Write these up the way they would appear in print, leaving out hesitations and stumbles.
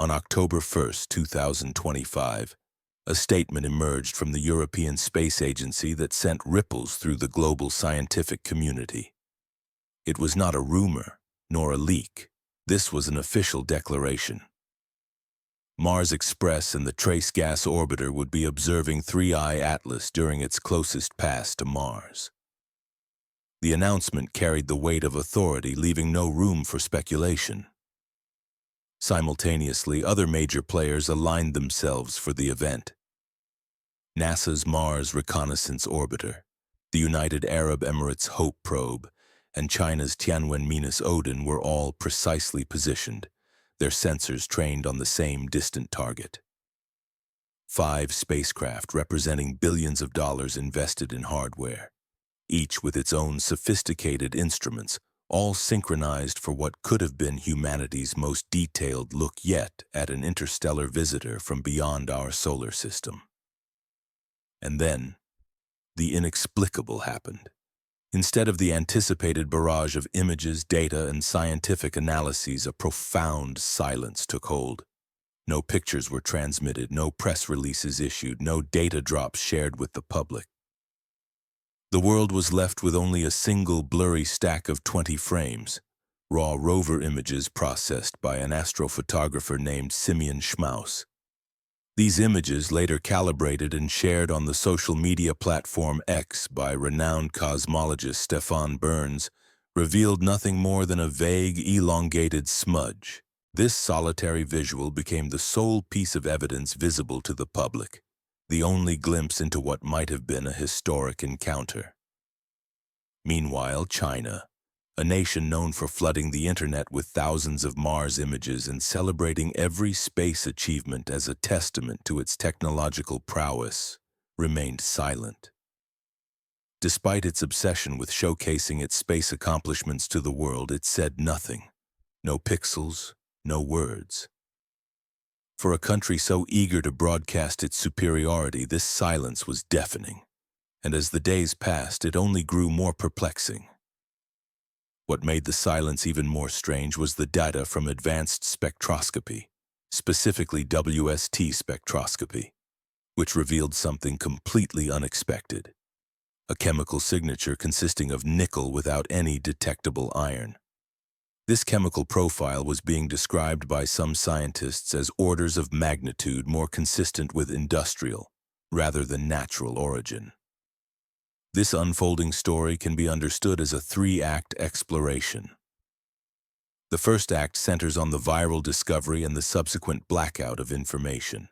On October 1st, 2025, a statement emerged from the European Space Agency that sent ripples through the global scientific community. It was not a rumor, nor a leak. This was an official declaration. Mars Express and the Trace Gas Orbiter would be observing 3IATLAS during its closest pass to Mars. The announcement carried the weight of authority, leaving no room for speculation. Simultaneously, other major players aligned themselves for the event. NASA's Mars Reconnaissance Orbiter, the United Arab Emirates Hope Probe, and China's Tianwen-Odin were all precisely positioned, their sensors trained on the same distant target. 5 spacecraft representing billions of dollars invested in hardware, each with its own sophisticated instruments, all synchronized for what could have been humanity's most detailed look yet at an interstellar visitor from beyond our solar system. And then, the inexplicable happened. Instead of the anticipated barrage of images, data, and scientific analyses, a profound silence took hold. No pictures were transmitted, no press releases issued, no data drops shared with the public. The world was left with only a single blurry stack of 20 frames, raw rover images processed by an astrophotographer named Simeon Schmaus. These images, later calibrated and shared on the social media platform X by renowned cosmologist Stefan Burns, revealed nothing more than a vague, elongated smudge. This solitary visual became the sole piece of evidence visible to the public, the only glimpse into what might have been a historic encounter. Meanwhile, China, a nation known for flooding the internet with thousands of Mars images and celebrating every space achievement as a testament to its technological prowess, remained silent. Despite its obsession with showcasing its space accomplishments to the world, it said nothing. No pixels, no words. For a country so eager to broadcast its superiority, this silence was deafening, and as the days passed, it only grew more perplexing. What made the silence even more strange was the data from advanced spectroscopy, specifically WST spectroscopy, which revealed something completely unexpected: a chemical signature consisting of nickel without any detectable iron. This chemical profile was being described by some scientists as orders of magnitude more consistent with industrial, rather than natural origin. This unfolding story can be understood as a 3-act exploration. The first act centers on the viral discovery and the subsequent blackout of information,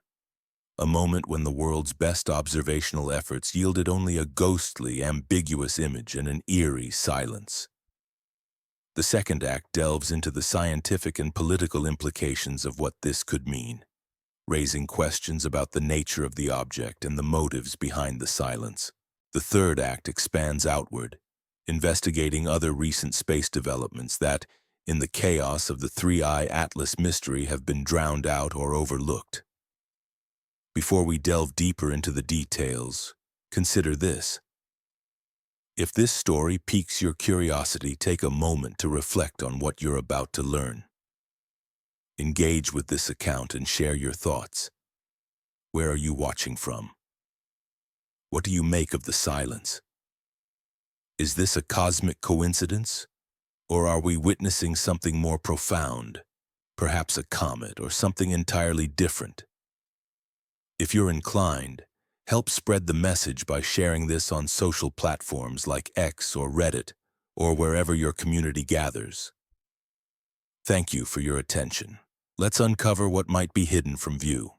a moment when the world's best observational efforts yielded only a ghostly, ambiguous image and an eerie silence. The second act delves into the scientific and political implications of what this could mean, raising questions about the nature of the object and the motives behind the silence. The third act expands outward, investigating other recent space developments that, in the chaos of the 3IATLAS mystery, have been drowned out or overlooked. Before we delve deeper into the details, consider this. If this story piques your curiosity, take a moment to reflect on what you're about to learn. Engage with this account and share your thoughts. Where are you watching from? What do you make of the silence? Is this a cosmic coincidence? Or are we witnessing something more profound, perhaps a comet or something entirely different? If you're inclined, help spread the message by sharing this on social platforms like X or Reddit, or wherever your community gathers. Thank you for your attention. Let's uncover what might be hidden from view.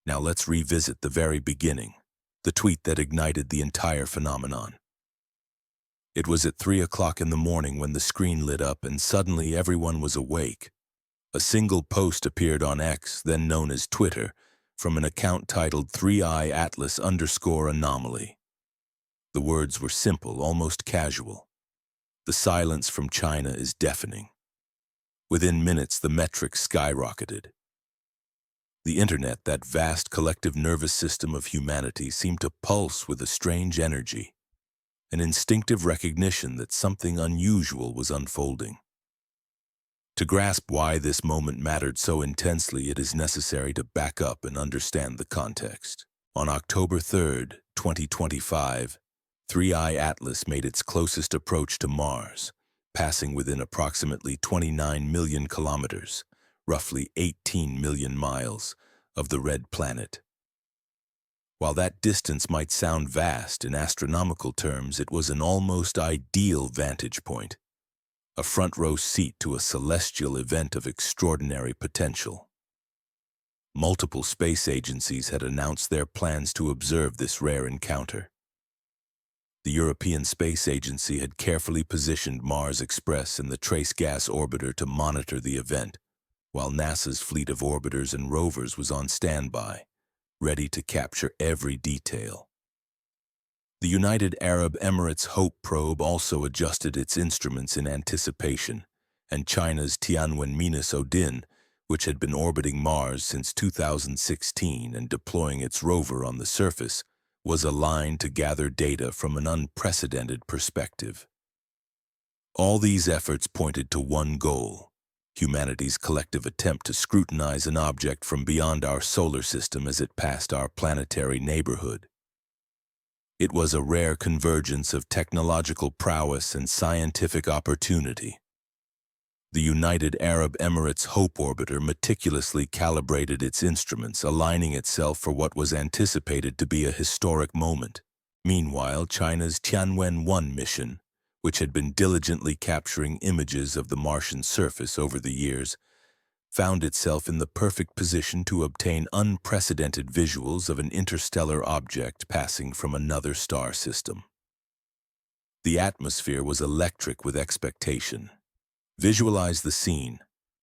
Now let's revisit the very beginning, the tweet that ignited the entire phenomenon. It was at 3 o'clock in the morning when the screen lit up and suddenly everyone was awake. A single post appeared on X, then known as Twitter, from an account titled 3IATLAS_anomaly. The words were simple, almost casual. The silence from China is deafening. Within minutes, the metrics skyrocketed. The internet, that vast collective nervous system of humanity, seemed to pulse with a strange energy, an instinctive recognition that something unusual was unfolding. To grasp why this moment mattered so intensely, it is necessary to back up and understand the context. On October 3rd, 2025, 3IATLAS made its closest approach to Mars, passing within approximately 29 million kilometers, roughly 18 million miles, of the red planet. While that distance might sound vast in astronomical terms, it was an almost ideal vantage point, a front-row seat to a celestial event of extraordinary potential. Multiple space agencies had announced their plans to observe this rare encounter. The European Space Agency had carefully positioned Mars Express and the Trace Gas Orbiter to monitor the event, while NASA's fleet of orbiters and rovers was on standby, ready to capture every detail. The United Arab Emirates Hope probe also adjusted its instruments in anticipation, and China's Tianwen-1, which had been orbiting Mars since 2016 and deploying its rover on the surface, was aligned to gather data from an unprecedented perspective. All these efforts pointed to one goal: humanity's collective attempt to scrutinize an object from beyond our solar system as it passed our planetary neighborhood. It was a rare convergence of technological prowess and scientific opportunity. The United Arab Emirates Hope Orbiter meticulously calibrated its instruments, aligning itself for what was anticipated to be a historic moment. Meanwhile, China's Tianwen-1 mission, which had been diligently capturing images of the Martian surface over the years, found itself in the perfect position to obtain unprecedented visuals of an interstellar object passing from another star system. The atmosphere was electric with expectation. Visualize the scene: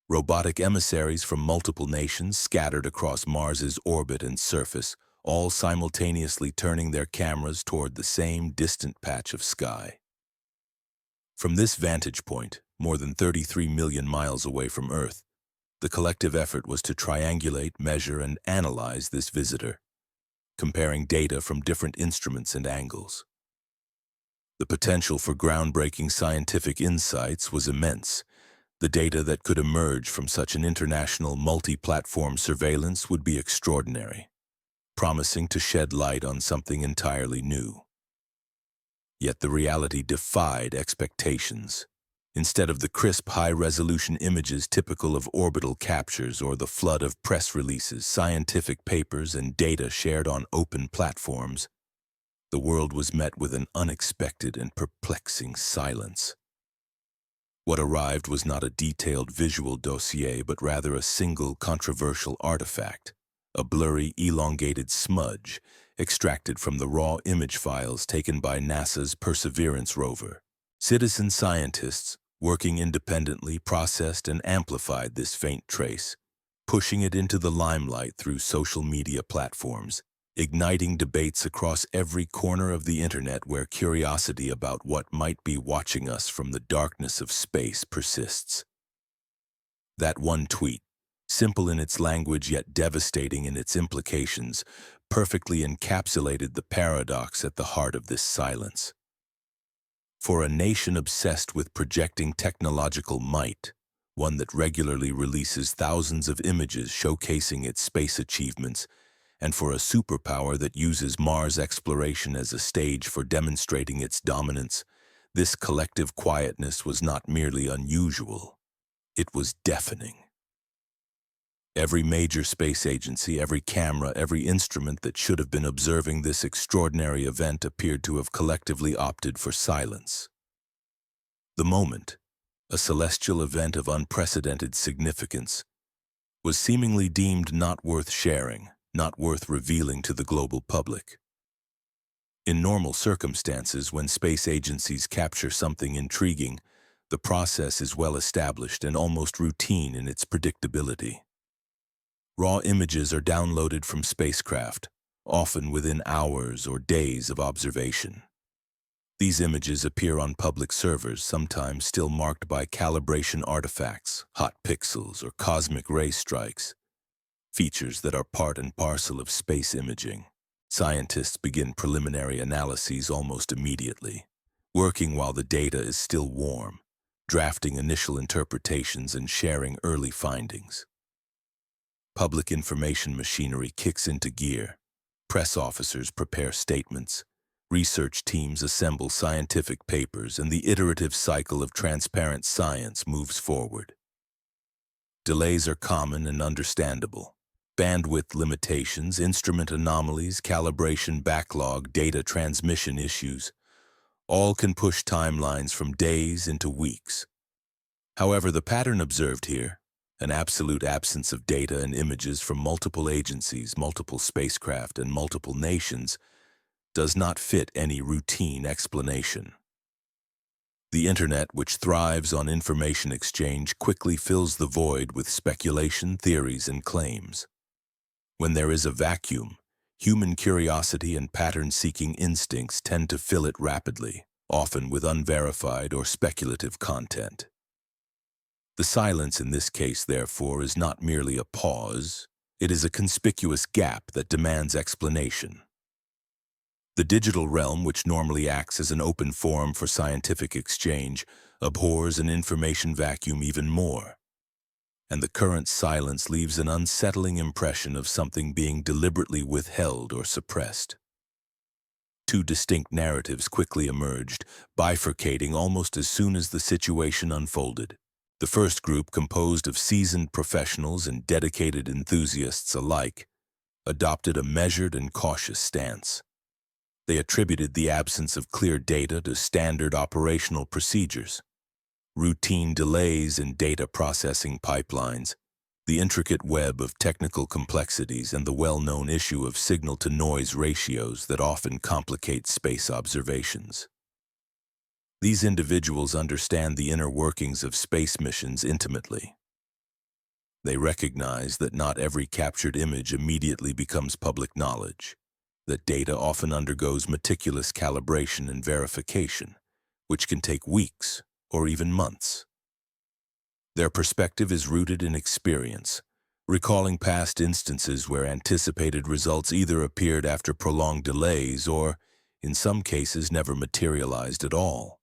robotic emissaries from multiple nations scattered across Mars's orbit and surface, all simultaneously turning their cameras toward the same distant patch of sky. From this vantage point, more than 33 million miles away from Earth, the collective effort was to triangulate, measure, and analyze this visitor, comparing data from different instruments and angles. The potential for groundbreaking scientific insights was immense. The data that could emerge from such an international multi-platform surveillance would be extraordinary, promising to shed light on something entirely new. Yet the reality defied expectations. Instead of the crisp, high-resolution images typical of orbital captures or the flood of press releases, scientific papers, and data shared on open platforms, the world was met with an unexpected and perplexing silence. What arrived was not a detailed visual dossier, but rather a single controversial artifact, a blurry, elongated smudge extracted from the raw image files taken by NASA's Perseverance rover. Citizen scientists, working independently, processed and amplified this faint trace, pushing it into the limelight through social media platforms, igniting debates across every corner of the internet where curiosity about what might be watching us from the darkness of space persists. That one tweet, simple in its language yet devastating in its implications, perfectly encapsulated the paradox at the heart of this silence. For a nation obsessed with projecting technological might, one that regularly releases thousands of images showcasing its space achievements, and for a superpower that uses Mars exploration as a stage for demonstrating its dominance, this collective quietness was not merely unusual, it was deafening. Every major space agency, every camera, every instrument that should have been observing this extraordinary event appeared to have collectively opted for silence. The moment, a celestial event of unprecedented significance, was seemingly deemed not worth sharing, not worth revealing to the global public. In normal circumstances, when space agencies capture something intriguing, the process is well established and almost routine in its predictability. Raw images are downloaded from spacecraft, often within hours or days of observation. These images appear on public servers, sometimes still marked by calibration artifacts, hot pixels, or cosmic ray strikes, features that are part and parcel of space imaging. Scientists begin preliminary analyses almost immediately, working while the data is still warm, drafting initial interpretations and sharing early findings. Public information machinery kicks into gear. Press officers prepare statements. Research teams assemble scientific papers, and the iterative cycle of transparent science moves forward. Delays are common and understandable. Bandwidth limitations, instrument anomalies, calibration backlog, data transmission issues, all can push timelines from days into weeks. However, the pattern observed here, an absolute absence of data and images from multiple agencies, multiple spacecraft, and multiple nations, does not fit any routine explanation. The Internet, which thrives on information exchange, quickly fills the void with speculation, theories, and claims. When there is a vacuum, human curiosity and pattern-seeking instincts tend to fill it rapidly, often with unverified or speculative content. The silence in this case, therefore, is not merely a pause, it is a conspicuous gap that demands explanation. The digital realm, which normally acts as an open forum for scientific exchange, abhors an information vacuum even more. And the current silence leaves an unsettling impression of something being deliberately withheld or suppressed. Two distinct narratives quickly emerged, bifurcating almost as soon as the situation unfolded. The first group, composed of seasoned professionals and dedicated enthusiasts alike, adopted a measured and cautious stance. They attributed the absence of clear data to standard operational procedures. Routine delays in data processing pipelines, the intricate web of technical complexities, and the well-known issue of signal-to-noise ratios that often complicate space observations. These individuals understand the inner workings of space missions intimately. They recognize that not every captured image immediately becomes public knowledge, that data often undergoes meticulous calibration and verification, which can take weeks or even months. Their perspective is rooted in experience, recalling past instances where anticipated results either appeared after prolonged delays or, in some cases, never materialized at all.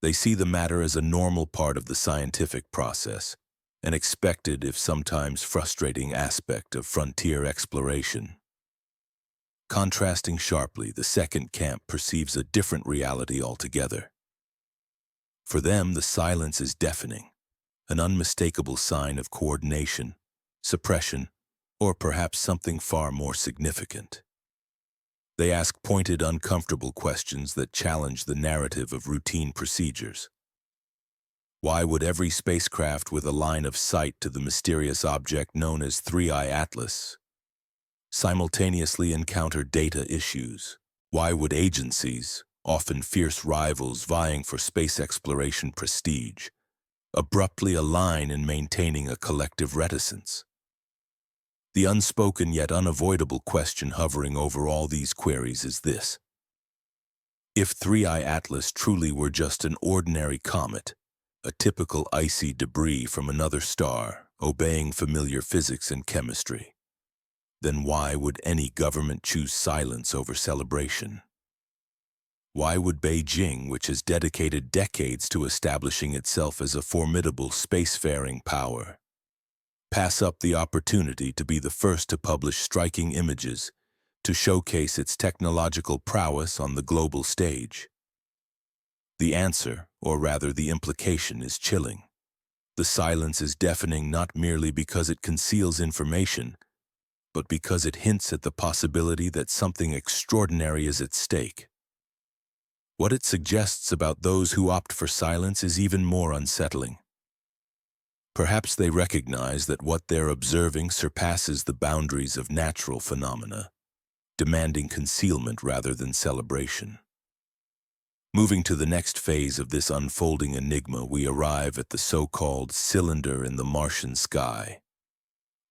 They see the matter as a normal part of the scientific process, an expected, if sometimes frustrating, aspect of frontier exploration. Contrasting sharply, the second camp perceives a different reality altogether. For them, the silence is deafening, an unmistakable sign of coordination, suppression, or perhaps something far more significant. They ask pointed, uncomfortable questions that challenge the narrative of routine procedures. Why would every spacecraft with a line of sight to the mysterious object known as 3IATLAS simultaneously encounter data issues? Why would agencies, often fierce rivals vying for space exploration prestige, abruptly align in maintaining a collective reticence? The unspoken yet unavoidable question hovering over all these queries is this: if 3IATLAS truly were just an ordinary comet, a typical icy debris from another star, obeying familiar physics and chemistry, then why would any government choose silence over celebration? Why would Beijing, which has dedicated decades to establishing itself as a formidable spacefaring power, pass up the opportunity to be the first to publish striking images, to showcase its technological prowess on the global stage? The answer, or rather the implication, is chilling. The silence is deafening not merely because it conceals information, but because it hints at the possibility that something extraordinary is at stake. What it suggests about those who opt for silence is even more unsettling. Perhaps they recognize that what they're observing surpasses the boundaries of natural phenomena, demanding concealment rather than celebration. Moving to the next phase of this unfolding enigma, we arrive at the so-called cylinder in the Martian sky.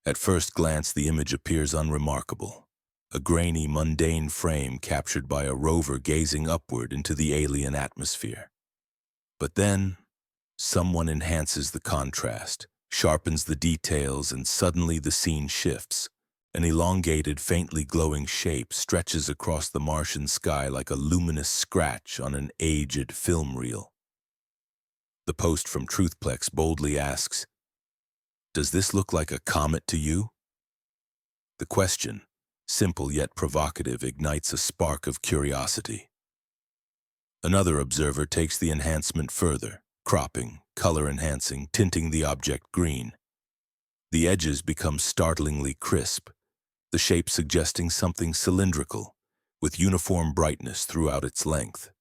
At first glance, the image appears unremarkable, a grainy, mundane frame captured by a rover gazing upward into the alien atmosphere. But then, someone enhances the contrast, sharpens the details, and suddenly the scene shifts. An elongated, faintly glowing shape stretches across the Martian sky like a luminous scratch on an aged film reel. The post from Truthplex boldly asks, "Does this look like a comet to you?" The question, simple yet provocative, ignites a spark of curiosity. Another observer takes the enhancement further, cropping, color-enhancing, tinting the object green. The edges become startlingly crisp, the shape suggesting something cylindrical, with uniform brightness throughout its length.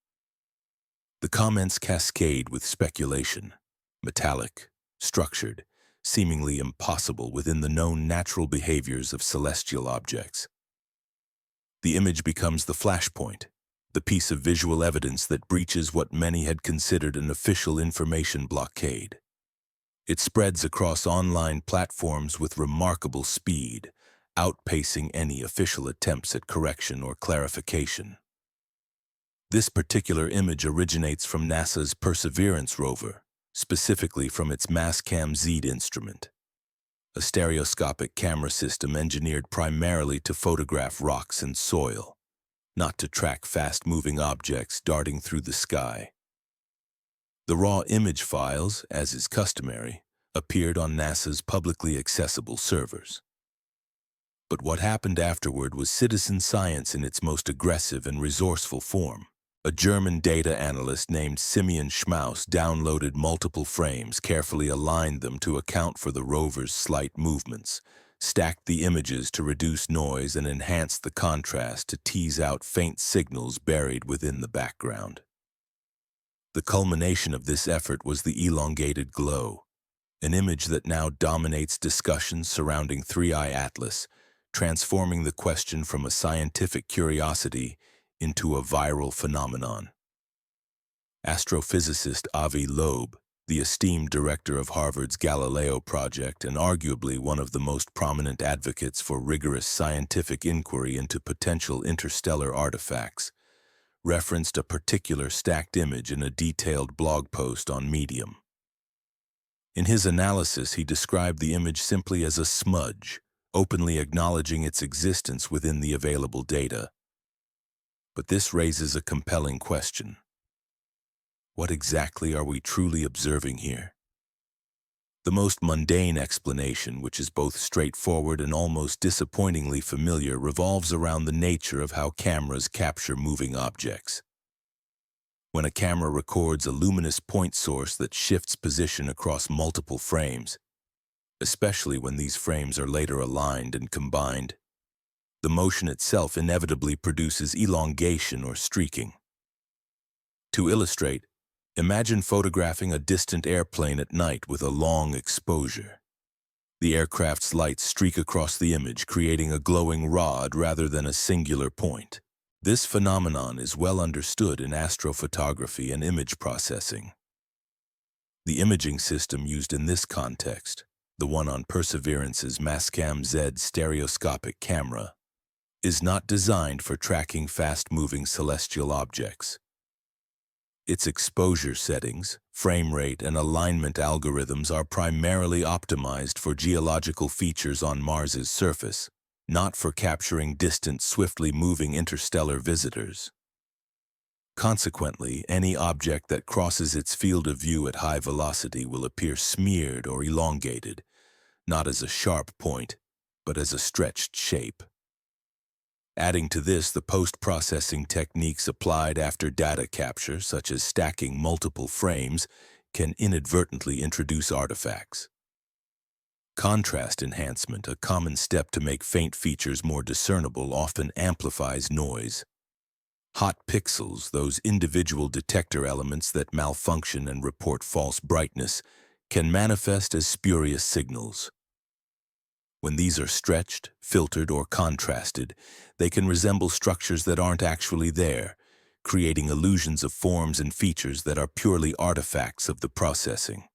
The comments cascade with speculation, metallic, structured, seemingly impossible within the known natural behaviors of celestial objects. The image becomes the flashpoint, the piece of visual evidence that breaches what many had considered an official information blockade. It spreads across online platforms with remarkable speed, outpacing any official attempts at correction or clarification. This particular image originates from NASA's Perseverance rover, specifically from its Mastcam-Z instrument, a stereoscopic camera system engineered primarily to photograph rocks and soil, not to track fast-moving objects darting through the sky. The raw image files, as is customary, appeared on NASA's publicly accessible servers. But what happened afterward was citizen science in its most aggressive and resourceful form. A German data analyst named Simeon Schmaus downloaded multiple frames, carefully aligned them to account for the rover's slight movements, stacked the images to reduce noise, and enhanced the contrast to tease out faint signals buried within the background. The culmination of this effort was the elongated glow, an image that now dominates discussions surrounding 3IATLAS, transforming the question from a scientific curiosity into a viral phenomenon. Astrophysicist Avi Loeb, the esteemed director of Harvard's Galileo project and arguably one of the most prominent advocates for rigorous scientific inquiry into potential interstellar artifacts, referenced a particular stacked image in a detailed blog post on Medium. In his analysis, he described the image simply as a smudge, openly acknowledging its existence within the available data. But this raises a compelling question. What exactly are we truly observing here? The most mundane explanation, which is both straightforward and almost disappointingly familiar, revolves around the nature of how cameras capture moving objects. When a camera records a luminous point source that shifts position across multiple frames, especially when these frames are later aligned and combined, the motion itself inevitably produces elongation or streaking. To illustrate, imagine photographing a distant airplane at night with a long exposure. The aircraft's lights streak across the image, creating a glowing rod rather than a singular point. This phenomenon is well understood in astrophotography and image processing. The imaging system used in this context, the one on Perseverance's Mastcam-Z stereoscopic camera, is not designed for tracking fast-moving celestial objects. Its exposure settings, frame rate, and alignment algorithms are primarily optimized for geological features on Mars's surface, not for capturing distant, swiftly moving interstellar visitors. Consequently, any object that crosses its field of view at high velocity will appear smeared or elongated, not as a sharp point, but as a stretched shape. Adding to this, the post-processing techniques applied after data capture, such as stacking multiple frames, can inadvertently introduce artifacts. Contrast enhancement, a common step to make faint features more discernible, often amplifies noise. Hot pixels, those individual detector elements that malfunction and report false brightness, can manifest as spurious signals. When these are stretched, filtered, or contrasted, they can resemble structures that aren't actually there, creating illusions of forms and features that are purely artifacts of the processing.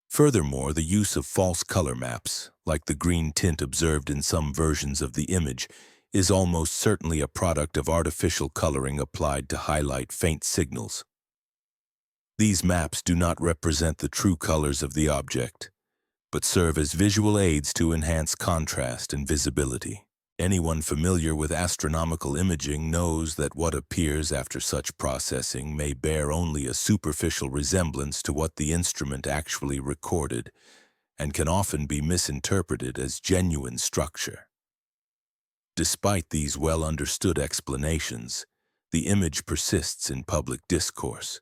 Furthermore, the use of false color maps, like the green tint observed in some versions of the image, is almost certainly a product of artificial coloring applied to highlight faint signals. These maps do not represent the true colors of the object, but serve as visual aids to enhance contrast and visibility. Anyone familiar with astronomical imaging knows that what appears after such processing may bear only a superficial resemblance to what the instrument actually recorded, and can often be misinterpreted as genuine structure. Despite these well-understood explanations, the image persists in public discourse.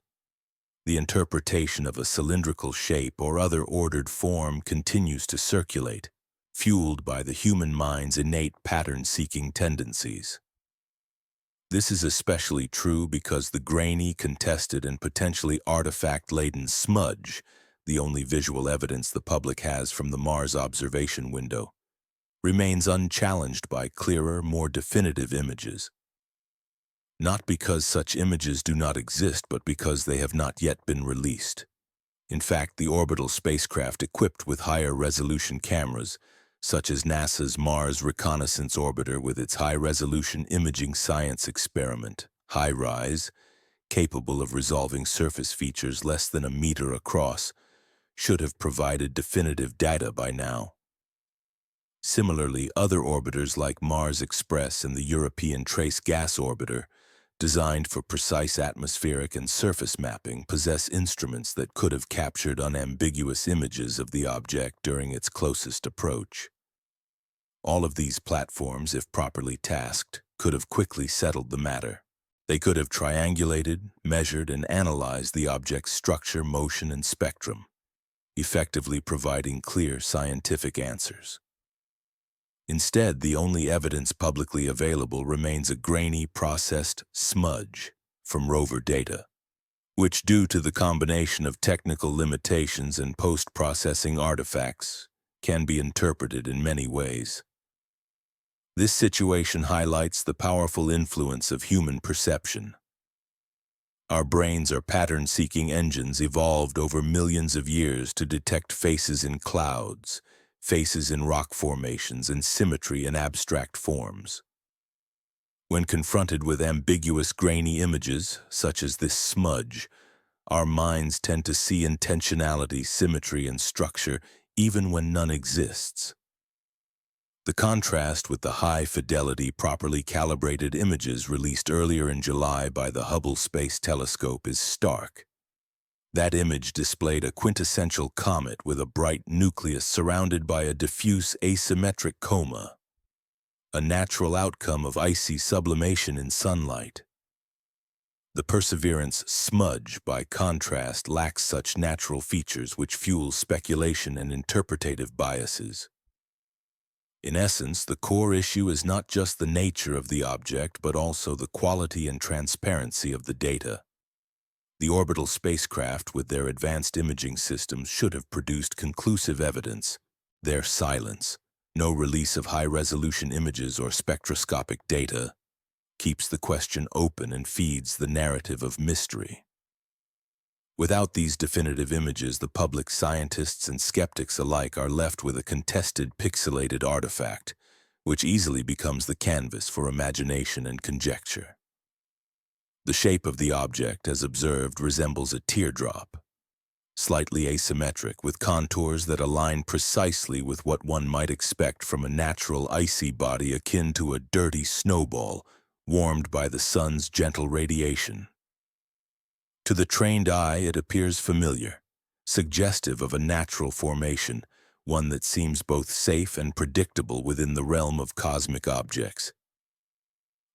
The interpretation of a cylindrical shape or other ordered form continues to circulate, fueled by the human mind's innate pattern-seeking tendencies. This is especially true because the grainy, contested, and potentially artifact-laden smudge, the only visual evidence the public has from the Mars observation window, remains unchallenged by clearer, more definitive images. Not because such images do not exist, but because they have not yet been released. In fact, the orbital spacecraft equipped with higher-resolution cameras, such as NASA's Mars Reconnaissance Orbiter with its high-resolution imaging science experiment, HiRISE, capable of resolving surface features less than a meter across, should have provided definitive data by now. Similarly, other orbiters like Mars Express and the European Trace Gas Orbiter, designed for precise atmospheric and surface mapping, possess instruments that could have captured unambiguous images of the object during its closest approach. All of these platforms, if properly tasked, could have quickly settled the matter. They could have triangulated, measured, and analyzed the object's structure, motion, and spectrum, effectively providing clear scientific answers. Instead, the only evidence publicly available remains a grainy, processed smudge from rover data, which, due to the combination of technical limitations and post-processing artifacts, can be interpreted in many ways. This situation highlights the powerful influence of human perception. Our brains are pattern-seeking engines evolved over millions of years to detect faces in clouds, faces in rock formations, and symmetry in abstract forms. When confronted with ambiguous, grainy images, such as this smudge, our minds tend to see intentionality, symmetry, and structure even when none exists. The contrast with the high-fidelity, properly calibrated images released earlier in July by the Hubble Space Telescope is stark. That image displayed a quintessential comet with a bright nucleus surrounded by a diffuse asymmetric coma, a natural outcome of icy sublimation in sunlight. The Perseverance smudge, by contrast, lacks such natural features, which fuel speculation and interpretative biases. In essence, the core issue is not just the nature of the object, but also the quality and transparency of the data. The orbital spacecraft, with their advanced imaging systems, should have produced conclusive evidence. Their silence, no release of high-resolution images or spectroscopic data, keeps the question open and feeds the narrative of mystery. Without these definitive images, the public, scientists, and skeptics alike are left with a contested, pixelated artifact, which easily becomes the canvas for imagination and conjecture. The shape of the object, as observed, resembles a teardrop, slightly asymmetric, with contours that align precisely with what one might expect from a natural icy body akin to a dirty snowball warmed by the sun's gentle radiation. To the trained eye, it appears familiar, suggestive of a natural formation, one that seems both safe and predictable within the realm of cosmic objects.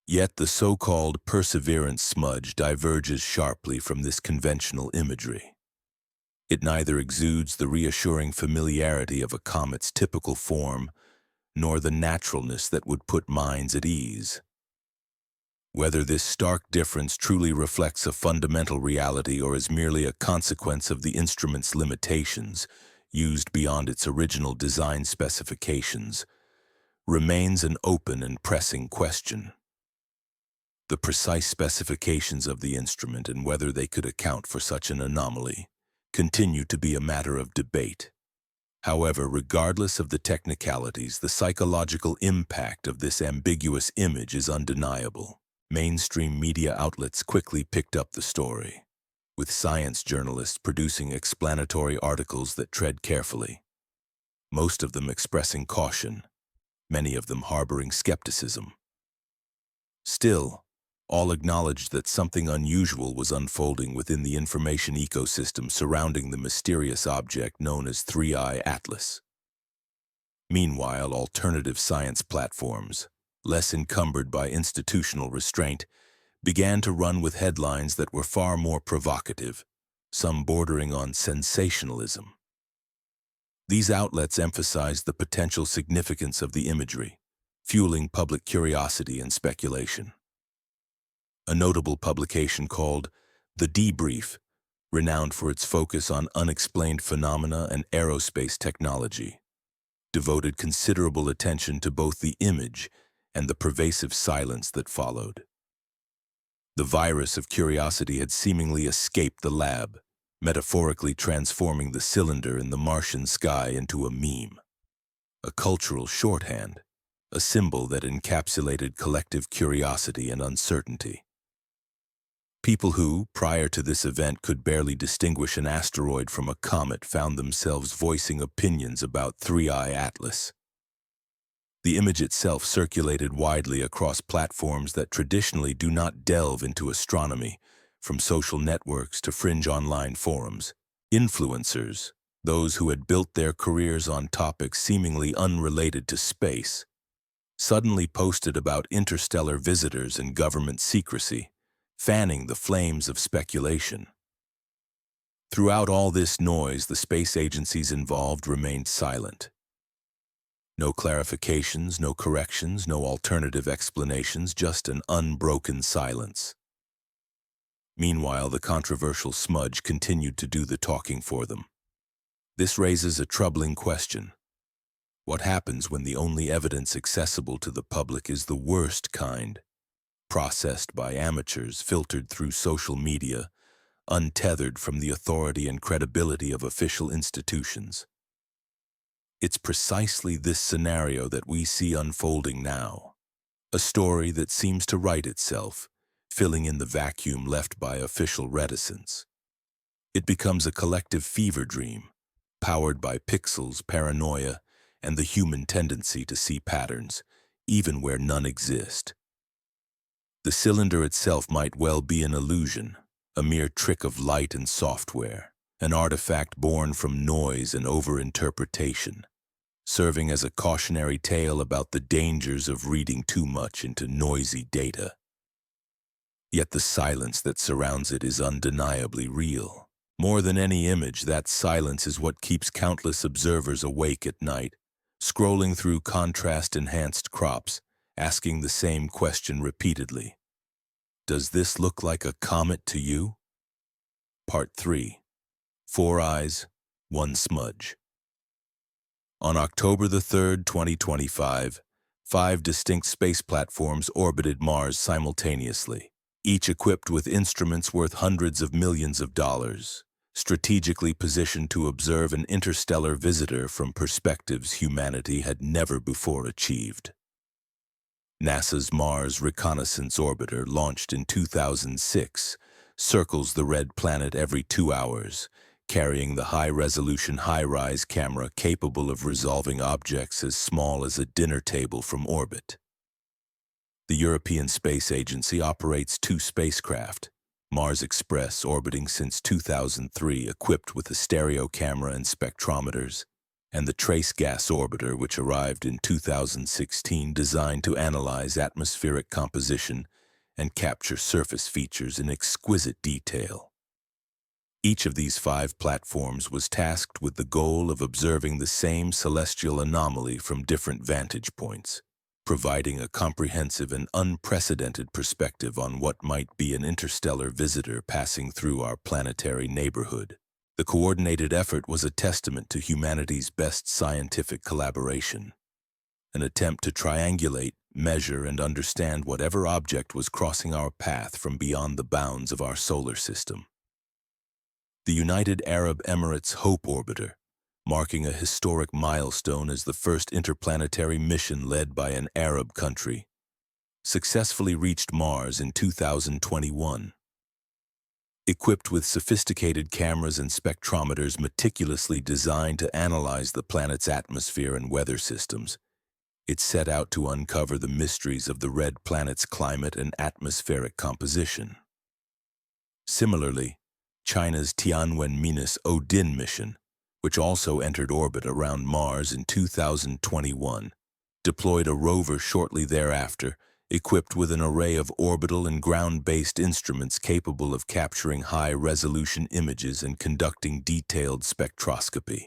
Yet the so-called Perseverance smudge diverges sharply from this conventional imagery. It neither exudes the reassuring familiarity of a comet's typical form, nor the naturalness that would put minds at ease. Whether this stark difference truly reflects a fundamental reality or is merely a consequence of the instrument's limitations, used beyond its original design specifications, remains an open and pressing question. The precise specifications of the instrument and whether they could account for such an anomaly continue to be a matter of debate. However, regardless of the technicalities, the psychological impact of this ambiguous image is undeniable. Mainstream media outlets quickly picked up the story, with science journalists producing explanatory articles that tread carefully, most of them expressing caution. many of them harboring skepticism. Still, all acknowledged that something unusual was unfolding within the information ecosystem surrounding the mysterious object known as 3IATLAS. Meanwhile, alternative science platforms, less encumbered by institutional restraint, began to run with headlines that were far more provocative, some bordering on sensationalism. These outlets emphasized the potential significance of the imagery, fueling public curiosity and speculation. A notable publication called The Debrief, renowned for its focus on unexplained phenomena and aerospace technology, devoted considerable attention to both the image and the pervasive silence that followed. The virus of curiosity had seemingly escaped the lab, metaphorically transforming the cylinder in the Martian sky into a meme, a cultural shorthand, a symbol that encapsulated collective curiosity and uncertainty. People who, prior to this event, could barely distinguish an asteroid from a comet found themselves voicing opinions about 3IATLAS. The image itself circulated widely across platforms that traditionally do not delve into astronomy, from social networks to fringe online forums. Influencers, those who had built their careers on topics seemingly unrelated to space, suddenly posted about interstellar visitors and government secrecy, fanning the flames of speculation. Throughout all this noise, the space agencies involved remained silent. No clarifications, no corrections, no alternative explanations, just an unbroken silence. Meanwhile, the controversial smudge continued to do the talking for them. This raises a troubling question. What happens when the only evidence accessible to the public is the worst kind, processed by amateurs, filtered through social media, untethered from the authority and credibility of official institutions? It's precisely this scenario that we see unfolding now, a story that seems to write itself, filling in the vacuum left by official reticence. It becomes a collective fever dream, powered by pixels, paranoia, and the human tendency to see patterns, even where none exist. The cylinder itself might well be an illusion, a mere trick of light and software, an artifact born from noise and overinterpretation, serving as a cautionary tale about the dangers of reading too much into noisy data. Yet the silence that surrounds it is undeniably real. More than any image, that silence is what keeps countless observers awake at night, scrolling through contrast-enhanced crops, asking the same question repeatedly. Does this look like a comet to you? Part 3. 4 Eyes, 1 Smudge. On October the 3rd, 2025, 5 distinct space platforms orbited Mars simultaneously, each equipped with instruments worth hundreds of millions of dollars, strategically positioned to observe an interstellar visitor from perspectives humanity had never before achieved. NASA's Mars Reconnaissance Orbiter, launched in 2006, circles the red planet every 2 hours, carrying the high-resolution, high-rise camera capable of resolving objects as small as a dinner table from orbit. The European Space Agency operates 2 spacecraft, Mars Express, orbiting since 2003, equipped with a stereo camera and spectrometers, and the Trace Gas Orbiter, which arrived in 2016, designed to analyze atmospheric composition and capture surface features in exquisite detail. Each of these 5 platforms was tasked with the goal of observing the same celestial anomaly from different vantage points, providing a comprehensive and unprecedented perspective on what might be an interstellar visitor passing through our planetary neighborhood. The coordinated effort was a testament to humanity's best scientific collaboration, an attempt to triangulate, measure, and understand whatever object was crossing our path from beyond the bounds of our solar system. The United Arab Emirates Hope Orbiter, marking a historic milestone as the first interplanetary mission led by an Arab country, successfully reached Mars in 2021. Equipped with sophisticated cameras and spectrometers meticulously designed to analyze the planet's atmosphere and weather systems, It set out to uncover the mysteries of the red planet's climate and atmospheric composition. Similarly, China's Tianwen-Odin mission, which also entered orbit around Mars in 2021, deployed a rover shortly thereafter, equipped with an array of orbital and ground-based instruments capable of capturing high-resolution images and conducting detailed spectroscopy.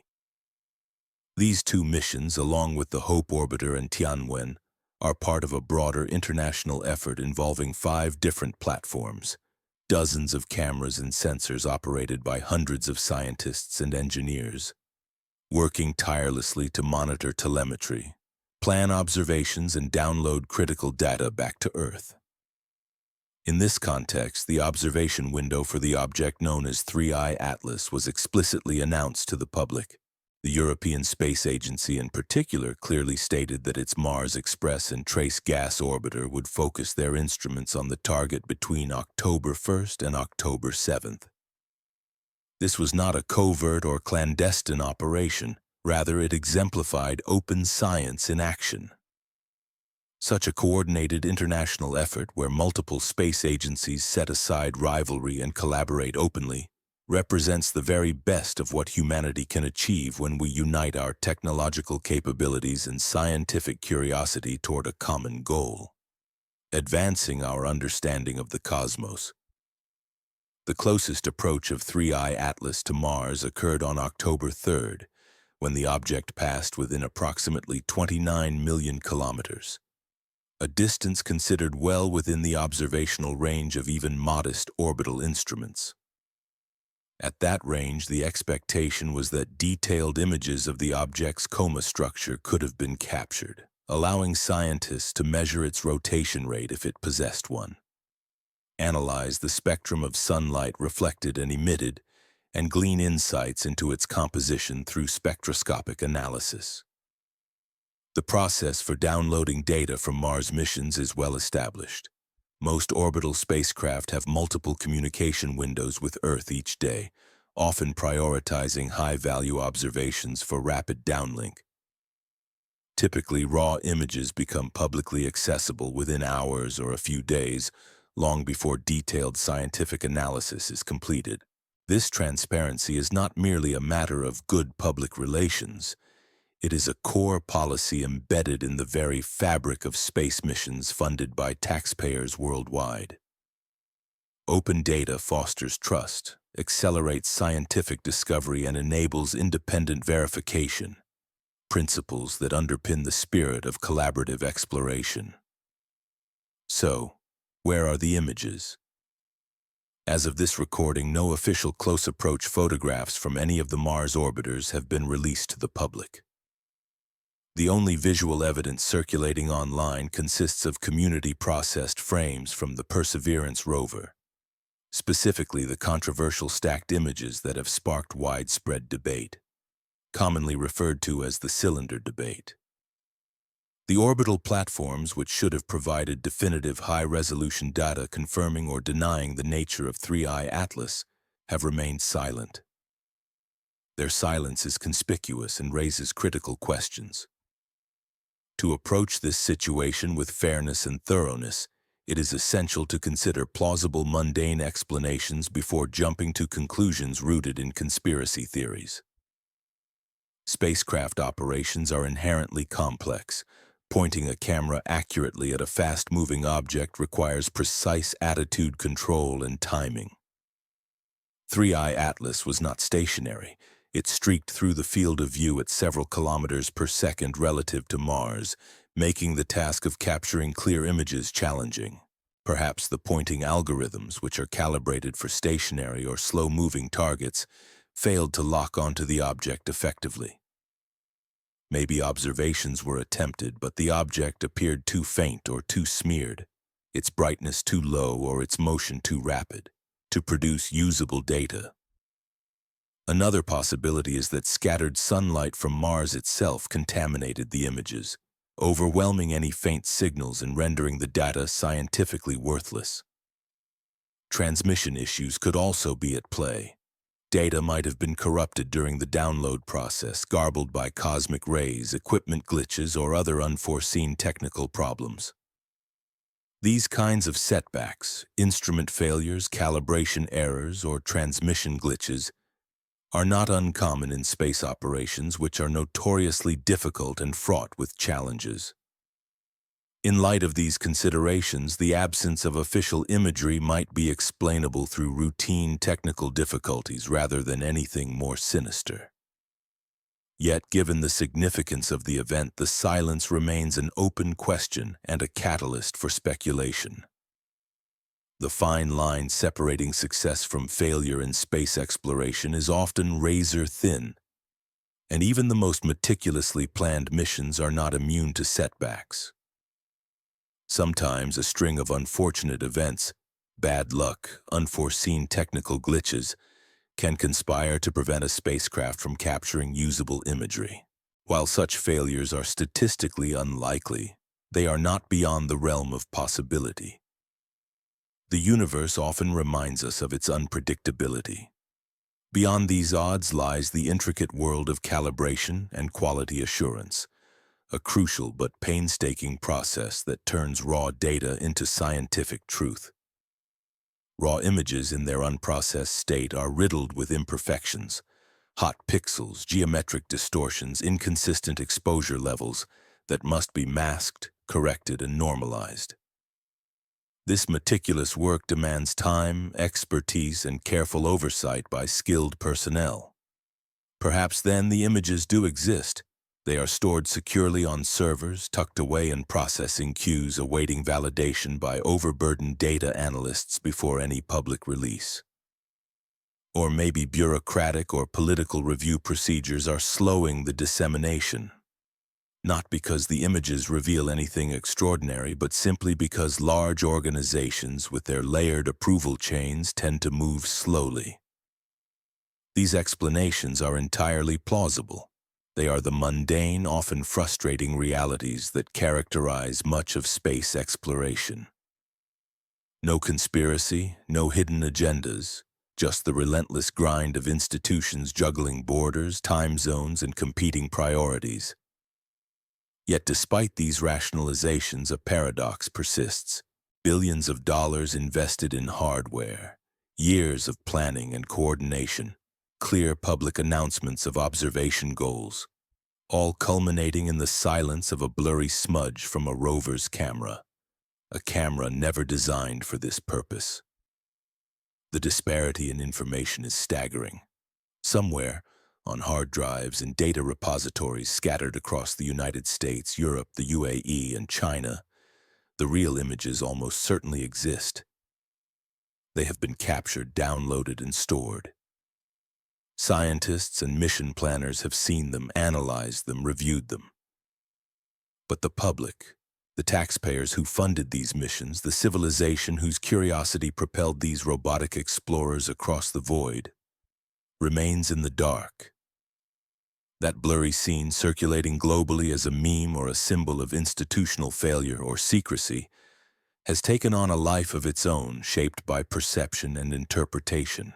These two missions, along with the Hope Orbiter and Tianwen, are part of a broader international effort involving 5 different platforms, dozens of cameras and sensors operated by hundreds of scientists and engineers, working tirelessly to monitor telemetry, plan observations, and download critical data back to Earth. In this context, the observation window for the object known as 3IATLAS was explicitly announced to the public. The European Space Agency in particular clearly stated that its Mars Express and Trace Gas Orbiter would focus their instruments on the target between October 1st and October 7th. This was not a covert or clandestine operation. Rather, it exemplified open science in action. Such a coordinated international effort where multiple space agencies set aside rivalry and collaborate openly represents the very best of what humanity can achieve when we unite our technological capabilities and scientific curiosity toward a common goal: advancing our understanding of the cosmos. The closest approach of 3IATLAS to Mars occurred on October 3rd, when the object passed within approximately 29 million kilometers, a distance considered well within the observational range of even modest orbital instruments. At that range, the expectation was that detailed images of the object's coma structure could have been captured, allowing scientists to measure its rotation rate if it possessed one, analyze the spectrum of sunlight reflected and emitted, and glean insights into its composition through spectroscopic analysis. The process for downloading data from Mars missions is well established. Most orbital spacecraft have multiple communication windows with Earth each day, often prioritizing high-value observations for rapid downlink. Typically, raw images become publicly accessible within hours or a few days, long before detailed scientific analysis is completed. This transparency is not merely a matter of good public relations. It is a core policy embedded in the very fabric of space missions funded by taxpayers worldwide. Open data fosters trust, accelerates scientific discovery, and enables independent verification, principles that underpin the spirit of collaborative exploration. So, where are the images? As of this recording, no official close-approach photographs from any of the Mars orbiters have been released to the public. The only visual evidence circulating online consists of community-processed frames from the Perseverance rover, specifically the controversial stacked images that have sparked widespread debate, commonly referred to as the cylinder debate. The orbital platforms, which should have provided definitive high-resolution data confirming or denying the nature of 3IATLAS, have remained silent. Their silence is conspicuous and raises critical questions. To approach this situation with fairness and thoroughness, it is essential to consider plausible mundane explanations before jumping to conclusions rooted in conspiracy theories. Spacecraft operations are inherently complex. Pointing a camera accurately at a fast-moving object requires precise attitude control and timing. 3IATLAS was not stationary. It streaked through the field of view at several kilometers per second relative to Mars, making the task of capturing clear images challenging. Perhaps the pointing algorithms, which are calibrated for stationary or slow-moving targets, failed to lock onto the object effectively. Maybe observations were attempted, but the object appeared too faint or too smeared, its brightness too low or its motion too rapid, to produce usable data. Another possibility is that scattered sunlight from Mars itself contaminated the images, overwhelming any faint signals and rendering the data scientifically worthless. Transmission issues could also be at play. Data might have been corrupted during the download process, garbled by cosmic rays, equipment glitches, or other unforeseen technical problems. These kinds of setbacks, instrument failures, calibration errors, or transmission glitches, are not uncommon in space operations, which are notoriously difficult and fraught with challenges. In light of these considerations, the absence of official imagery might be explainable through routine technical difficulties rather than anything more sinister. Yet, given the significance of the event, the silence remains an open question and a catalyst for speculation. The fine line separating success from failure in space exploration is often razor-thin, and even the most meticulously planned missions are not immune to setbacks. Sometimes a string of unfortunate events, bad luck, unforeseen technical glitches, can conspire to prevent a spacecraft from capturing usable imagery. While such failures are statistically unlikely, they are not beyond the realm of possibility. The universe often reminds us of its unpredictability. Beyond these odds lies the intricate world of calibration and quality assurance, a crucial but painstaking process that turns raw data into scientific truth. Raw images in their unprocessed state are riddled with imperfections, hot pixels, geometric distortions, inconsistent exposure levels that must be masked, corrected, and normalized. This meticulous work demands time, expertise, and careful oversight by skilled personnel. Perhaps then the images do exist. They are stored securely on servers, tucked away in processing queues awaiting validation by overburdened data analysts before any public release. Or maybe bureaucratic or political review procedures are slowing the dissemination. Not because the images reveal anything extraordinary, but simply because large organizations with their layered approval chains tend to move slowly. These explanations are entirely plausible. They are the mundane, often frustrating realities that characterize much of space exploration. No conspiracy, no hidden agendas, just the relentless grind of institutions juggling borders, time zones, and competing priorities. Yet despite these rationalizations, a paradox persists. Billions of dollars invested in hardware, years of planning and coordination, clear public announcements of observation goals, all culminating in the silence of a blurry smudge from a rover's camera, a camera never designed for this purpose. The disparity in information is staggering. Somewhere, on hard drives and data repositories scattered across the United States, Europe, the UAE, and China, the real images almost certainly exist. They have been captured, downloaded, and stored. Scientists and mission planners have seen them, analyzed them, reviewed them. But the public, the taxpayers who funded these missions, the civilization whose curiosity propelled these robotic explorers across the void, remains in the dark. That blurry scene circulating globally as a meme or a symbol of institutional failure or secrecy has taken on a life of its own, shaped by perception and interpretation.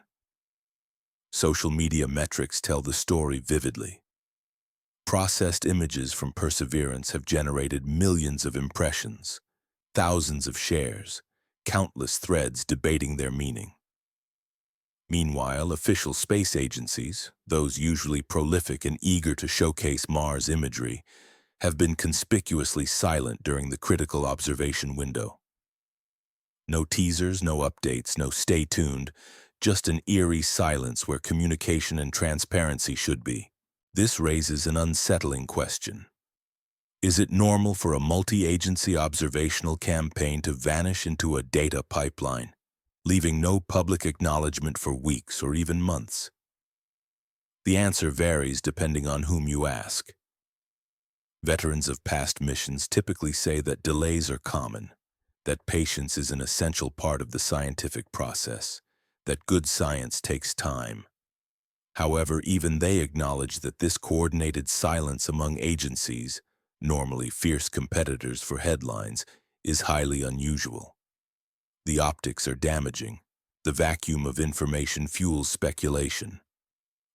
Social media metrics tell the story vividly. Processed images from Perseverance have generated millions of impressions, thousands of shares, countless threads debating their meaning. Meanwhile, official space agencies, those usually prolific and eager to showcase Mars imagery, have been conspicuously silent during the critical observation window. No teasers, no updates, no stay tuned, just an eerie silence where communication and transparency should be. This raises an unsettling question. Is it normal for a multi-agency observational campaign to vanish into a data pipeline, leaving no public acknowledgement for weeks or even months? The answer varies depending on whom you ask. Veterans of past missions typically say that delays are common, that patience is an essential part of the scientific process, that good science takes time. However, even they acknowledge that this coordinated silence among agencies, normally fierce competitors for headlines, is highly unusual. The optics are damaging. The vacuum of information fuels speculation.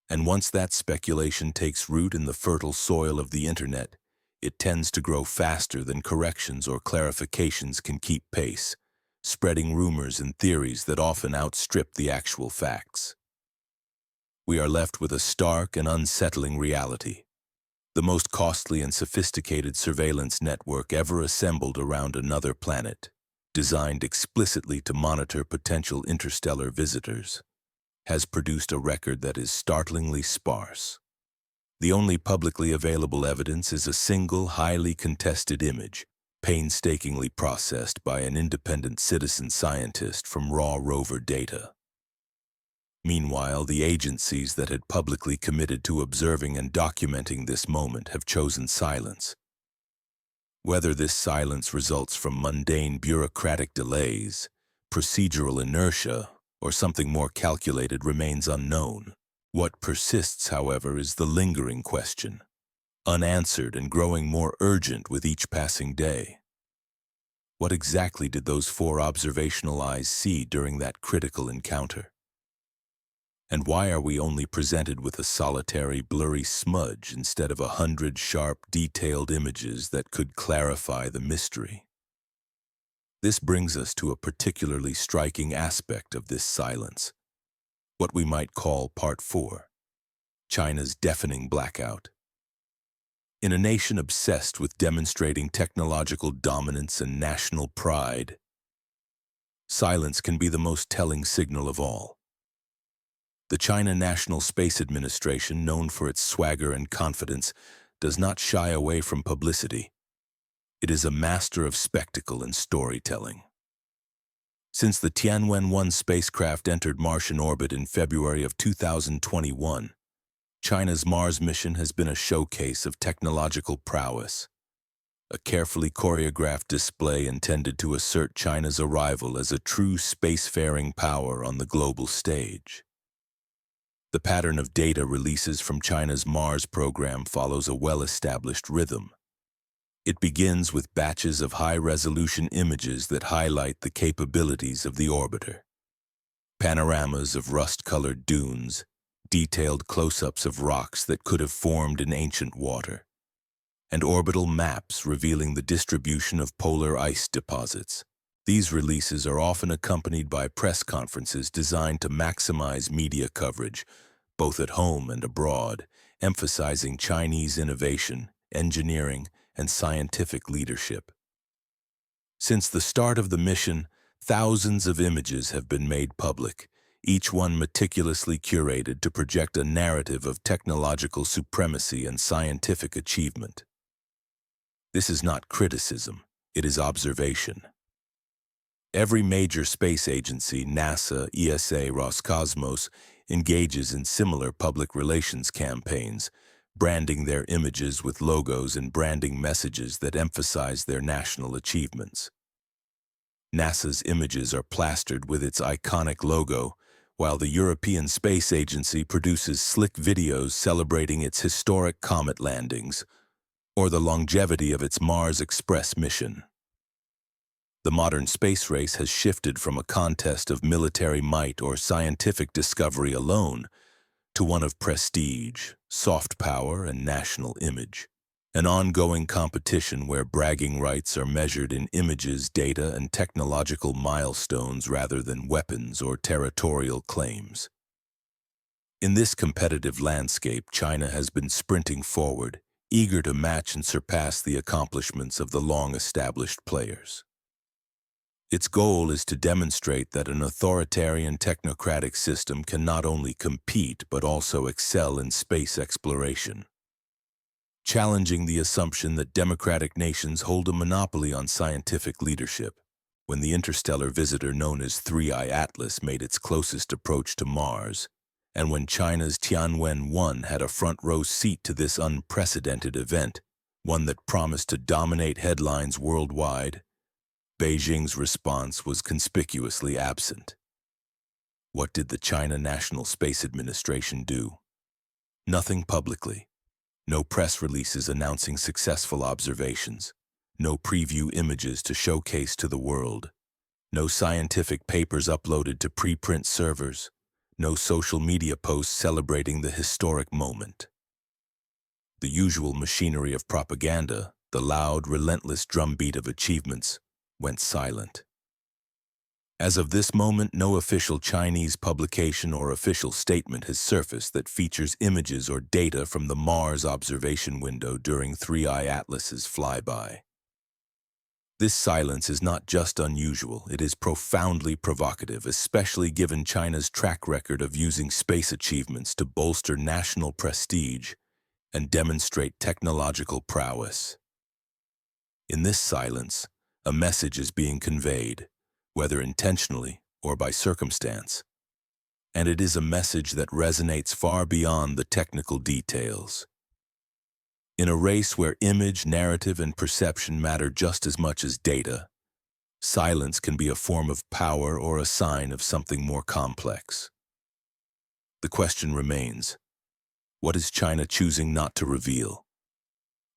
And once that speculation takes root in the fertile soil of the internet, it tends to grow faster than corrections or clarifications can keep pace, spreading rumors and theories that often outstrip the actual facts. We are left with a stark and unsettling reality. The most costly and sophisticated surveillance network ever assembled around another planet, designed explicitly to monitor potential interstellar visitors, has produced a record that is startlingly sparse. The only publicly available evidence is a single, highly contested image, painstakingly processed by an independent citizen scientist from raw rover data. Meanwhile, the agencies that had publicly committed to observing and documenting this moment have chosen silence. Whether this silence results from mundane bureaucratic delays, procedural inertia, or something more calculated remains unknown. What persists, however, is the lingering question, unanswered and growing more urgent with each passing day. What exactly did those 4 observational eyes see during that critical encounter? And why are we only presented with a solitary, blurry smudge instead of 100 sharp, detailed images that could clarify the mystery? This brings us to a particularly striking aspect of this silence, what we might call Part 4, China's deafening blackout. In a nation obsessed with demonstrating technological dominance and national pride, silence can be the most telling signal of all. The China National Space Administration, known for its swagger and confidence, does not shy away from publicity. It is a master of spectacle and storytelling. Since the Tianwen-1 spacecraft entered Martian orbit in February of 2021, China's Mars mission has been a showcase of technological prowess, a carefully choreographed display intended to assert China's arrival as a true spacefaring power on the global stage. The pattern of data releases from China's Mars program follows a well-established rhythm. It begins with batches of high-resolution images that highlight the capabilities of the orbiter. Panoramas of rust-colored dunes, detailed close-ups of rocks that could have formed in ancient water, and orbital maps revealing the distribution of polar ice deposits. These releases are often accompanied by press conferences designed to maximize media coverage, both at home and abroad, emphasizing Chinese innovation, engineering, and scientific leadership. Since the start of the mission, thousands of images have been made public, each one meticulously curated to project a narrative of technological supremacy and scientific achievement. This is not criticism, it is observation. Every major space agency, NASA, ESA, Roscosmos, engages in similar public relations campaigns, branding their images with logos and branding messages that emphasize their national achievements. NASA's images are plastered with its iconic logo, while the European Space Agency produces slick videos celebrating its historic comet landings, or the longevity of its Mars Express mission. The modern space race has shifted from a contest of military might or scientific discovery alone to one of prestige, soft power, and national image. An ongoing competition where bragging rights are measured in images, data, and technological milestones rather than weapons or territorial claims. In this competitive landscape, China has been sprinting forward, eager to match and surpass the accomplishments of the long-established players. Its goal is to demonstrate that an authoritarian technocratic system can not only compete but also excel in space exploration, challenging the assumption that democratic nations hold a monopoly on scientific leadership. When the interstellar visitor known as 3IATLAS made its closest approach to Mars, and when China's Tianwen-1 had a front-row seat to this unprecedented event, one that promised to dominate headlines worldwide, Beijing's response was conspicuously absent. What did the China National Space Administration do? Nothing publicly. No press releases announcing successful observations. No preview images to showcase to the world. No scientific papers uploaded to preprint servers. No social media posts celebrating the historic moment. The usual machinery of propaganda, the loud, relentless drumbeat of achievements, went silent. As of this moment, no official Chinese publication or official statement has surfaced that features images or data from the Mars observation window during 3IATLAS's flyby. This silence is not just unusual, it is profoundly provocative, especially given China's track record of using space achievements to bolster national prestige and demonstrate technological prowess. In this silence, a message is being conveyed, whether intentionally or by circumstance, and it is a message that resonates far beyond the technical details. In a race where image, narrative, and perception matter just as much as data, silence can be a form of power or a sign of something more complex. The question remains, what is China choosing not to reveal?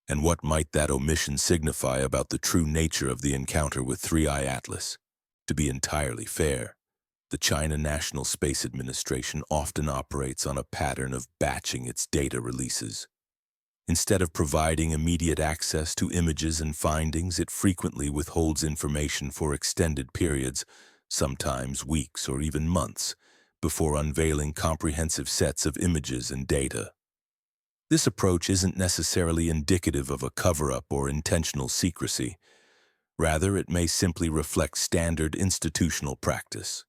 And what might that omission signify about the true nature of the encounter with 3IATLAS? To be entirely fair, the China National Space Administration often operates on a pattern of batching its data releases. Instead of providing immediate access to images and findings, it frequently withholds information for extended periods, sometimes weeks or even months, before unveiling comprehensive sets of images and data. This approach isn't necessarily indicative of a cover-up or intentional secrecy. Rather, it may simply reflect standard institutional practice.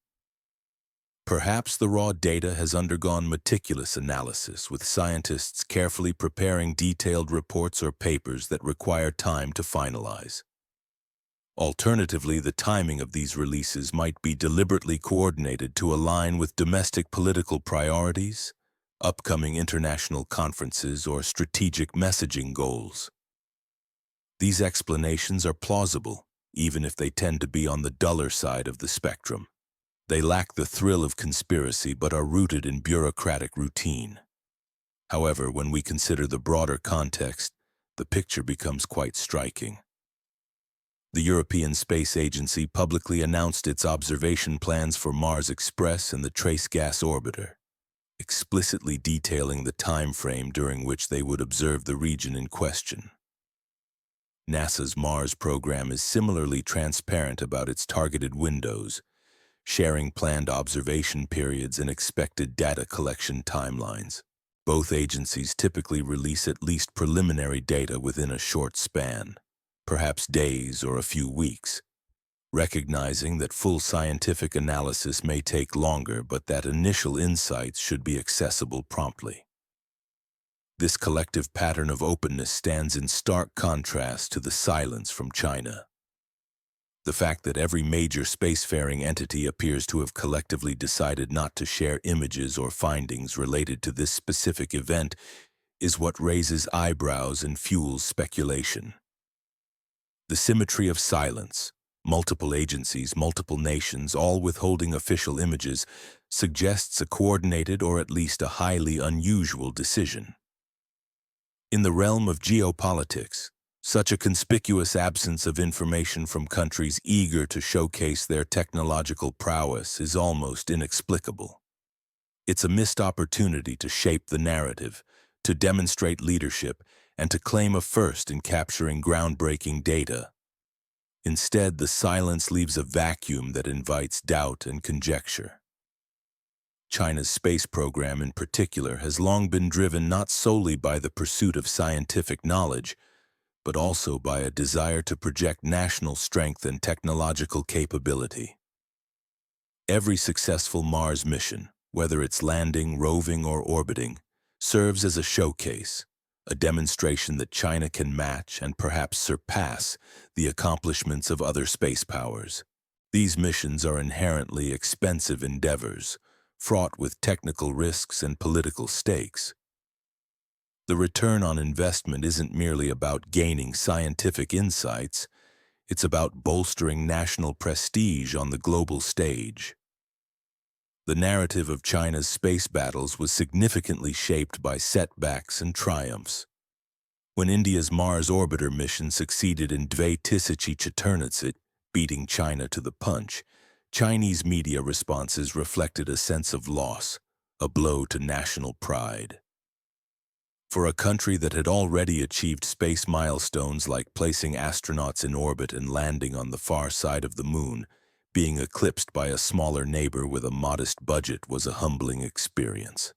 Perhaps the raw data has undergone meticulous analysis, with scientists carefully preparing detailed reports or papers that require time to finalize. Alternatively, the timing of these releases might be deliberately coordinated to align with domestic political priorities, upcoming international conferences, or strategic messaging goals. These explanations are plausible, even if they tend to be on the duller side of the spectrum. They lack the thrill of conspiracy but are rooted in bureaucratic routine. However, when we consider the broader context, the picture becomes quite striking. The European Space Agency publicly announced its observation plans for Mars Express and the Trace Gas Orbiter, explicitly detailing the time frame during which they would observe the region in question. NASA's Mars program is similarly transparent about its targeted windows, sharing planned observation periods and expected data collection timelines. Both agencies typically release at least preliminary data within a short span, perhaps days or a few weeks, recognizing that full scientific analysis may take longer, but that initial insights should be accessible promptly. This collective pattern of openness stands in stark contrast to the silence from China. The fact that every major spacefaring entity appears to have collectively decided not to share images or findings related to this specific event is what raises eyebrows and fuels speculation. The symmetry of silence, multiple agencies, multiple nations, all withholding official images, suggests a coordinated or at least a highly unusual decision. In the realm of geopolitics, such a conspicuous absence of information from countries eager to showcase their technological prowess is almost inexplicable. It's a missed opportunity to shape the narrative, to demonstrate leadership, and to claim a first in capturing groundbreaking data. Instead, the silence leaves a vacuum that invites doubt and conjecture. China's space program in particular has long been driven not solely by the pursuit of scientific knowledge, but also by a desire to project national strength and technological capability. Every successful Mars mission, whether it's landing, roving, or orbiting, serves as a showcase, a demonstration that China can match and perhaps surpass the accomplishments of other space powers. These missions are inherently expensive endeavors, fraught with technical risks and political stakes. The return on investment isn't merely about gaining scientific insights, it's about bolstering national prestige on the global stage. The narrative of China's space battles was significantly shaped by setbacks and triumphs. When India's Mars orbiter mission succeeded in Dve Tisachiternitsit, beating China to the punch, Chinese media responses reflected a sense of loss, a blow to national pride. For a country that had already achieved space milestones like placing astronauts in orbit and landing on the far side of the moon, being eclipsed by a smaller neighbor with a modest budget was a humbling experience.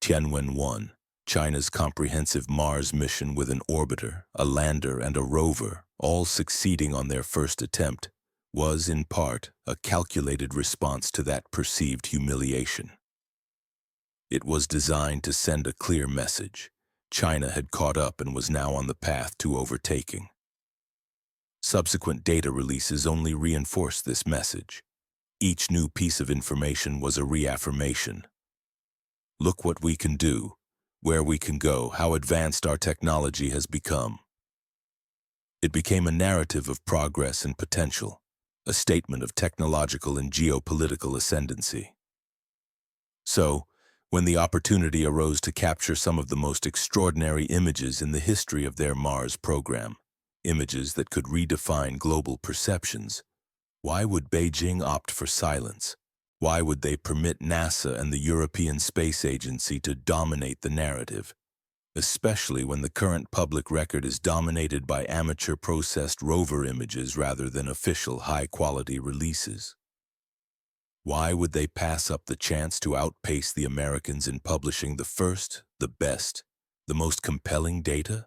Tianwen-1, China's comprehensive Mars mission with an orbiter, a lander, and a rover, all succeeding on their first attempt, was, in part, a calculated response to that perceived humiliation. It was designed to send a clear message. China had caught up and was now on the path to overtaking. Subsequent data releases only reinforced this message. Each new piece of information was a reaffirmation. Look what we can do, where we can go, how advanced our technology has become. It became a narrative of progress and potential, a statement of technological and geopolitical ascendancy. So, when the opportunity arose to capture some of the most extraordinary images in the history of their Mars program, images that could redefine global perceptions, why would Beijing opt for silence? Why would they permit NASA and the European Space Agency to dominate the narrative, especially when the current public record is dominated by amateur-processed rover images rather than official high-quality releases? Why would they pass up the chance to outpace the Americans in publishing the first, the best, the most compelling data?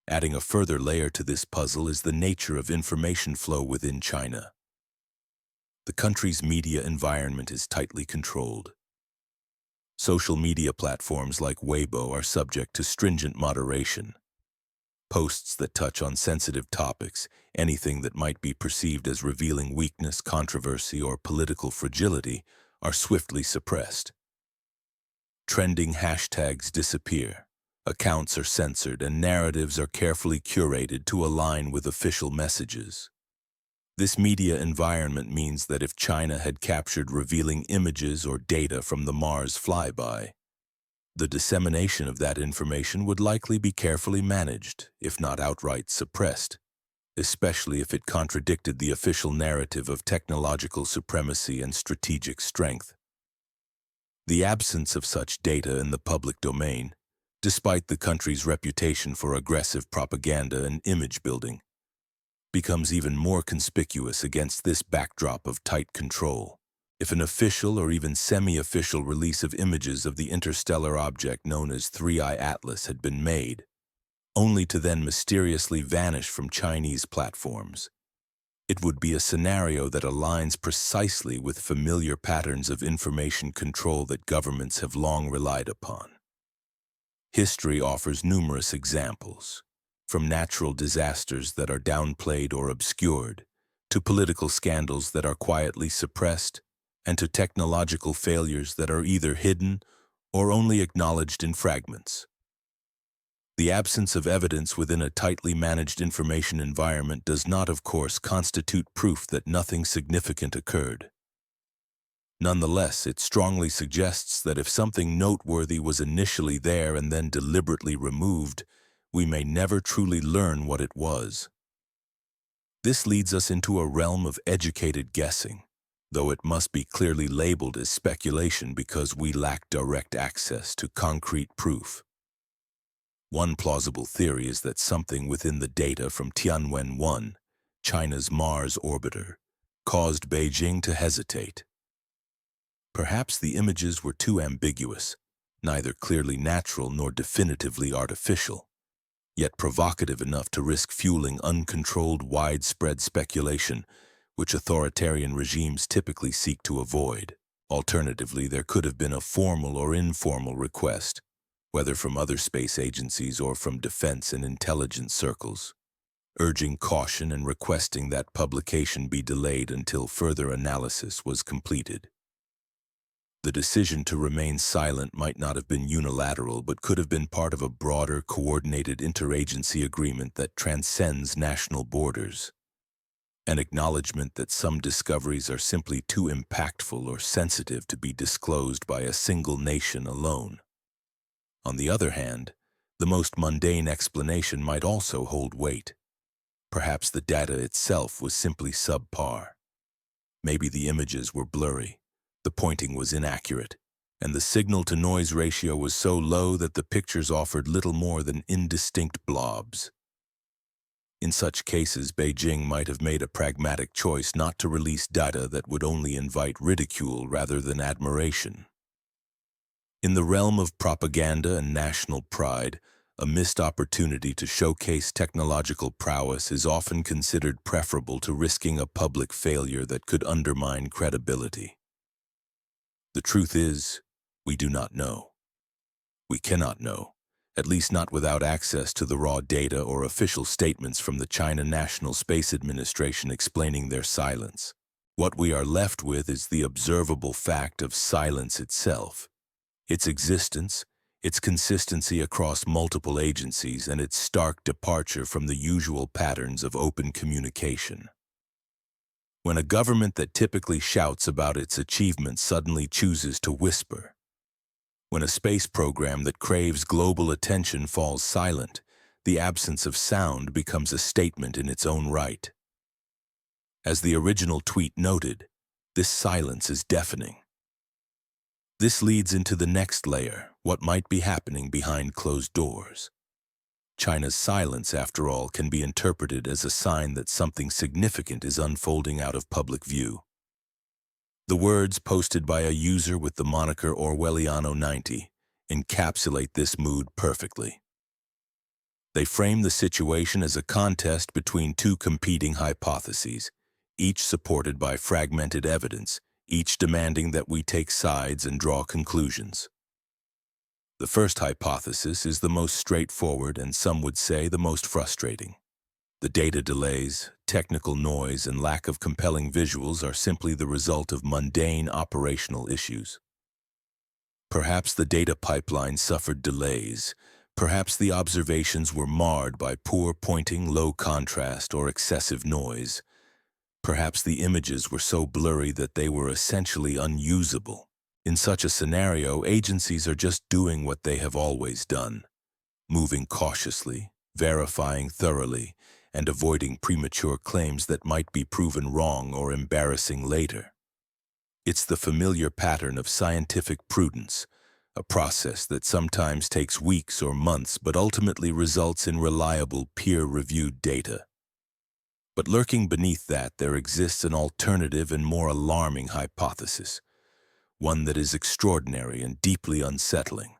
Adding a further layer to this puzzle is the nature of information flow within China. The country's media environment is tightly controlled. Social media platforms like Weibo are subject to stringent moderation. Posts that touch on sensitive topics, anything that might be perceived as revealing weakness, controversy, or political fragility, are swiftly suppressed. Trending hashtags disappear, accounts are censored, and narratives are carefully curated to align with official messages. This media environment means that if China had captured revealing images or data from the Mars flyby, the dissemination of that information would likely be carefully managed, if not outright suppressed, especially if it contradicted the official narrative of technological supremacy and strategic strength. The absence of such data in the public domain, despite the country's reputation for aggressive propaganda and image building, becomes even more conspicuous against this backdrop of tight control. If an official or even semi-official release of images of the interstellar object known as 3IATLAS had been made, only to then mysteriously vanish from Chinese platforms, it would be a scenario that aligns precisely with familiar patterns of information control that governments have long relied upon. History offers numerous examples, from natural disasters that are downplayed or obscured, to political scandals that are quietly suppressed, and to technological failures that are either hidden or only acknowledged in fragments. The absence of evidence within a tightly managed information environment does not, of course, constitute proof that nothing significant occurred. Nonetheless, it strongly suggests that if something noteworthy was initially there and then deliberately removed, we may never truly learn what it was. This leads us into a realm of educated guessing, though it must be clearly labeled as speculation because we lack direct access to concrete proof. One plausible theory is that something within the data from Tianwen-1, China's Mars orbiter, caused Beijing to hesitate. Perhaps the images were too ambiguous, neither clearly natural nor definitively artificial, yet provocative enough to risk fueling uncontrolled, widespread speculation, which authoritarian regimes typically seek to avoid. Alternatively, there could have been a formal or informal request, whether from other space agencies or from defense and intelligence circles, urging caution and requesting that publication be delayed until further analysis was completed. The decision to remain silent might not have been unilateral, but could have been part of a broader, coordinated interagency agreement that transcends national borders. An acknowledgement that some discoveries are simply too impactful or sensitive to be disclosed by a single nation alone. On the other hand, the most mundane explanation might also hold weight. Perhaps the data itself was simply subpar. Maybe the images were blurry, the pointing was inaccurate, and the signal-to-noise ratio was so low that the pictures offered little more than indistinct blobs. In such cases, Beijing might have made a pragmatic choice not to release data that would only invite ridicule rather than admiration. In the realm of propaganda and national pride, a missed opportunity to showcase technological prowess is often considered preferable to risking a public failure that could undermine credibility. The truth is, we do not know. We cannot know, at least not without access to the raw data or official statements from the China National Space Administration explaining their silence. What we are left with is the observable fact of silence itself, its existence, its consistency across multiple agencies, and its stark departure from the usual patterns of open communication. When a government that typically shouts about its achievements suddenly chooses to whisper, when a space program that craves global attention falls silent, the absence of sound becomes a statement in its own right. As the original tweet noted, this silence is deafening. This leads into the next layer, what might be happening behind closed doors. China's silence, after all, can be interpreted as a sign that something significant is unfolding out of public view. The words posted by a user with the moniker Orwelliano90 encapsulate this mood perfectly. They frame the situation as a contest between two competing hypotheses, each supported by fragmented evidence, each demanding that we take sides and draw conclusions. The first hypothesis is the most straightforward and some would say the most frustrating. The data delays, technical noise, and lack of compelling visuals are simply the result of mundane operational issues. Perhaps the data pipeline suffered delays. Perhaps the observations were marred by poor pointing, low contrast, or excessive noise. Perhaps the images were so blurry that they were essentially unusable. In such a scenario, agencies are just doing what they have always done, moving cautiously, verifying thoroughly, and avoiding premature claims that might be proven wrong or embarrassing later. It's the familiar pattern of scientific prudence, a process that sometimes takes weeks or months but ultimately results in reliable, peer-reviewed data. But lurking beneath that, there exists an alternative and more alarming hypothesis, one that is extraordinary and deeply unsettling.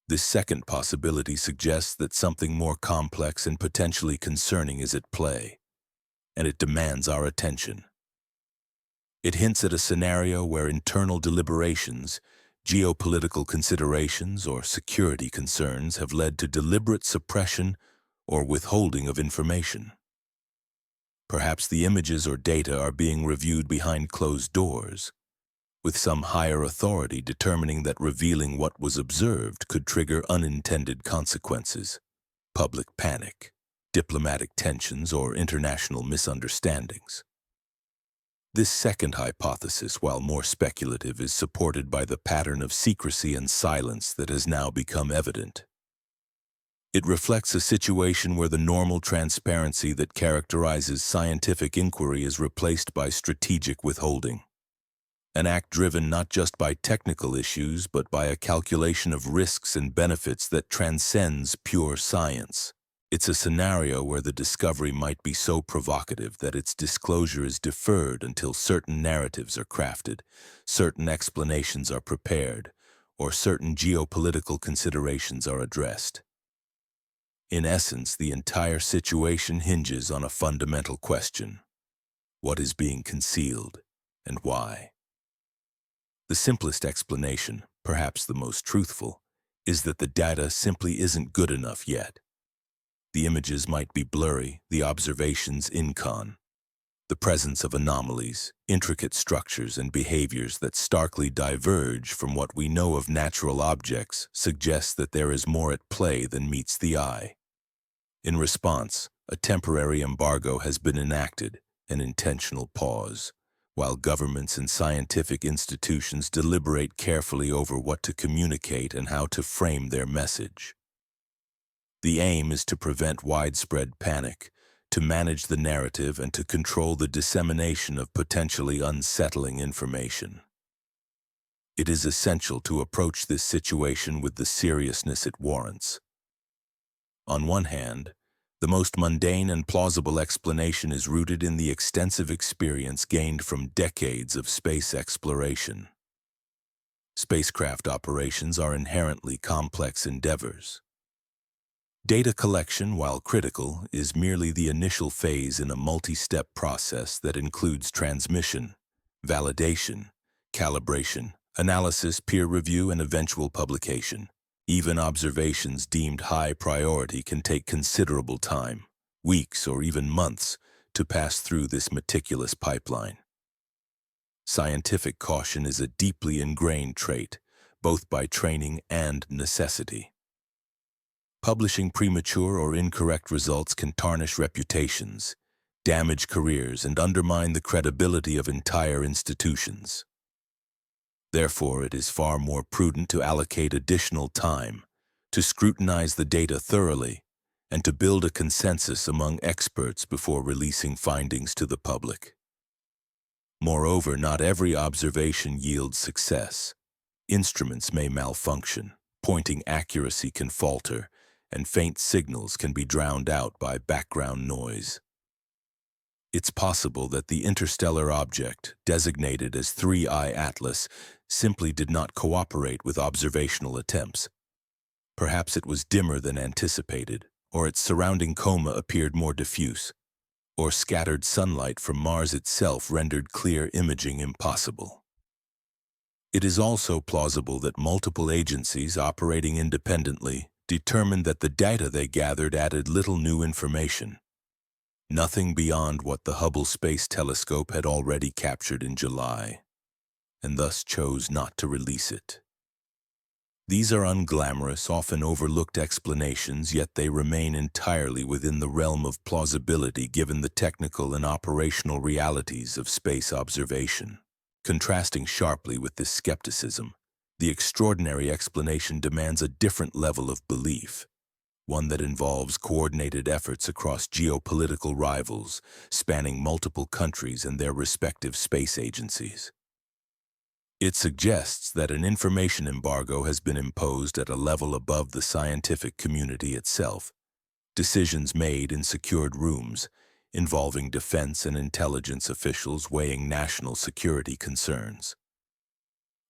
This second possibility suggests that something more complex and potentially concerning is at play, and it demands our attention. It hints at a scenario where internal deliberations, geopolitical considerations, or security concerns have led to deliberate suppression or withholding of information. Perhaps the images or data are being reviewed behind closed doors, with some higher authority determining that revealing what was observed could trigger unintended consequences, public panic, diplomatic tensions, or international misunderstandings. This second hypothesis, while more speculative, is supported by the pattern of secrecy and silence that has now become evident. It reflects a situation where the normal transparency that characterizes scientific inquiry is replaced by strategic withholding. An act driven not just by technical issues, but by a calculation of risks and benefits that transcends pure science. It's a scenario where the discovery might be so provocative that its disclosure is deferred until certain narratives are crafted, certain explanations are prepared, or certain geopolitical considerations are addressed. In essence, the entire situation hinges on a fundamental question: what is being concealed, and why? The simplest explanation, perhaps the most truthful, is that the data simply isn't good enough yet. The images might be blurry, the observations incon. The presence of anomalies, intricate structures, and behaviors that starkly diverge from what we know of natural objects suggests that there is more at play than meets the eye. In response, a temporary embargo has been enacted, an intentional pause, while governments and scientific institutions deliberate carefully over what to communicate and how to frame their message. The aim is to prevent widespread panic, to manage the narrative and to control the dissemination of potentially unsettling information. It is essential to approach this situation with the seriousness it warrants. On one hand, the most mundane and plausible explanation is rooted in the extensive experience gained from decades of space exploration. Spacecraft operations are inherently complex endeavors. Data collection, while critical, is merely the initial phase in a multi-step process that includes transmission, validation, calibration, analysis, peer review, and eventual publication. Even observations deemed high priority can take considerable time, weeks or even months, to pass through this meticulous pipeline. Scientific caution is a deeply ingrained trait, both by training and necessity. Publishing premature or incorrect results can tarnish reputations, damage careers, and undermine the credibility of entire institutions. Therefore, it is far more prudent to allocate additional time, to scrutinize the data thoroughly, and to build a consensus among experts before releasing findings to the public. Moreover, not every observation yields success. Instruments may malfunction, pointing accuracy can falter, and faint signals can be drowned out by background noise. It's possible that the interstellar object, designated as 3IATLAS, simply did not cooperate with observational attempts. Perhaps it was dimmer than anticipated, or its surrounding coma appeared more diffuse, or scattered sunlight from Mars itself rendered clear imaging impossible. It is also plausible that multiple agencies operating independently determined that the data they gathered added little new information, nothing beyond what the Hubble Space Telescope had already captured in July, and thus chose not to release it. These are unglamorous, often overlooked explanations, yet they remain entirely within the realm of plausibility given the technical and operational realities of space observation. Contrasting sharply with this skepticism, the extraordinary explanation demands a different level of belief, one that involves coordinated efforts across geopolitical rivals, spanning multiple countries and their respective space agencies. It suggests that an information embargo has been imposed at a level above the scientific community itself, decisions made in secured rooms, involving defense and intelligence officials weighing national security concerns.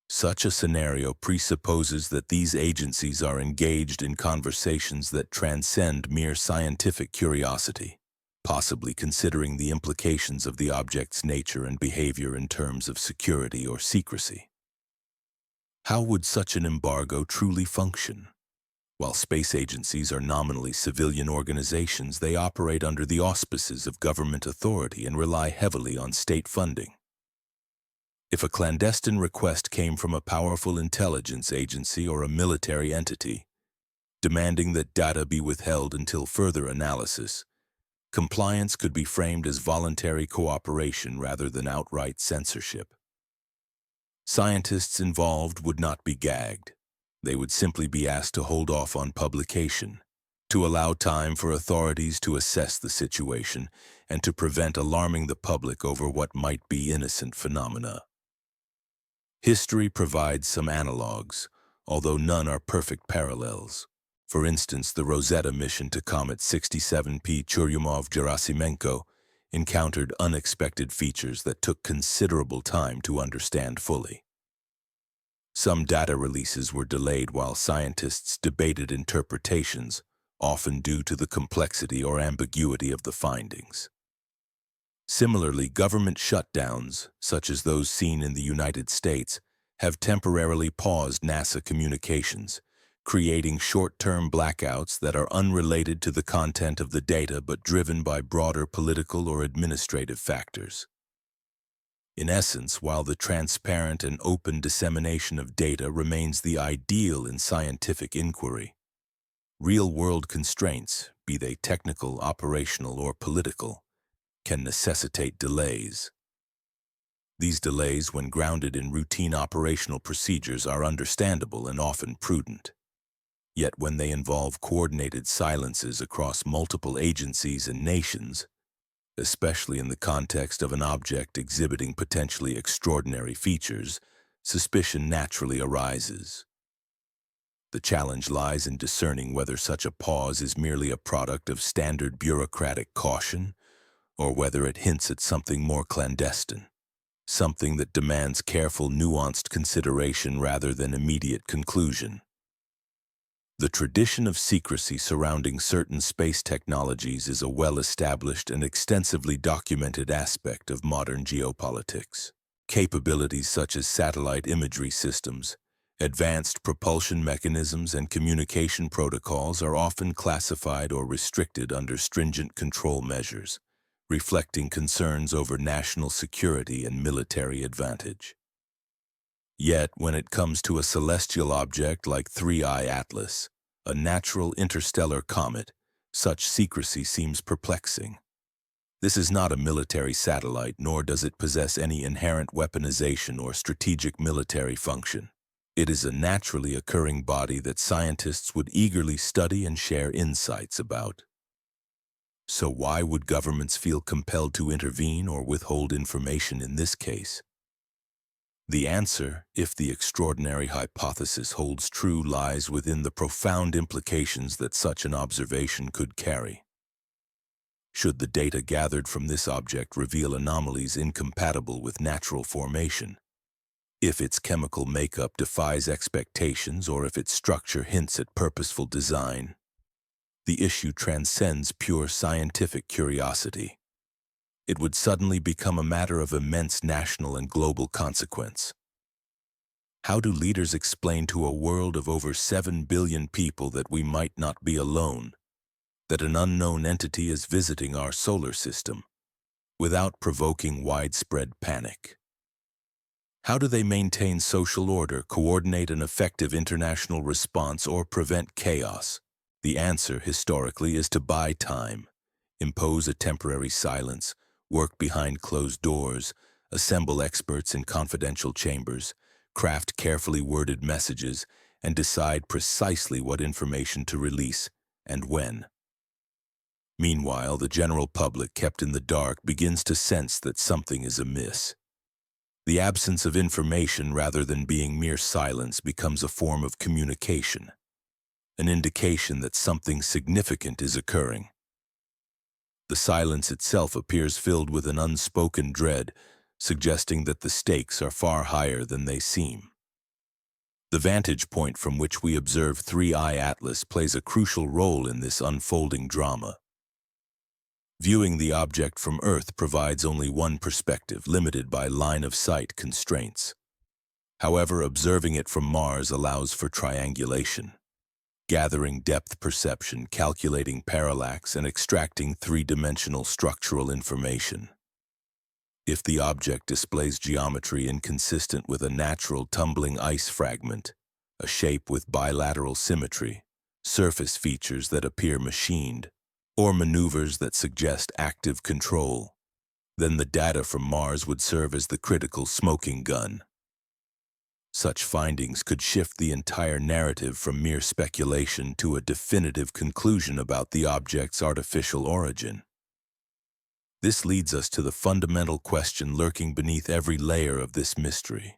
Such a scenario presupposes that these agencies are engaged in conversations that transcend mere scientific curiosity, possibly considering the implications of the object's nature and behavior in terms of security or secrecy. How would such an embargo truly function? While space agencies are nominally civilian organizations, they operate under the auspices of government authority and rely heavily on state funding. If a clandestine request came from a powerful intelligence agency or a military entity, demanding that data be withheld until further analysis, compliance could be framed as voluntary cooperation rather than outright censorship. Scientists involved would not be gagged. They would simply be asked to hold off on publication, to allow time for authorities to assess the situation, and to prevent alarming the public over what might be innocent phenomena. History provides some analogs, although none are perfect parallels. For instance, the Rosetta mission to Comet 67P Churyumov-Gerasimenko encountered unexpected features that took considerable time to understand fully. Some data releases were delayed while scientists debated interpretations, often due to the complexity or ambiguity of the findings. Similarly, government shutdowns, such as those seen in the United States, have temporarily paused NASA communications, creating short-term blackouts that are unrelated to the content of the data but driven by broader political or administrative factors. In essence, while the transparent and open dissemination of data remains the ideal in scientific inquiry, real-world constraints, be they technical, operational, or political, can necessitate delays. These delays, when grounded in routine operational procedures, are understandable and often prudent. Yet when they involve coordinated silences across multiple agencies and nations, Especially in the context of an object exhibiting potentially extraordinary features, suspicion naturally arises. The challenge lies in discerning whether such a pause is merely a product of standard bureaucratic caution, or whether it hints at something more clandestine, something that demands careful, nuanced consideration rather than immediate conclusion. The tradition of secrecy surrounding certain space technologies is a well-established and extensively documented aspect of modern geopolitics. Capabilities such as satellite imagery systems, advanced propulsion mechanisms, and communication protocols are often classified or restricted under stringent control measures, reflecting concerns over national security and military advantage. Yet, when it comes to a celestial object like 3IATLAS, a natural interstellar comet, such secrecy seems perplexing. This is not a military satellite, nor does it possess any inherent weaponization or strategic military function. It is a naturally occurring body that scientists would eagerly study and share insights about. So why would governments feel compelled to intervene or withhold information in this case? The answer, if the extraordinary hypothesis holds true, lies within the profound implications that such an observation could carry. Should the data gathered from this object reveal anomalies incompatible with natural formation, if its chemical makeup defies expectations, or if its structure hints at purposeful design, the issue transcends pure scientific curiosity. It would suddenly become a matter of immense national and global consequence. How do leaders explain to a world of over 7 billion people that we might not be alone, that an unknown entity is visiting our solar system, without provoking widespread panic? How do they maintain social order, coordinate an effective international response, or prevent chaos? The answer, historically, is to buy time, impose a temporary silence, work behind closed doors, assemble experts in confidential chambers, craft carefully worded messages, and decide precisely what information to release and when. Meanwhile, the general public, kept in the dark, begins to sense that something is amiss. The absence of information, rather than being mere silence, becomes a form of communication, an indication that something significant is occurring. The silence itself appears filled with an unspoken dread, suggesting that the stakes are far higher than they seem. The vantage point from which we observe 3IATLAS plays a crucial role in this unfolding drama. Viewing the object from Earth provides only one perspective, limited by line-of-sight constraints. However, observing it from Mars allows for triangulation, gathering depth perception, calculating parallax, and extracting three-dimensional structural information. If the object displays geometry inconsistent with a natural tumbling ice fragment, a shape with bilateral symmetry, surface features that appear machined, or maneuvers that suggest active control, then the data from Mars would serve as the critical smoking gun. Such findings could shift the entire narrative from mere speculation to a definitive conclusion about the object's artificial origin. This leads us to the fundamental question lurking beneath every layer of this mystery.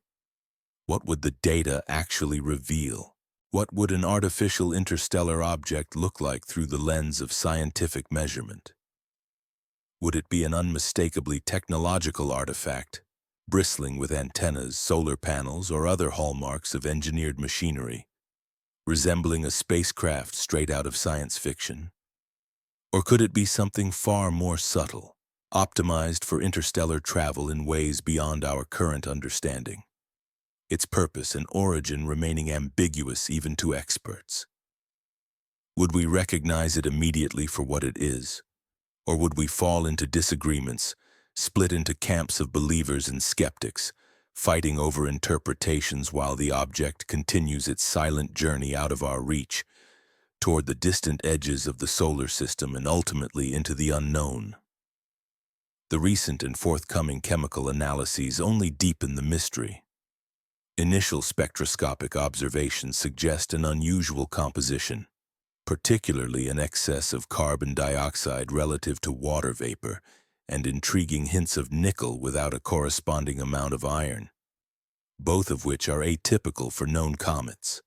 What would the data actually reveal? What would an artificial interstellar object look like through the lens of scientific measurement? Would it be an unmistakably technological artifact, bristling with antennas, solar panels, or other hallmarks of engineered machinery, resembling a spacecraft straight out of science fiction? Or could it be something far more subtle, optimized for interstellar travel in ways beyond our current understanding, its purpose and origin remaining ambiguous even to experts? Would we recognize it immediately for what it is, or would we fall into disagreements, split into camps of believers and skeptics, fighting over interpretations while the object continues its silent journey out of our reach, toward the distant edges of the solar system and ultimately into the unknown? The recent and forthcoming chemical analyses only deepen the mystery. Initial spectroscopic observations suggest an unusual composition, particularly an excess of carbon dioxide relative to water vapor, and intriguing hints of nickel without a corresponding amount of iron, both of which are atypical for known comets.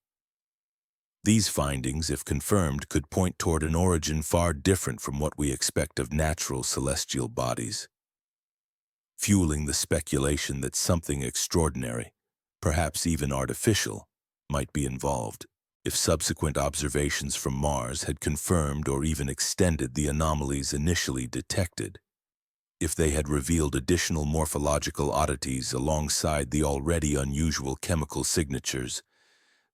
These findings, if confirmed, could point toward an origin far different from what we expect of natural celestial bodies, fueling the speculation that something extraordinary, perhaps even artificial, might be involved. If subsequent observations from Mars had confirmed or even extended the anomalies initially detected, if they had revealed additional morphological oddities alongside the already unusual chemical signatures,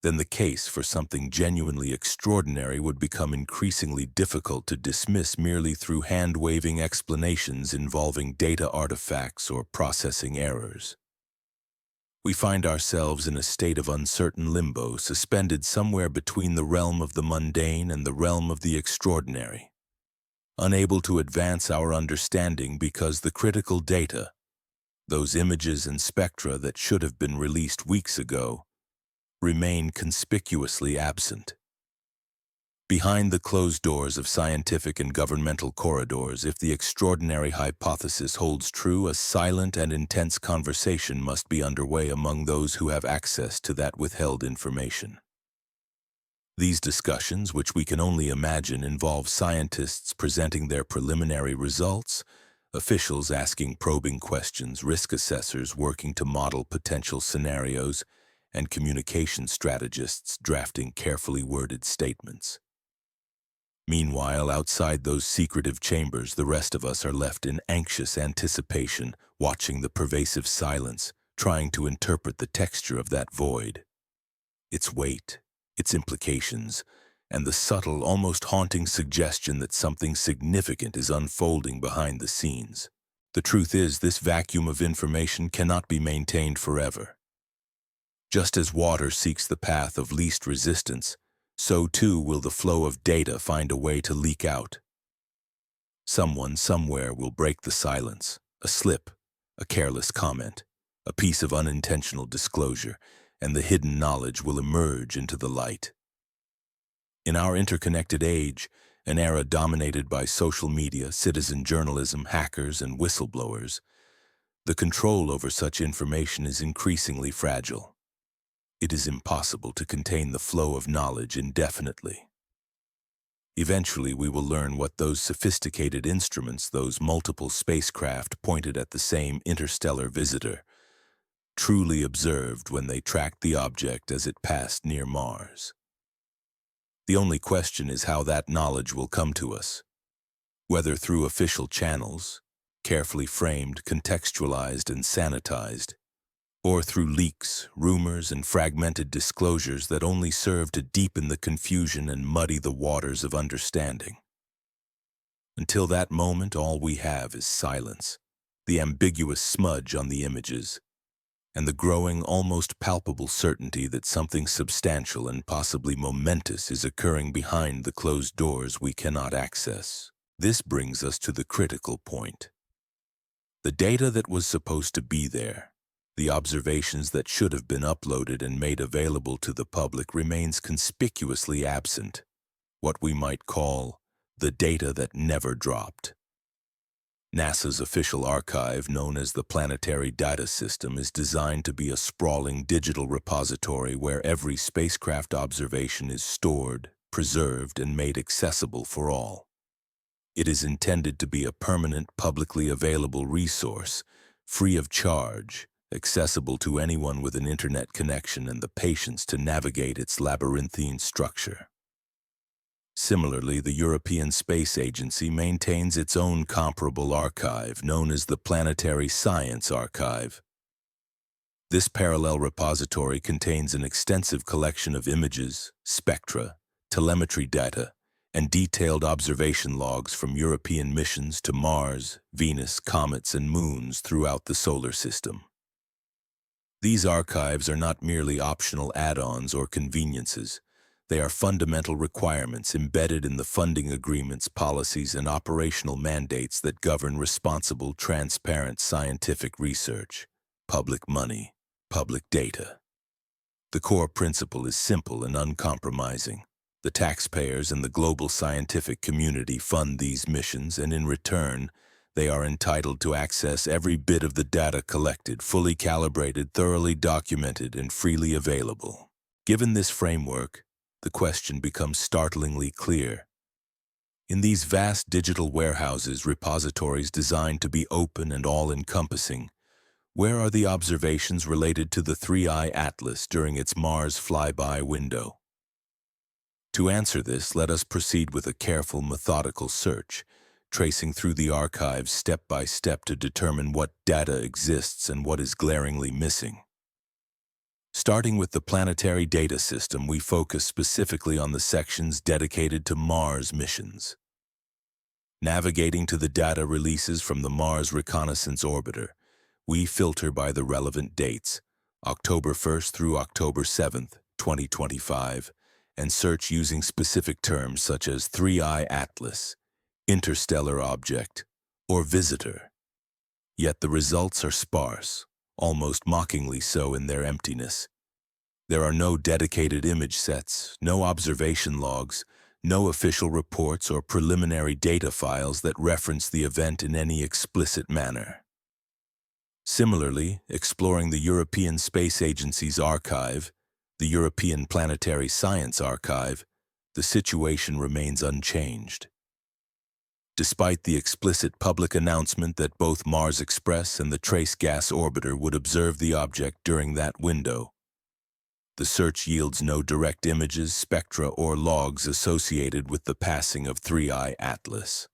then the case for something genuinely extraordinary would become increasingly difficult to dismiss merely through hand-waving explanations involving data artifacts or processing errors. We find ourselves in a state of uncertain limbo, suspended somewhere between the realm of the mundane and the realm of the extraordinary, unable to advance our understanding because the critical data, those images and spectra that should have been released weeks ago, remain conspicuously absent. Behind the closed doors of scientific and governmental corridors, if the extraordinary hypothesis holds true, a silent and intense conversation must be underway among those who have access to that withheld information. These discussions, which we can only imagine, involve scientists presenting their preliminary results, officials asking probing questions, risk assessors working to model potential scenarios, and communication strategists drafting carefully worded statements. Meanwhile, outside those secretive chambers, the rest of us are left in anxious anticipation, watching the pervasive silence, trying to interpret the texture of that void, its weight, its implications, and the subtle, almost haunting suggestion that something significant is unfolding behind the scenes. The truth is, this vacuum of information cannot be maintained forever. Just as water seeks the path of least resistance, so too will the flow of data find a way to leak out. Someone somewhere will break the silence, a slip, a careless comment, a piece of unintentional disclosure, and the hidden knowledge will emerge into the light. In our interconnected age, an era dominated by social media, citizen journalism, hackers, and whistleblowers, the control over such information is increasingly fragile. It is impossible to contain the flow of knowledge indefinitely. Eventually, we will learn what those sophisticated instruments, those multiple spacecraft pointed at the same interstellar visitor, truly observed when they tracked the object as it passed near Mars. The only question is how that knowledge will come to us, whether through official channels, carefully framed, contextualized, and sanitized, or through leaks, rumors, and fragmented disclosures that only serve to deepen the confusion and muddy the waters of understanding. Until that moment, all we have is silence, the ambiguous smudge on the images, and the growing, almost palpable certainty that something substantial and possibly momentous is occurring behind the closed doors we cannot access. This brings us to the critical point. The data that was supposed to be there, the observations that should have been uploaded and made available to the public, remains conspicuously absent, what we might call the data that never dropped. NASA's official archive, known as the Planetary Data System, is designed to be a sprawling digital repository where every spacecraft observation is stored, preserved, and made accessible for all. It is intended to be a permanent, publicly available resource, free of charge, accessible to anyone with an internet connection and the patience to navigate its labyrinthine structure. Similarly, the European Space Agency maintains its own comparable archive, known as the Planetary Science Archive. This parallel repository contains an extensive collection of images, spectra, telemetry data, and detailed observation logs from European missions to Mars, Venus, comets, and moons throughout the solar system. These archives are not merely optional add-ons or conveniences. They are fundamental requirements embedded in the funding agreements, policies, and operational mandates that govern responsible, transparent scientific research, public money, public data. The core principle is simple and uncompromising. The taxpayers and the global scientific community fund these missions, and in return, They are entitled to access every bit of the data collected, fully calibrated, thoroughly documented, and freely available. Given this framework, the question becomes startlingly clear. In these vast digital warehouses, repositories designed to be open and all-encompassing, where are the observations related to the 3IATLAS during its Mars flyby window? To answer this, let us proceed with a careful, methodical search, tracing through the archives step by step to determine what data exists and what is glaringly missing. Starting with the planetary data system, we focus specifically on the sections dedicated to Mars missions. Navigating to the data releases from the Mars Reconnaissance Orbiter, we filter by the relevant dates, October 1st through October 7th, 2025, and search using specific terms such as 3IATLAS, interstellar object, or visitor. Yet the results are sparse, almost mockingly so in their emptiness. There are no dedicated image sets, no observation logs, no official reports or preliminary data files that reference the event in any explicit manner. Similarly, exploring the European Space Agency's archive, the European Planetary Science Archive, the situation remains unchanged. Despite the explicit public announcement that both Mars Express and the Trace Gas Orbiter would observe the object during that window, the search yields no direct images, spectra, or logs associated with the passing of 3IATLAS.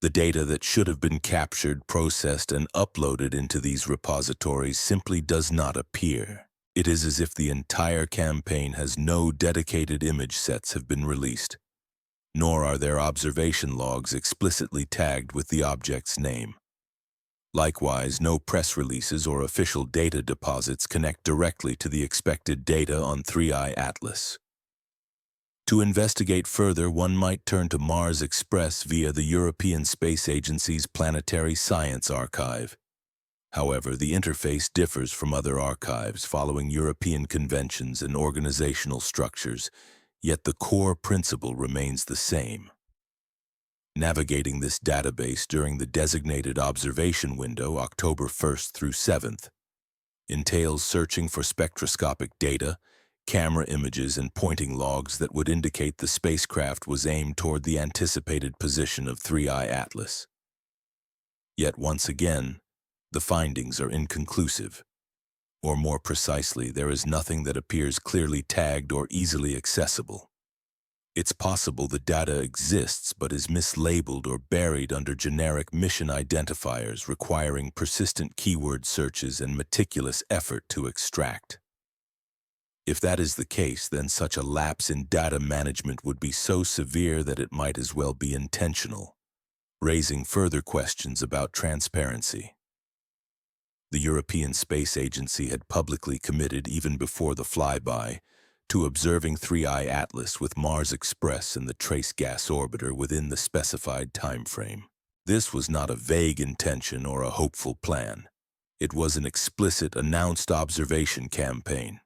The data that should have been captured, processed, and uploaded into these repositories simply does not appear. It is as if the entire campaign has no dedicated image sets have been released, nor are there observation logs explicitly tagged with the object's name. Likewise, no press releases or official data deposits connect directly to the expected data on 3IATLAS. To investigate further, one might turn to Mars Express via the European Space Agency's Planetary Science Archive. However, the interface differs from other archives following European conventions and organizational structures, yet the core principle remains the same. Navigating this database during the designated observation window, October 1st through 7th, entails searching for spectroscopic data, camera images, and pointing logs that would indicate the spacecraft was aimed toward the anticipated position of 3IATLAS. Yet once again, the findings are inconclusive. Or more precisely, there is nothing that appears clearly tagged or easily accessible. It's possible the data exists but is mislabeled or buried under generic mission identifiers requiring persistent keyword searches and meticulous effort to extract. If that is the case, then such a lapse in data management would be so severe that it might as well be intentional, raising further questions about transparency. The European Space Agency had publicly committed, even before the flyby, to observing 3IATLAS with Mars Express and the Trace Gas Orbiter within the specified time frame. This was not a vague intention or a hopeful plan. It was an explicit, announced observation campaign.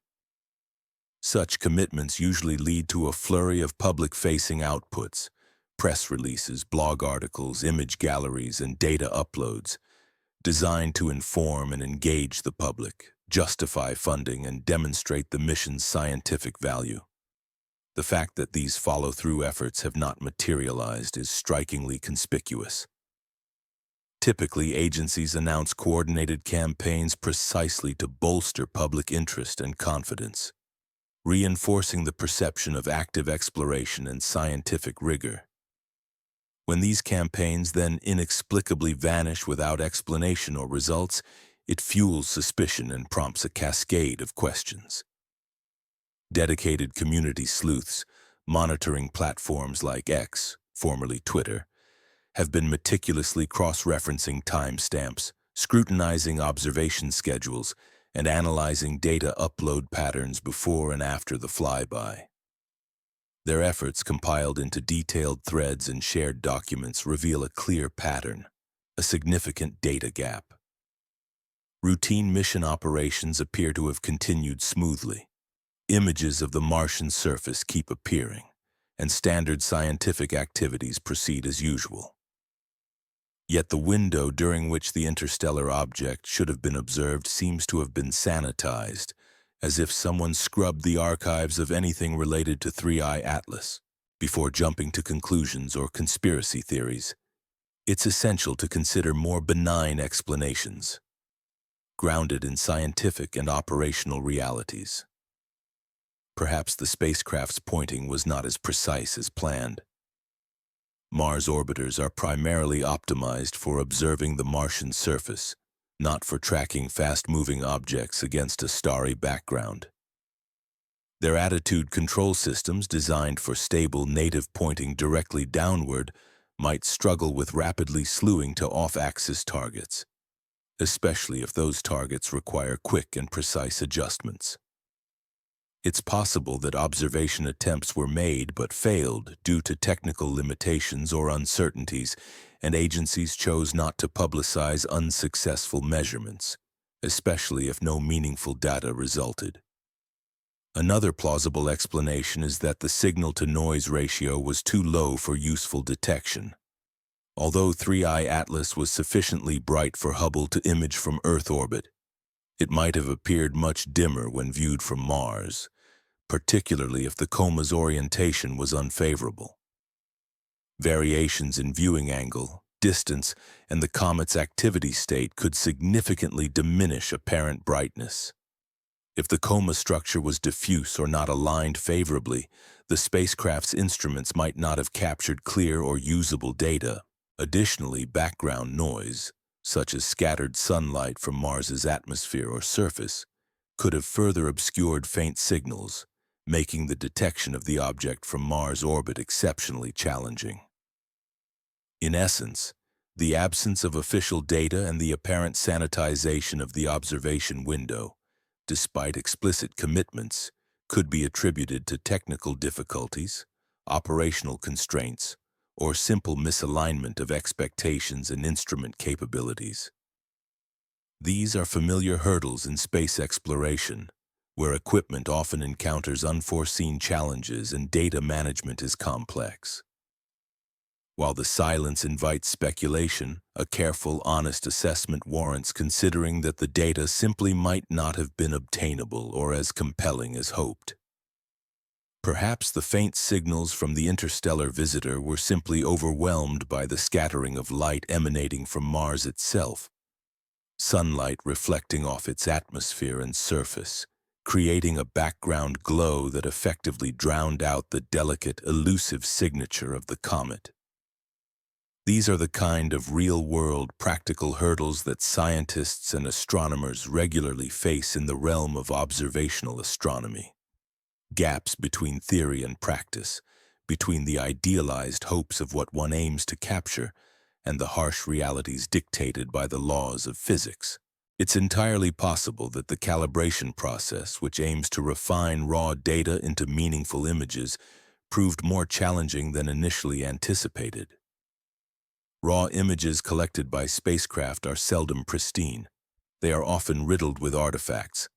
Such commitments usually lead to a flurry of public-facing outputs, press releases, blog articles, image galleries, and data uploads, designed to inform and engage the public, justify funding, and demonstrate the mission's scientific value. The fact that these follow-through efforts have not materialized is strikingly conspicuous. Typically, agencies announce coordinated campaigns precisely to bolster public interest and confidence, reinforcing the perception of active exploration and scientific rigor. When these campaigns then inexplicably vanish without explanation or results, it fuels suspicion and prompts a cascade of questions. Dedicated community sleuths, monitoring platforms like X, formerly Twitter, have been meticulously cross-referencing timestamps, scrutinizing observation schedules, and analyzing data upload patterns before and after the flyby. Their efforts, compiled into detailed threads and shared documents, reveal a clear pattern, a significant data gap. Routine mission operations appear to have continued smoothly. Images of the Martian surface keep appearing, and standard scientific activities proceed as usual. Yet the window during which the interstellar object should have been observed seems to have been sanitized, as if someone scrubbed the archives of anything related to 3IATLAS before jumping to conclusions or conspiracy theories. It's essential to consider more benign explanations, grounded in scientific and operational realities. Perhaps the spacecraft's pointing was not as precise as planned. Mars orbiters are primarily optimized for observing the Martian surface, not for tracking fast-moving objects against a starry background. Their attitude control systems, designed for stable native pointing directly downward, might struggle with rapidly slewing to off-axis targets, especially if those targets require quick and precise adjustments. It's possible that observation attempts were made but failed due to technical limitations or uncertainties, and agencies chose not to publicize unsuccessful measurements, especially if no meaningful data resulted. Another plausible explanation is that the signal-to-noise ratio was too low for useful detection. Although 3IATLAS was sufficiently bright for Hubble to image from Earth orbit, it might have appeared much dimmer when viewed from Mars, particularly if the coma's orientation was unfavorable. Variations in viewing angle, distance, and the comet's activity state could significantly diminish apparent brightness. If the coma structure was diffuse or not aligned favorably, the spacecraft's instruments might not have captured clear or usable data. Additionally, background noise, such as scattered sunlight from Mars's atmosphere or surface, could have further obscured faint signals, making the detection of the object from Mars orbit exceptionally challenging. In essence, the absence of official data and the apparent sanitization of the observation window, despite explicit commitments, could be attributed to technical difficulties, operational constraints, or simple misalignment of expectations and instrument capabilities. These are familiar hurdles in space exploration, where equipment often encounters unforeseen challenges and data management is complex. While the silence invites speculation, a careful, honest assessment warrants considering that the data simply might not have been obtainable or as compelling as hoped. Perhaps the faint signals from the interstellar visitor were simply overwhelmed by the scattering of light emanating from Mars itself, sunlight reflecting off its atmosphere and surface, creating a background glow that effectively drowned out the delicate, elusive signature of the comet. These are the kind of real-world, practical hurdles that scientists and astronomers regularly face in the realm of observational astronomy. Gaps between theory and practice, between the idealized hopes of what one aims to capture and the harsh realities dictated by the laws of physics. It's entirely possible that the calibration process, which aims to refine raw data into meaningful images, proved more challenging than initially anticipated. Raw images collected by spacecraft are seldom pristine. They are often riddled with artifacts,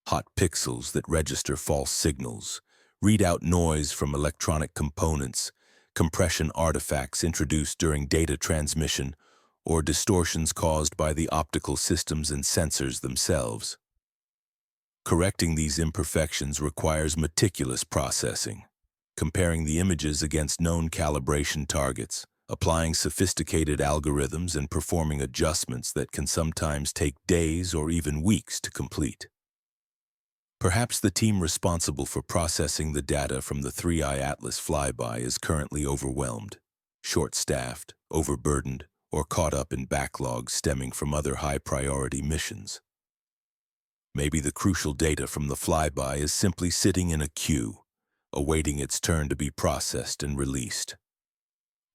hot pixels that register false signals, read out noise from electronic components, compression artifacts introduced during data transmission, or distortions caused by the optical systems and sensors themselves. Correcting these imperfections requires meticulous processing, comparing the images against known calibration targets, applying sophisticated algorithms and performing adjustments that can sometimes take days or even weeks to complete. Perhaps the team responsible for processing the data from the 3IATLAS flyby is currently overwhelmed, short-staffed, overburdened, or caught up in backlogs stemming from other high-priority missions. Maybe the crucial data from the flyby is simply sitting in a queue, awaiting its turn to be processed and released.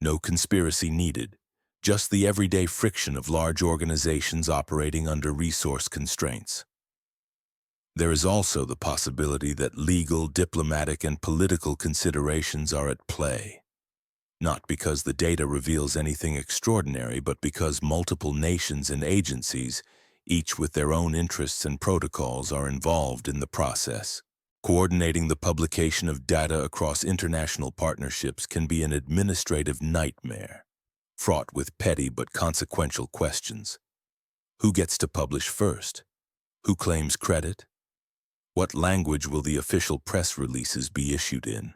No conspiracy needed, just the everyday friction of large organizations operating under resource constraints. There is also the possibility that legal, diplomatic, and political considerations are at play. Not because the data reveals anything extraordinary, but because multiple nations and agencies, each with their own interests and protocols, are involved in the process. Coordinating the publication of data across international partnerships can be an administrative nightmare. fraught with petty but consequential questions. Who gets to publish first? Who claims credit? What language will the official press releases be issued in?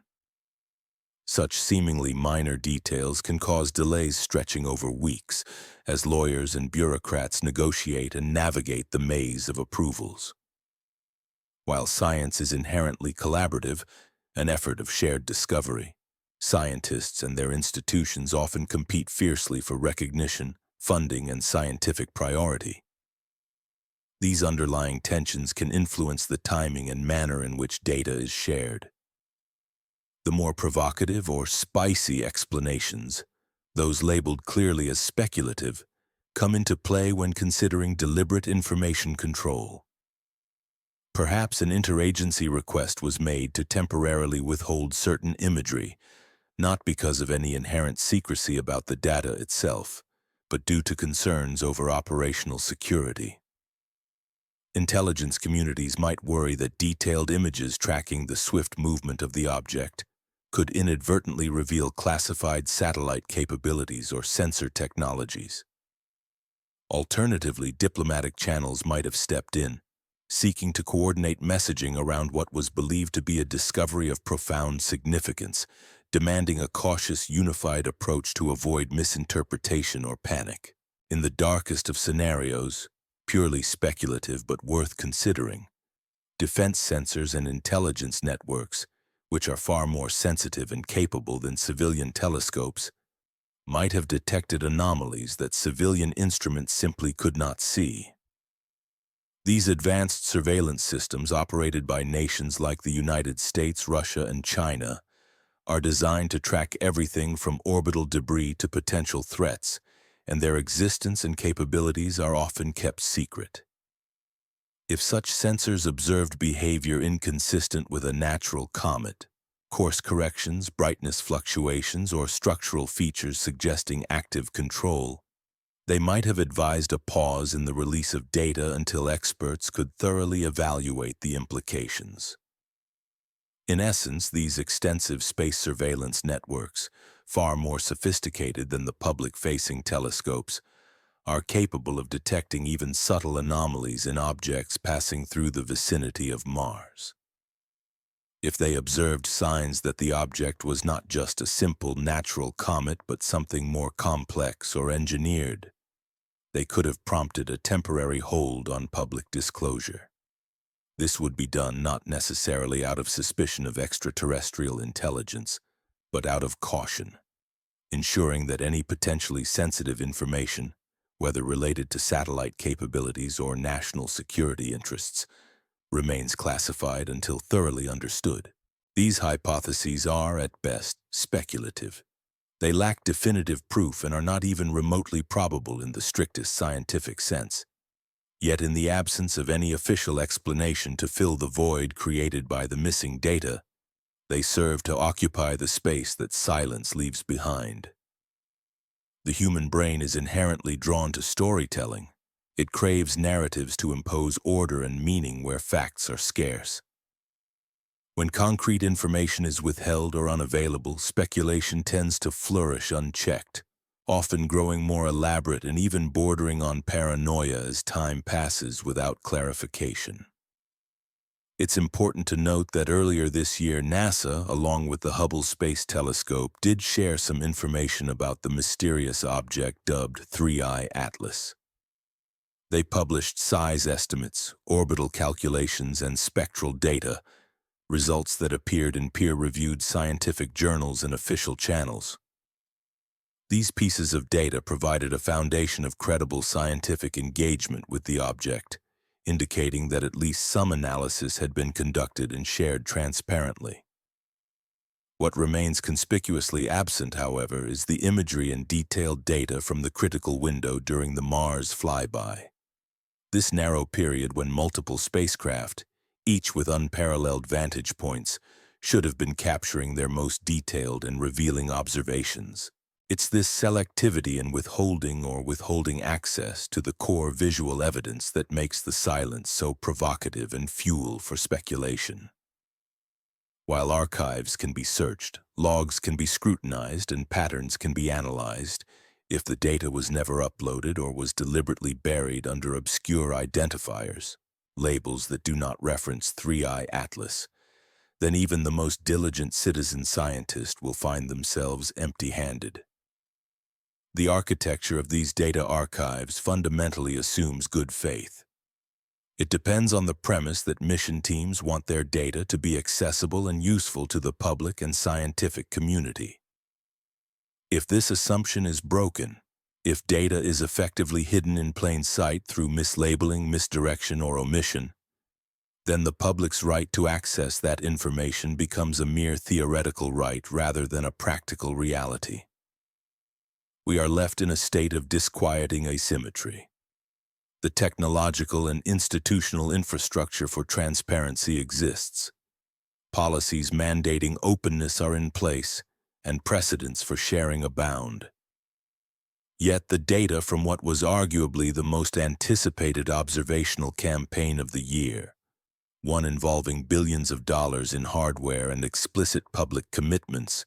Such seemingly minor details can cause delays stretching over weeks as lawyers and bureaucrats negotiate and navigate the maze of approvals. While science is inherently collaborative, an effort of shared discovery, scientists and their institutions often compete fiercely for recognition, funding, and scientific priority. These underlying tensions can influence the timing and manner in which data is shared. The more provocative or spicy explanations, those labeled clearly as speculative, come into play when considering deliberate information control. Perhaps an interagency request was made to temporarily withhold certain imagery, not because of any inherent secrecy about the data itself, but due to concerns over operational security. Intelligence communities might worry that detailed images tracking the swift movement of the object could inadvertently reveal classified satellite capabilities or sensor technologies. Alternatively, diplomatic channels might have stepped in, seeking to coordinate messaging around what was believed to be a discovery of profound significance, demanding a cautious, unified approach to avoid misinterpretation or panic. In the darkest of scenarios, purely speculative but worth considering, defense sensors and intelligence networks, which are far more sensitive and capable than civilian telescopes, might have detected anomalies that civilian instruments simply could not see. These advanced surveillance systems, operated by nations like the United States, Russia, and China, are designed to track everything from orbital debris to potential threats, and their existence and capabilities are often kept secret. If such sensors observed behavior inconsistent with a natural comet, course corrections, brightness fluctuations, or structural features suggesting active control, they might have advised a pause in the release of data until experts could thoroughly evaluate the implications. In essence, these extensive space surveillance networks, far more sophisticated than the public-facing telescopes, are capable of detecting even subtle anomalies in objects passing through the vicinity of Mars. If they observed signs that the object was not just a simple natural comet but something more complex or engineered, they could have prompted a temporary hold on public disclosure. This would be done not necessarily out of suspicion of extraterrestrial intelligence, but out of caution, ensuring that any potentially sensitive information, whether related to satellite capabilities or national security interests, remains classified until thoroughly understood. These hypotheses are, at best, speculative. They lack definitive proof and are not even remotely probable in the strictest scientific sense. Yet in the absence of any official explanation to fill the void created by the missing data, they serve to occupy the space that silence leaves behind. The human brain is inherently drawn to storytelling. It craves narratives to impose order and meaning where facts are scarce. When concrete information is withheld or unavailable, speculation tends to flourish unchecked, often growing more elaborate and even bordering on paranoia as time passes without clarification. It's important to note that earlier this year, NASA, along with the Hubble Space Telescope, did share some information about the mysterious object dubbed 3IATLAS. They published size estimates, orbital calculations, and spectral data, results that appeared in peer-reviewed scientific journals and official channels. These pieces of data provided a foundation of credible scientific engagement with the object, indicating that at least some analysis had been conducted and shared transparently. What remains conspicuously absent, however, is the imagery and detailed data from the critical window during the Mars flyby. This narrow period when multiple spacecraft, each with unparalleled vantage points, should have been capturing their most detailed and revealing observations. It's this selectivity in withholding access to the core visual evidence that makes the silence so provocative and fuel for speculation. While archives can be searched, logs can be scrutinized, and patterns can be analyzed, if the data was never uploaded or was deliberately buried under obscure identifiers, labels that do not reference 3IATLAS, then even the most diligent citizen scientist will find themselves empty-handed. The architecture of these data archives fundamentally assumes good faith. It depends on the premise that mission teams want their data to be accessible and useful to the public and scientific community. If this assumption is broken, if data is effectively hidden in plain sight through mislabeling, misdirection, or omission, then the public's right to access that information becomes a mere theoretical right rather than a practical reality. We are left in a state of disquieting asymmetry. The technological and institutional infrastructure for transparency exists. Policies mandating openness are in place, and precedents for sharing abound. Yet the data from what was arguably the most anticipated observational campaign of the year, one involving billions of dollars in hardware and explicit public commitments,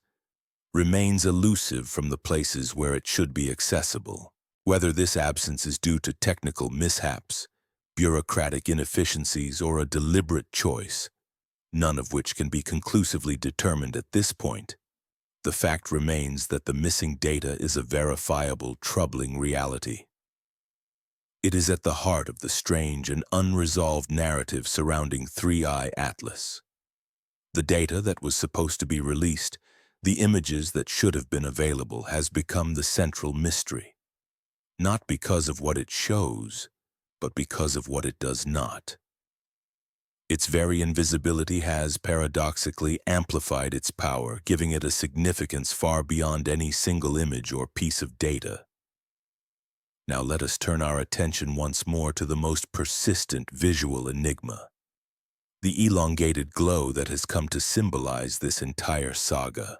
remains elusive from the places where it should be accessible. Whether this absence is due to technical mishaps, bureaucratic inefficiencies, or a deliberate choice, none of which can be conclusively determined at this point, the fact remains that the missing data is a verifiable, troubling reality. It is at the heart of the strange and unresolved narrative surrounding 3IATLAS. The data that was supposed to be released, the images that should have been available, has become the central mystery. Not because of what it shows, but because of what it does not. Its very invisibility has, paradoxically, amplified its power, giving it a significance far beyond any single image or piece of data. Now let us turn our attention once more to the most persistent visual enigma, the elongated glow that has come to symbolize this entire saga.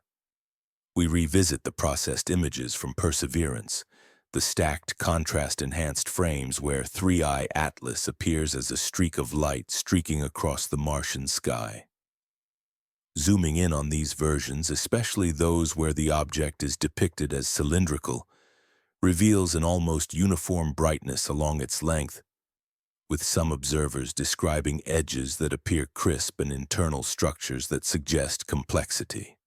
We revisit the processed images from Perseverance, the stacked, contrast-enhanced frames where 3IATLAS appears as a streak of light streaking across the Martian sky. Zooming in on these versions, especially those where the object is depicted as cylindrical, reveals an almost uniform brightness along its length, with some observers describing edges that appear crisp and internal structures that suggest complexity.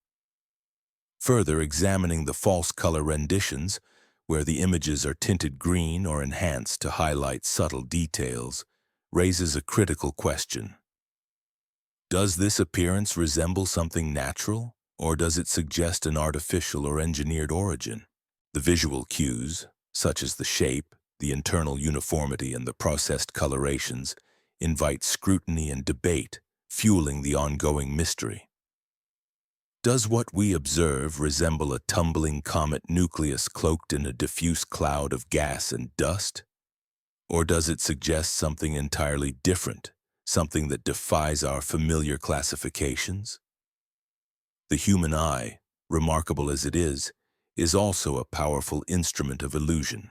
Further examining the false color renditions, where the images are tinted green or enhanced to highlight subtle details, raises a critical question. Does this appearance resemble something natural, or does it suggest an artificial or engineered origin? The visual cues, such as the shape, the internal uniformity, and the processed colorations, invite scrutiny and debate, fueling the ongoing mystery. Does what we observe resemble a tumbling comet nucleus cloaked in a diffuse cloud of gas and dust? Or does it suggest something entirely different, something that defies our familiar classifications? The human eye, remarkable as it is also a powerful instrument of illusion.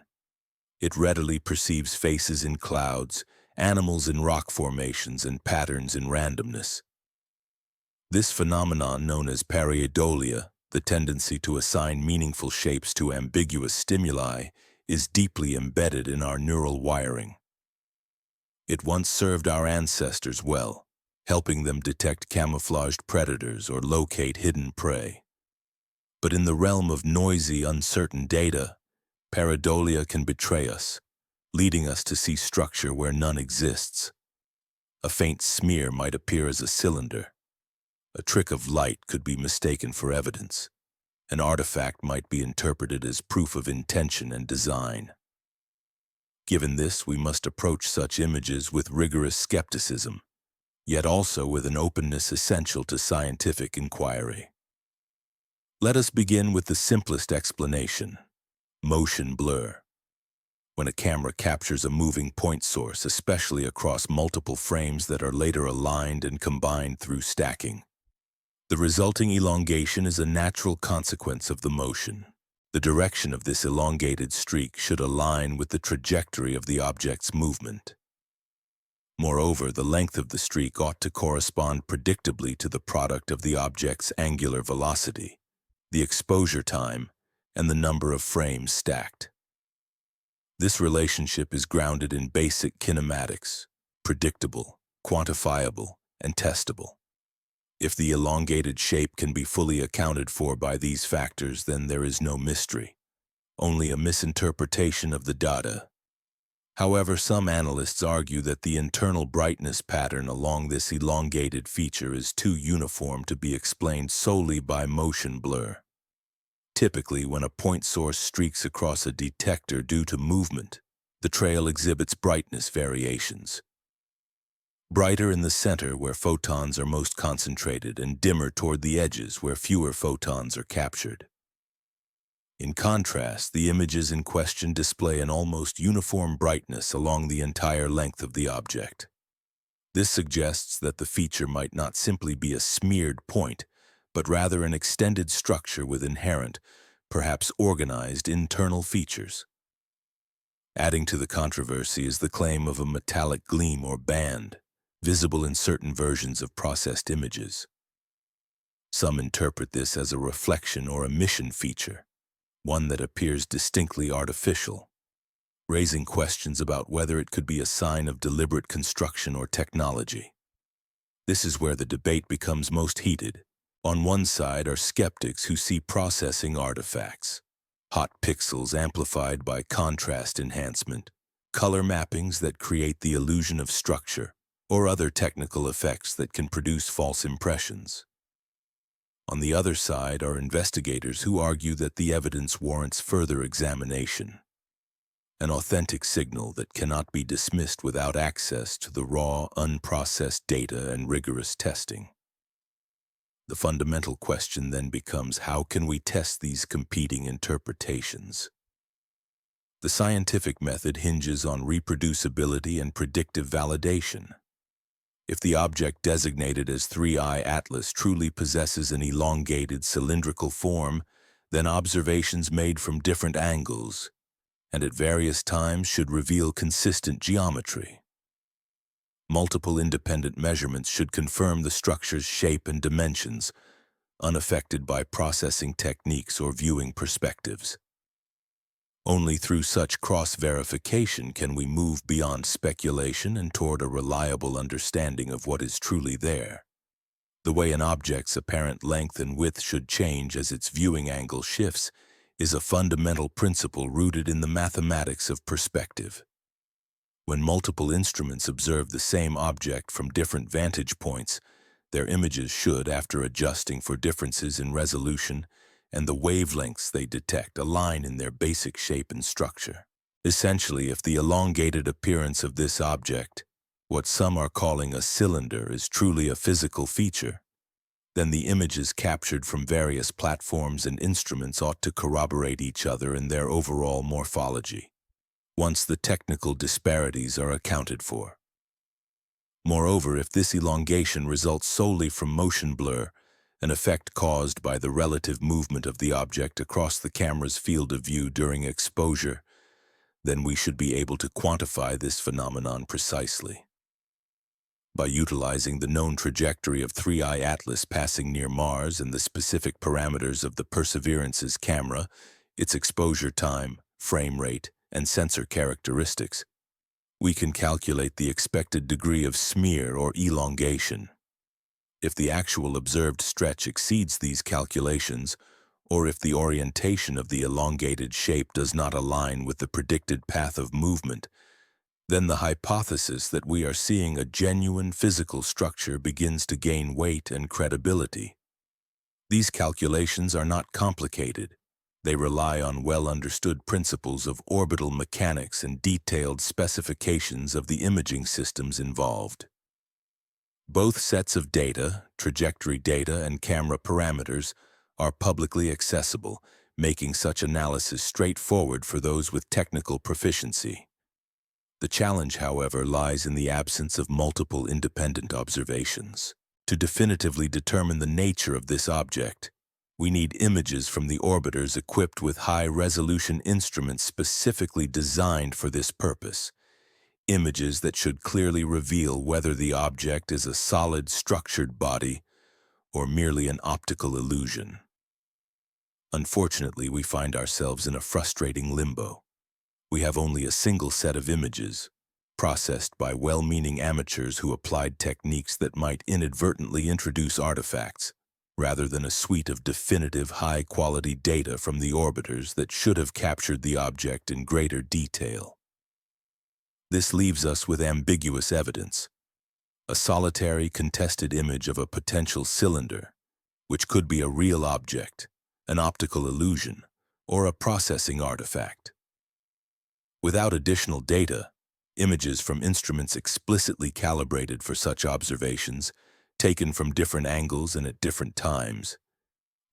It readily perceives faces in clouds, animals in rock formations, and patterns in randomness. This phenomenon, known as pareidolia, the tendency to assign meaningful shapes to ambiguous stimuli, is deeply embedded in our neural wiring. It once served our ancestors well, helping them detect camouflaged predators or locate hidden prey. But in the realm of noisy, uncertain data, pareidolia can betray us, leading us to see structure where none exists. A faint smear might appear as a cylinder. A trick of light could be mistaken for evidence. An artifact might be interpreted as proof of intention and design. Given this, we must approach such images with rigorous skepticism, yet also with an openness essential to scientific inquiry. Let us begin with the simplest explanation: motion blur. When a camera captures a moving point source, especially across multiple frames that are later aligned and combined through stacking, the resulting elongation is a natural consequence of the motion. The direction of this elongated streak should align with the trajectory of the object's movement. Moreover, the length of the streak ought to correspond predictably to the product of the object's angular velocity, the exposure time, and the number of frames stacked. This relationship is grounded in basic kinematics, predictable, quantifiable, and testable. If the elongated shape can be fully accounted for by these factors, then there is no mystery, only a misinterpretation of the data. However, some analysts argue that the internal brightness pattern along this elongated feature is too uniform to be explained solely by motion blur. Typically, when a point source streaks across a detector due to movement, the trail exhibits brightness variations. Brighter in the center where photons are most concentrated and dimmer toward the edges where fewer photons are captured. In contrast, the images in question display an almost uniform brightness along the entire length of the object. This suggests that the feature might not simply be a smeared point, but rather an extended structure with inherent, perhaps organized internal features. Adding to the controversy is the claim of a metallic gleam or band, visible in certain versions of processed images. Some interpret this as a reflection or emission feature, one that appears distinctly artificial, raising questions about whether it could be a sign of deliberate construction or technology. This is where the debate becomes most heated. On one side are skeptics who see processing artifacts, hot pixels amplified by contrast enhancement, color mappings that create the illusion of structure, or other technical effects that can produce false impressions. On the other side are investigators who argue that the evidence warrants further examination, an authentic signal that cannot be dismissed without access to the raw, unprocessed data and rigorous testing. The fundamental question then becomes, how can we test these competing interpretations? The scientific method hinges on reproducibility and predictive validation. If the object designated as 3IATLAS truly possesses an elongated cylindrical form, then observations made from different angles and at various times should reveal consistent geometry. Multiple independent measurements should confirm the structure's shape and dimensions, unaffected by processing techniques or viewing perspectives. Only through such cross-verification can we move beyond speculation and toward a reliable understanding of what is truly there. The way an object's apparent length and width should change as its viewing angle shifts is a fundamental principle rooted in the mathematics of perspective. When multiple instruments observe the same object from different vantage points, their images should, after adjusting for differences in resolution and the wavelengths they detect, align in their basic shape and structure. Essentially, if the elongated appearance of this object, what some are calling a cylinder, is truly a physical feature, then the images captured from various platforms and instruments ought to corroborate each other in their overall morphology, once the technical disparities are accounted for. Moreover, if this elongation results solely from motion blur, an effect caused by the relative movement of the object across the camera's field of view during exposure, then we should be able to quantify this phenomenon precisely. By utilizing the known trajectory of 3IATLAS passing near Mars and the specific parameters of the Perseverance's camera, its exposure time, frame rate, and sensor characteristics, we can calculate the expected degree of smear or elongation. If the actual observed stretch exceeds these calculations, or if the orientation of the elongated shape does not align with the predicted path of movement, then the hypothesis that we are seeing a genuine physical structure begins to gain weight and credibility. These calculations are not complicated. They rely on well-understood principles of orbital mechanics and detailed specifications of the imaging systems involved. Both sets of data, trajectory data and camera parameters, are publicly accessible, making such analysis straightforward for those with technical proficiency. The challenge, however, lies in the absence of multiple independent observations. To definitively determine the nature of this object, we need images from the orbiters equipped with high-resolution instruments specifically designed for this purpose. Images that should clearly reveal whether the object is a solid, structured body or merely an optical illusion. Unfortunately, we find ourselves in a frustrating limbo. We have only a single set of images, processed by well-meaning amateurs who applied techniques that might inadvertently introduce artifacts, rather than a suite of definitive high-quality data from the orbiters that should have captured the object in greater detail. This leaves us with ambiguous evidence, a solitary contested image of a potential cylinder, which could be a real object, an optical illusion, or a processing artifact. Without additional data, images from instruments explicitly calibrated for such observations, taken from different angles and at different times,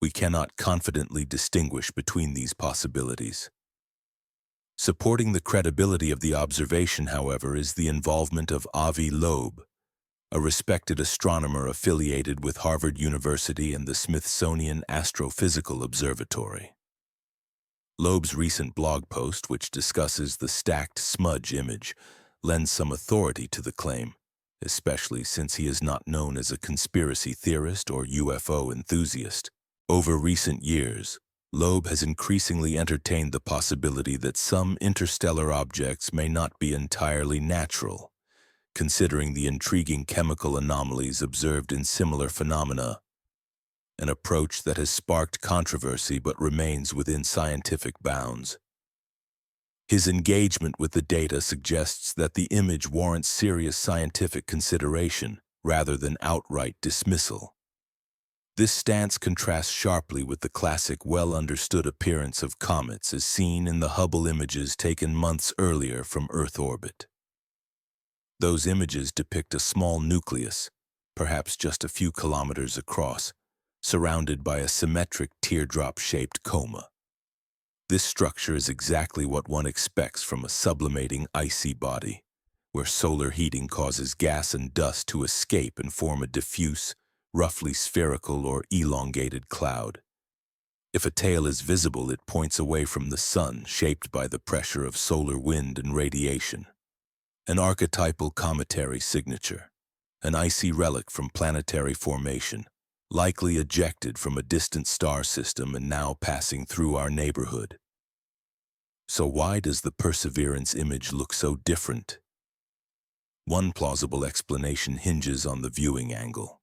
we cannot confidently distinguish between these possibilities. Supporting the credibility of the observation, however, is the involvement of Avi Loeb, a respected astronomer affiliated with Harvard University and the Smithsonian Astrophysical Observatory. Loeb's recent blog post, which discusses the stacked smudge image, lends some authority to the claim, especially since he is not known as a conspiracy theorist or UFO enthusiast. Over recent years, Loeb has increasingly entertained the possibility that some interstellar objects may not be entirely natural, considering the intriguing chemical anomalies observed in similar phenomena, an approach that has sparked controversy but remains within scientific bounds. His engagement with the data suggests that the image warrants serious scientific consideration rather than outright dismissal. This stance contrasts sharply with the classic well-understood appearance of comets as seen in the Hubble images taken months earlier from Earth orbit. Those images depict a small nucleus, perhaps just a few kilometers across, surrounded by a symmetric teardrop-shaped coma. This structure is exactly what one expects from a sublimating icy body, where solar heating causes gas and dust to escape and form a diffuse, roughly spherical or elongated cloud. If a tail is visible, it points away from the sun, shaped by the pressure of solar wind and radiation. An archetypal cometary signature, an icy relic from planetary formation, likely ejected from a distant star system and now passing through our neighborhood. So why does the Perseverance image look so different? One plausible explanation hinges on the viewing angle.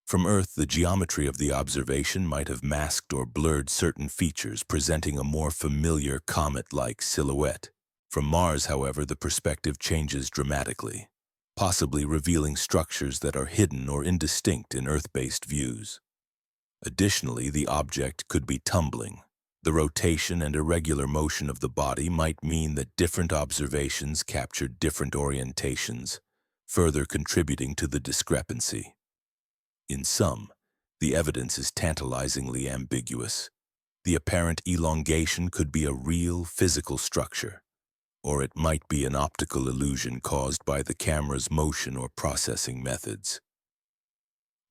From Earth, the geometry of the observation might have masked or blurred certain features, presenting a more familiar comet-like silhouette. From Mars, however, the perspective changes dramatically, possibly revealing structures that are hidden or indistinct in Earth-based views. Additionally, the object could be tumbling. The rotation and irregular motion of the body might mean that different observations captured different orientations, further contributing to the discrepancy. In sum, the evidence is tantalizingly ambiguous. The apparent elongation could be a real physical structure, or it might be an optical illusion caused by the camera's motion or processing methods.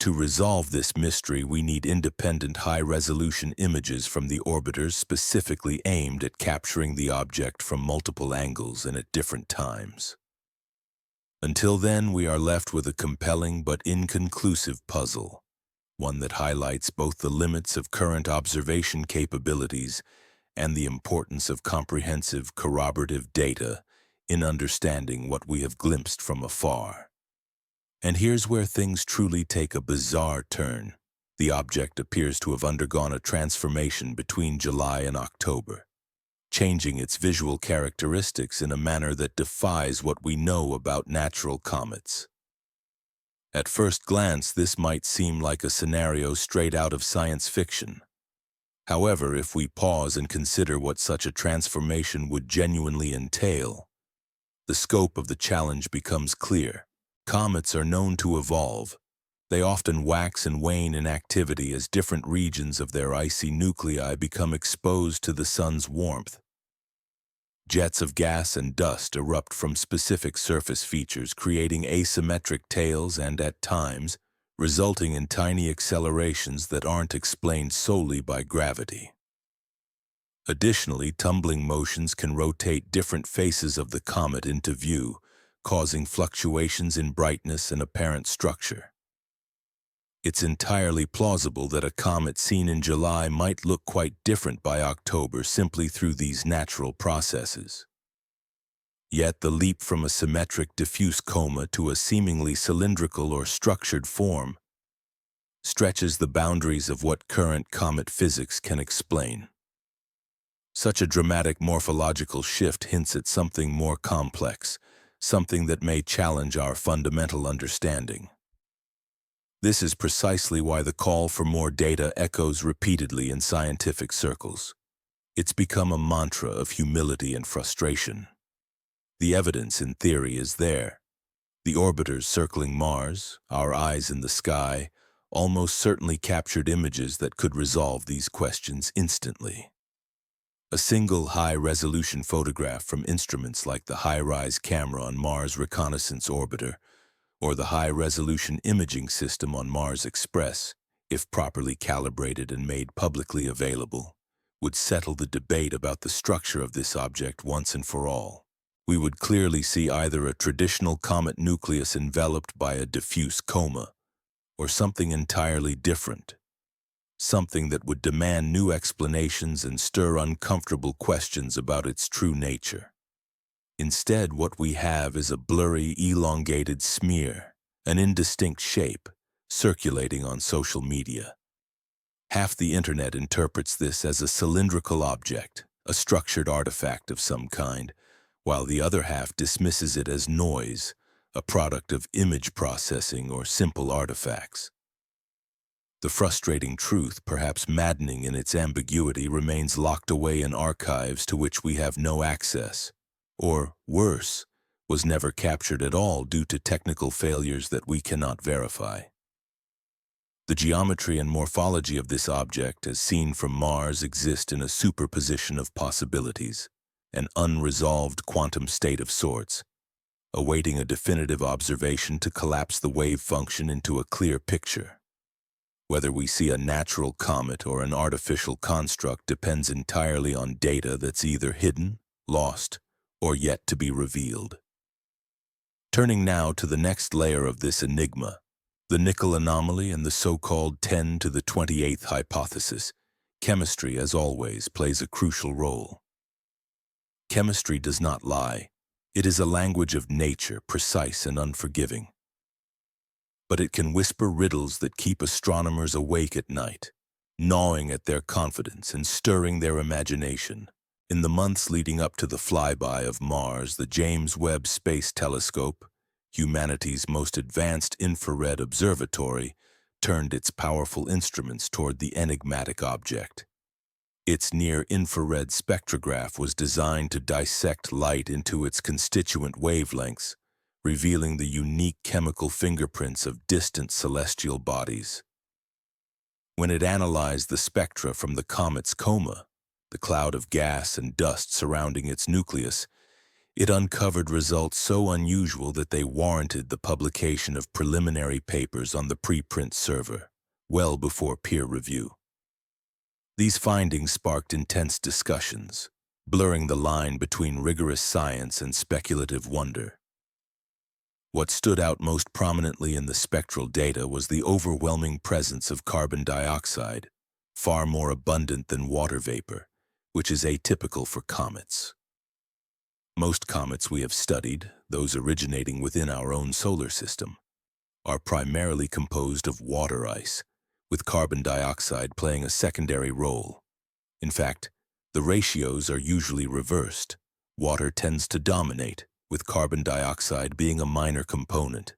To resolve this mystery, we need independent high-resolution images from the orbiters specifically aimed at capturing the object from multiple angles and at different times. Until then, we are left with a compelling but inconclusive puzzle, one that highlights both the limits of current observation capabilities and the importance of comprehensive corroborative data in understanding what we have glimpsed from afar. And here's where things truly take a bizarre turn. The object appears to have undergone a transformation between July and October, changing its visual characteristics in a manner that defies what we know about natural comets. At first glance, this might seem like a scenario straight out of science fiction. However, if we pause and consider what such a transformation would genuinely entail, the scope of the challenge becomes clear. Comets are known to evolve. They often wax and wane in activity as different regions of their icy nuclei become exposed to the sun's warmth. Jets of gas and dust erupt from specific surface features, creating asymmetric tails and, at times, resulting in tiny accelerations that aren't explained solely by gravity. Additionally, tumbling motions can rotate different faces of the comet into view, causing fluctuations in brightness and apparent structure. It's entirely plausible that a comet seen in July might look quite different by October simply through these natural processes. Yet the leap from a symmetric diffuse coma to a seemingly cylindrical or structured form stretches the boundaries of what current comet physics can explain. Such a dramatic morphological shift hints at something more complex, something that may challenge our fundamental understanding. This is precisely why the call for more data echoes repeatedly in scientific circles. It's become a mantra of humility and frustration. The evidence, in theory, is there. The orbiters circling Mars, our eyes in the sky, almost certainly captured images that could resolve these questions instantly. A single high-resolution photograph from instruments like the high-rise camera on Mars Reconnaissance Orbiter or the high-resolution imaging system on Mars Express, if properly calibrated and made publicly available, would settle the debate about the structure of this object once and for all. We would clearly see either a traditional comet nucleus enveloped by a diffuse coma, or something entirely different, something that would demand new explanations and stir uncomfortable questions about its true nature. Instead, what we have is a blurry, elongated smear, an indistinct shape, circulating on social media. Half the internet interprets this as a cylindrical object, a structured artifact of some kind, while the other half dismisses it as noise, a product of image processing or simple artifacts. The frustrating truth, perhaps maddening in its ambiguity, remains locked away in archives to which we have no access, or, worse, was never captured at all due to technical failures that we cannot verify. The geometry and morphology of this object, as seen from Mars, exist in a superposition of possibilities, an unresolved quantum state of sorts, awaiting a definitive observation to collapse the wave function into a clear picture. Whether we see a natural comet or an artificial construct depends entirely on data that's either hidden, lost, or yet to be revealed. Turning now to the next layer of this enigma, the nickel anomaly and the so-called 10 to the 28th hypothesis, chemistry, as always, plays a crucial role. Chemistry does not lie. It is a language of nature, precise and unforgiving. But it can whisper riddles that keep astronomers awake at night, gnawing at their confidence and stirring their imagination. In the months leading up to the flyby of Mars, the James Webb Space Telescope, humanity's most advanced infrared observatory, turned its powerful instruments toward the enigmatic object. Its near-infrared spectrograph was designed to dissect light into its constituent wavelengths, revealing the unique chemical fingerprints of distant celestial bodies. When it analyzed the spectra from the comet's coma, the cloud of gas and dust surrounding its nucleus, it uncovered results so unusual that they warranted the publication of preliminary papers on the preprint server, well before peer review. These findings sparked intense discussions, blurring the line between rigorous science and speculative wonder. What stood out most prominently in the spectral data was the overwhelming presence of carbon dioxide, far more abundant than water vapor, which is atypical for comets. Most comets we have studied, those originating within our own solar system, are primarily composed of water ice, with carbon dioxide playing a secondary role. In fact, the ratios are usually reversed. Water tends to dominate, with carbon dioxide being a minor component.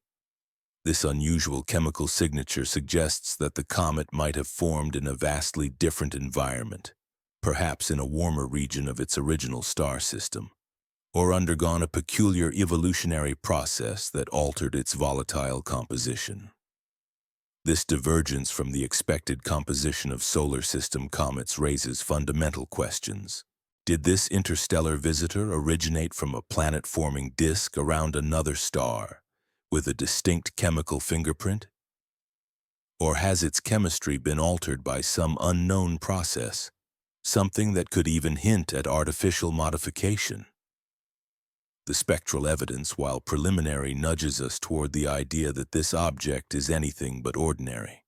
This unusual chemical signature suggests that the comet might have formed in a vastly different environment, perhaps in a warmer region of its original star system, or undergone a peculiar evolutionary process that altered its volatile composition. This divergence from the expected composition of solar system comets raises fundamental questions. Did this interstellar visitor originate from a planet-forming disk around another star, with a distinct chemical fingerprint? Or has its chemistry been altered by some unknown process, something that could even hint at artificial modification? The spectral evidence, while preliminary, nudges us toward the idea that this object is anything but ordinary.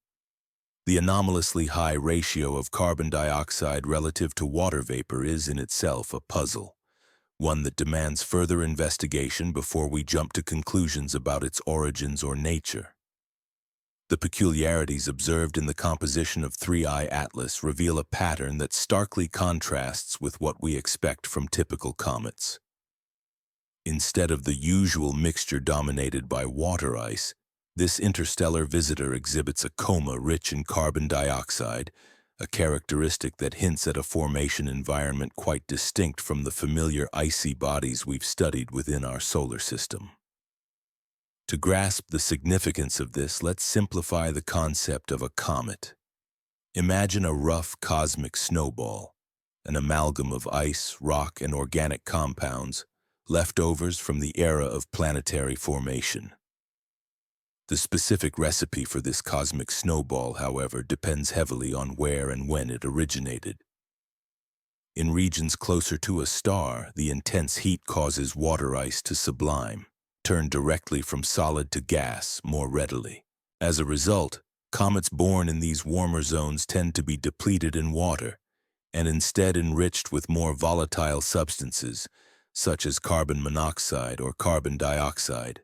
The anomalously high ratio of carbon dioxide relative to water vapor is in itself a puzzle, one that demands further investigation before we jump to conclusions about its origins or nature. The peculiarities observed in the composition of 3I-ATLAS reveal a pattern that starkly contrasts with what we expect from typical comets. Instead of the usual mixture dominated by water ice, this interstellar visitor exhibits a coma rich in carbon dioxide, a characteristic that hints at a formation environment quite distinct from the familiar icy bodies we've studied within our solar system. To grasp the significance of this, let's simplify the concept of a comet. Imagine a rough cosmic snowball, an amalgam of ice, rock, and organic compounds, leftovers from the era of planetary formation. The specific recipe for this cosmic snowball, however, depends heavily on where and when it originated. In regions closer to a star, the intense heat causes water ice to sublime, turn directly from solid to gas more readily. As a result, comets born in these warmer zones tend to be depleted in water, and instead enriched with more volatile substances, such as carbon monoxide or carbon dioxide.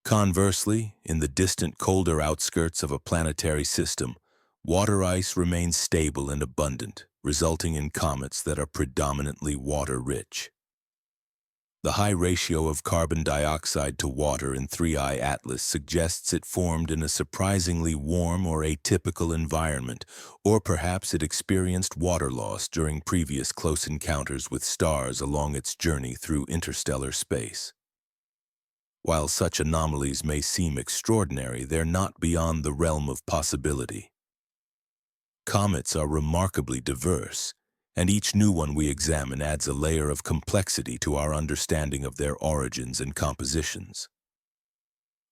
Conversely, in the distant colder outskirts of a planetary system, water ice remains stable and abundant, resulting in comets that are predominantly water-rich. The high ratio of carbon dioxide to water in 3I-ATLAS suggests it formed in a surprisingly warm or atypical environment, or perhaps it experienced water loss during previous close encounters with stars along its journey through interstellar space. While such anomalies may seem extraordinary, they're not beyond the realm of possibility. Comets are remarkably diverse, and each new one we examine adds a layer of complexity to our understanding of their origins and compositions.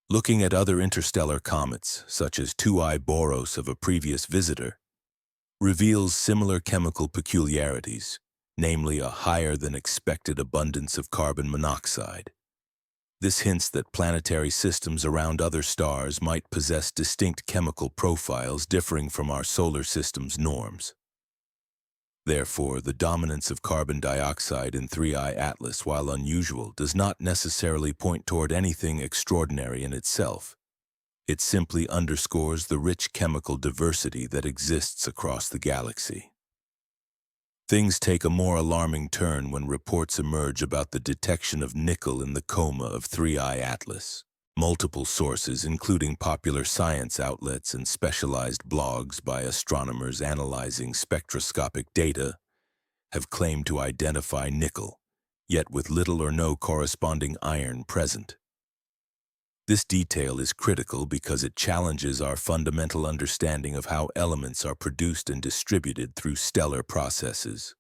Looking at other interstellar comets, such as 2I Boros of a previous visitor, reveals similar chemical peculiarities, namely a higher than expected abundance of carbon monoxide. This hints that planetary systems around other stars might possess distinct chemical profiles differing from our solar system's norms. Therefore, the dominance of carbon dioxide in 3I-ATLAS, while unusual, does not necessarily point toward anything extraordinary in itself. It simply underscores the rich chemical diversity that exists across the galaxy. Things take a more alarming turn when reports emerge about the detection of nickel in the coma of 3I-ATLAS. Multiple sources, including popular science outlets and specialized blogs by astronomers analyzing spectroscopic data, have claimed to identify nickel, yet with little or no corresponding iron present. This detail is critical because it challenges our fundamental understanding of how elements are produced and distributed through stellar processes.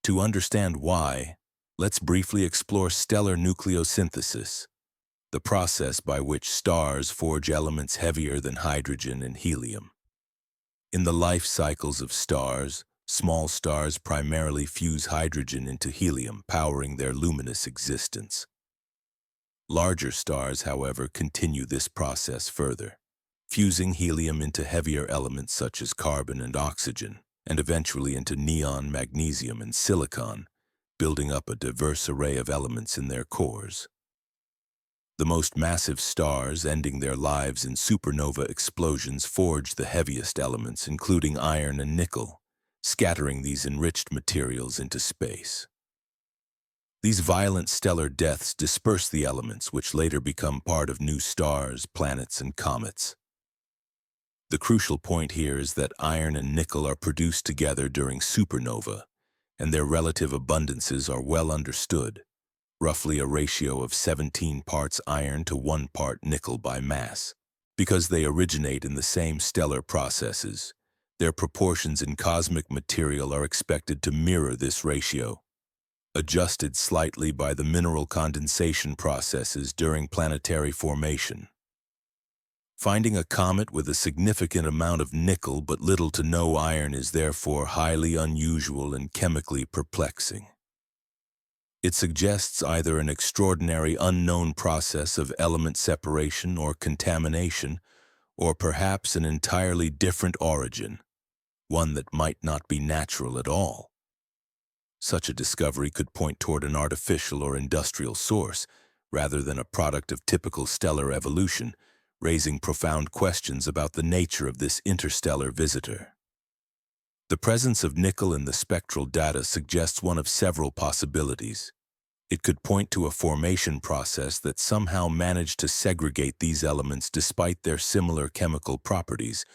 To understand why, let's briefly explore stellar nucleosynthesis, the process by which stars forge elements heavier than hydrogen and helium. In the life cycles of stars, small stars primarily fuse hydrogen into helium, powering their luminous existence. Larger stars, however, continue this process further, fusing helium into heavier elements such as carbon and oxygen, and eventually into neon, magnesium, and silicon, building up a diverse array of elements in their cores. The most massive stars, ending their lives in supernova explosions, forge the heaviest elements, including iron and nickel, scattering these enriched materials into space. These violent stellar deaths disperse the elements, which later become part of new stars, planets, and comets. The crucial point here is that iron and nickel are produced together during supernova, and their relative abundances are well understood, roughly a ratio of 17 parts iron to 1 part nickel by mass. Because they originate in the same stellar processes, their proportions in cosmic material are expected to mirror this ratio, adjusted slightly by the mineral condensation processes during planetary formation. Finding a comet with a significant amount of nickel but little to no iron is therefore highly unusual and chemically perplexing. It suggests either an extraordinary unknown process of element separation or contamination, or perhaps an entirely different origin, one that might not be natural at all. Such a discovery could point toward an artificial or industrial source, rather than a product of typical stellar evolution, raising profound questions about the nature of this interstellar visitor. The presence of nickel in the spectral data suggests one of several possibilities. It could point to a formation process that somehow managed to segregate these elements despite their similar chemical properties,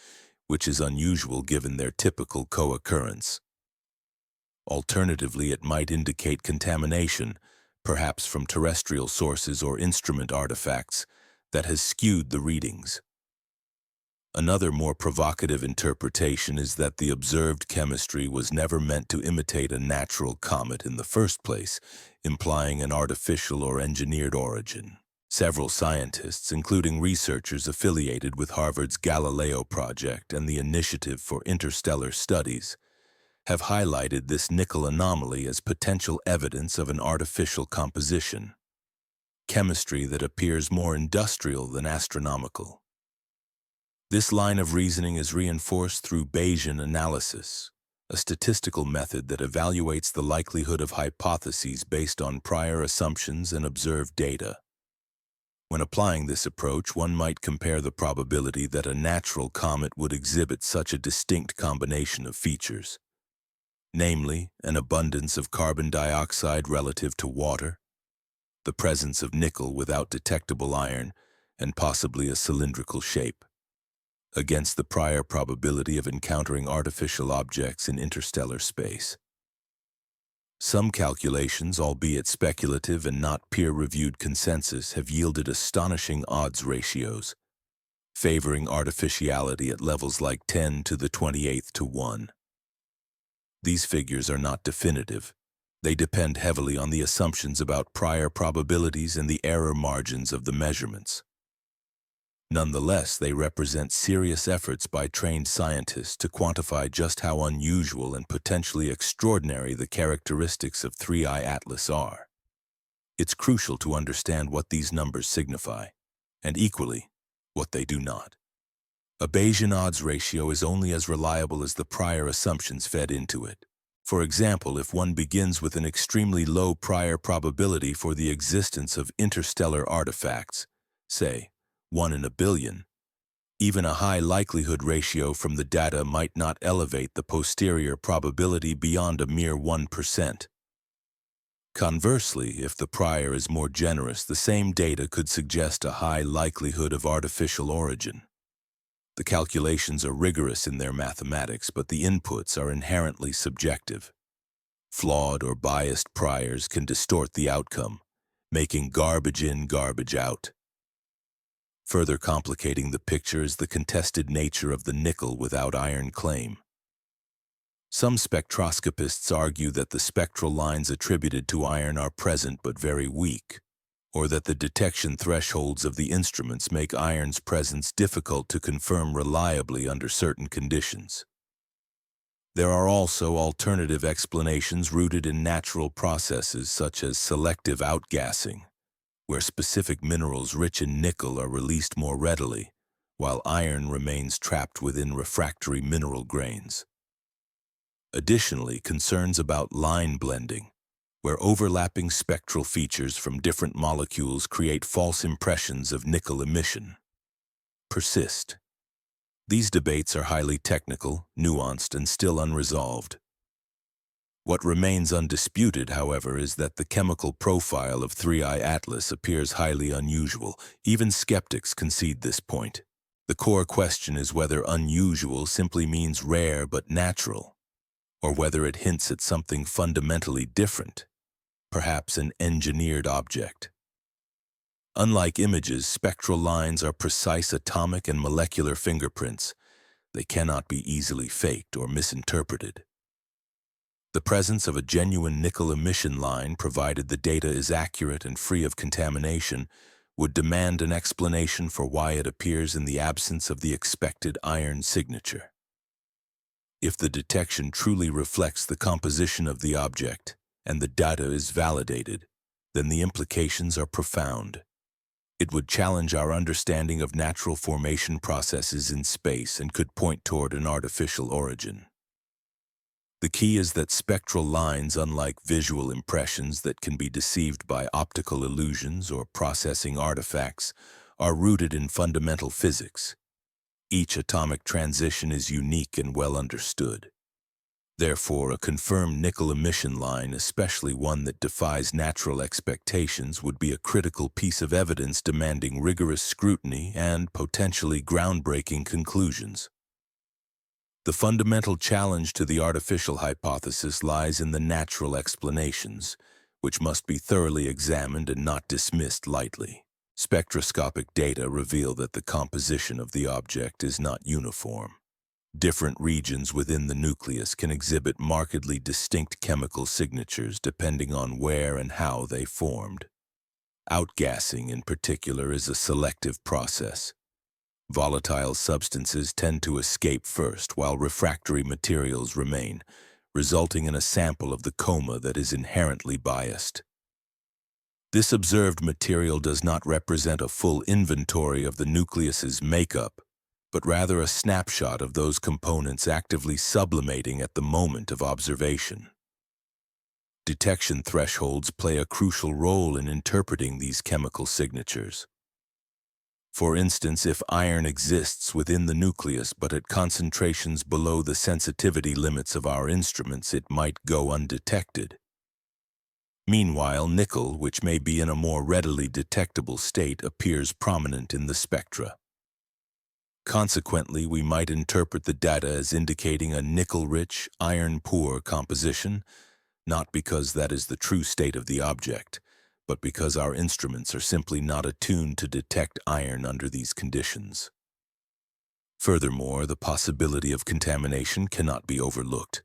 which is unusual given their typical co-occurrence. Alternatively, it might indicate contamination, perhaps from terrestrial sources or instrument artifacts, that has skewed the readings. Another more provocative interpretation is that the observed chemistry was never meant to imitate a natural comet in the first place, implying an artificial or engineered origin. Several scientists, including researchers affiliated with Harvard's Galileo Project and the Initiative for Interstellar Studies, have highlighted this nickel anomaly as potential evidence of an artificial composition, chemistry that appears more industrial than astronomical. This line of reasoning is reinforced through Bayesian analysis, a statistical method that evaluates the likelihood of hypotheses based on prior assumptions and observed data. When applying this approach, one might compare the probability that a natural comet would exhibit such a distinct combination of features, namely, an abundance of carbon dioxide relative to water, the presence of nickel without detectable iron, and possibly a cylindrical shape, against the prior probability of encountering artificial objects in interstellar space. Some calculations, albeit speculative and not peer-reviewed consensus, have yielded astonishing odds ratios, favoring artificiality at levels like 10 to the 28th to 1. These figures are not definitive. They depend heavily on the assumptions about prior probabilities and the error margins of the measurements. Nonetheless, they represent serious efforts by trained scientists to quantify just how unusual and potentially extraordinary the characteristics of 3IATLAS are. It's crucial to understand what these numbers signify, and equally, what they do not. A Bayesian odds ratio is only as reliable as the prior assumptions fed into it. For example, if one begins with an extremely low prior probability for the existence of interstellar artifacts, say, 1 in a billion, even a high likelihood ratio from the data might not elevate the posterior probability beyond a mere 1%. Conversely, if the prior is more generous, the same data could suggest a high likelihood of artificial origin. The calculations are rigorous in their mathematics, but the inputs are inherently subjective. Flawed or biased priors can distort the outcome, making garbage in, garbage out. Further complicating the picture is the contested nature of the nickel without iron claim. Some spectroscopists argue that the spectral lines attributed to iron are present but very weak, or that the detection thresholds of the instruments make iron's presence difficult to confirm reliably under certain conditions. There are also alternative explanations rooted in natural processes such as selective outgassing, where specific minerals rich in nickel are released more readily, while iron remains trapped within refractory mineral grains. Additionally, concerns about line blending, where overlapping spectral features from different molecules create false impressions of nickel emission, persist. These debates are highly technical, nuanced, and still unresolved. What remains undisputed, however, is that the chemical profile of 3IATLAS appears highly unusual. Even skeptics concede this point. The core question is whether unusual simply means rare but natural, or whether it hints at something fundamentally different, perhaps an engineered object. Unlike images, spectral lines are precise atomic and molecular fingerprints. They cannot be easily faked or misinterpreted. The presence of a genuine nickel emission line, provided the data is accurate and free of contamination, would demand an explanation for why it appears in the absence of the expected iron signature. If the detection truly reflects the composition of the object and the data is validated, then the implications are profound. It would challenge our understanding of natural formation processes in space and could point toward an artificial origin. The key is that spectral lines, unlike visual impressions that can be deceived by optical illusions or processing artifacts, are rooted in fundamental physics. Each atomic transition is unique and well understood. Therefore, a confirmed nickel emission line, especially one that defies natural expectations, would be a critical piece of evidence demanding rigorous scrutiny and potentially groundbreaking conclusions. The fundamental challenge to the artificial hypothesis lies in the natural explanations, which must be thoroughly examined and not dismissed lightly. Spectroscopic data reveal that the composition of the object is not uniform. Different regions within the nucleus can exhibit markedly distinct chemical signatures depending on where and how they formed. Outgassing, in particular, is a selective process. Volatile substances tend to escape first, while refractory materials remain, resulting in a sample of the coma that is inherently biased. This observed material does not represent a full inventory of the nucleus's makeup, but rather a snapshot of those components actively sublimating at the moment of observation. Detection thresholds play a crucial role in interpreting these chemical signatures. For instance, if iron exists within the nucleus but at concentrations below the sensitivity limits of our instruments, it might go undetected. Meanwhile, nickel, which may be in a more readily detectable state, appears prominent in the spectra. Consequently, we might interpret the data as indicating a nickel-rich, iron-poor composition, not because that is the true state of the object, but because our instruments are simply not attuned to detect iron under these conditions. Furthermore, the possibility of contamination cannot be overlooked.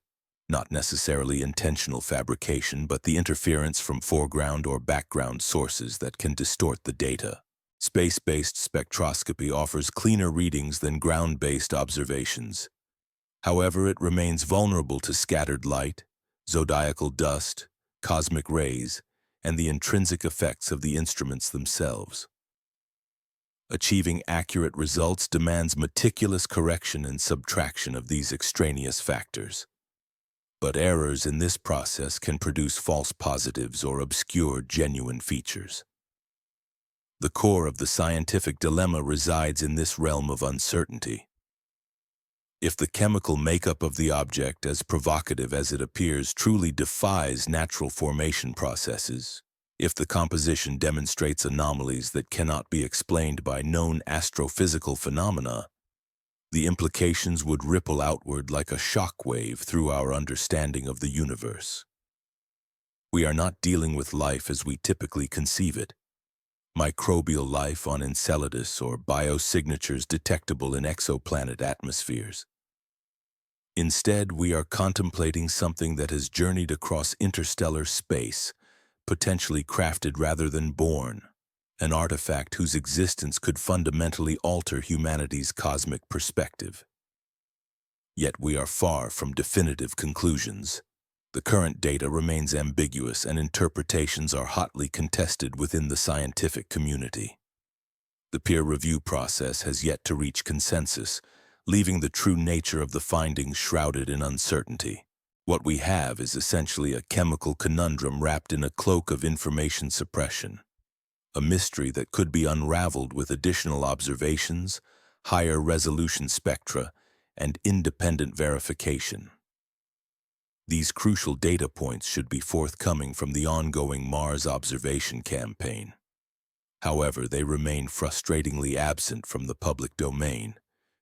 Not necessarily intentional fabrication, but the interference from foreground or background sources that can distort the data. Space-based spectroscopy offers cleaner readings than ground-based observations. However, it remains vulnerable to scattered light, zodiacal dust, cosmic rays, and the intrinsic effects of the instruments themselves. Achieving accurate results demands meticulous correction and subtraction of these extraneous factors. But errors in this process can produce false positives or obscure genuine features. The core of the scientific dilemma resides in this realm of uncertainty. If the chemical makeup of the object, as provocative as it appears, truly defies natural formation processes, if the composition demonstrates anomalies that cannot be explained by known astrophysical phenomena, the implications would ripple outward like a shock wave through our understanding of the universe. We are not dealing with life as we typically conceive it. Microbial life on Enceladus or biosignatures detectable in exoplanet atmospheres. Instead, we are contemplating something that has journeyed across interstellar space, potentially crafted rather than born, an artifact whose existence could fundamentally alter humanity's cosmic perspective. Yet we are far from definitive conclusions. The current data remains ambiguous and interpretations are hotly contested within the scientific community. The peer review process has yet to reach consensus, leaving the true nature of the findings shrouded in uncertainty. What we have is essentially a chemical conundrum wrapped in a cloak of information suppression, a mystery that could be unraveled with additional observations, higher resolution spectra, and independent verification. These crucial data points should be forthcoming from the ongoing Mars observation campaign. However, they remain frustratingly absent from the public domain,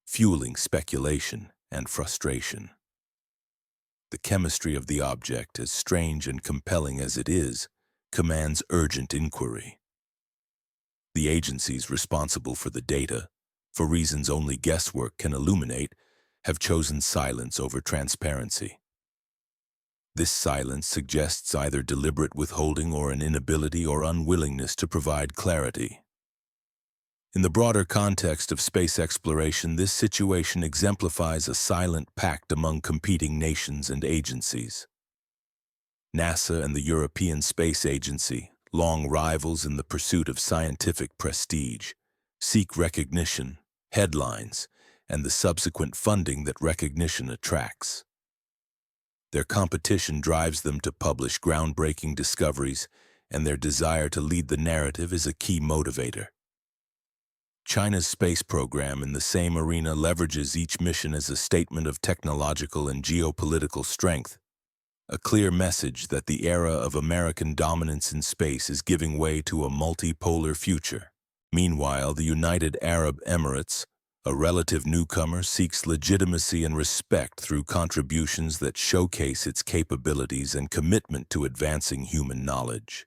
fueling speculation and frustration. The chemistry of the object, as strange and compelling as it is, commands urgent inquiry. The agencies responsible for the data, for reasons only guesswork can illuminate, have chosen silence over transparency. This silence suggests either deliberate withholding or an inability or unwillingness to provide clarity. In the broader context of space exploration, this situation exemplifies a silent pact among competing nations and agencies. NASA and the European Space Agency, long rivals in the pursuit of scientific prestige, seek recognition, headlines, and the subsequent funding that recognition attracts. Their competition drives them to publish groundbreaking discoveries, and their desire to lead the narrative is a key motivator. China's space program in the same arena leverages each mission as a statement of technological and geopolitical strength, a clear message that the era of American dominance in space is giving way to a multipolar future. Meanwhile, the United Arab Emirates, a relative newcomer, seeks legitimacy and respect through contributions that showcase its capabilities and commitment to advancing human knowledge.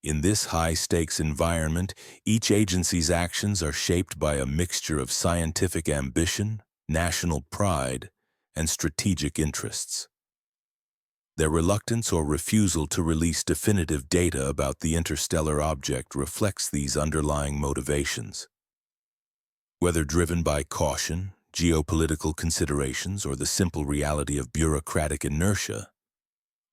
In this high-stakes environment, each agency's actions are shaped by a mixture of scientific ambition, national pride, and strategic interests. Their reluctance or refusal to release definitive data about the interstellar object reflects these underlying motivations. Whether driven by caution, geopolitical considerations, or the simple reality of bureaucratic inertia,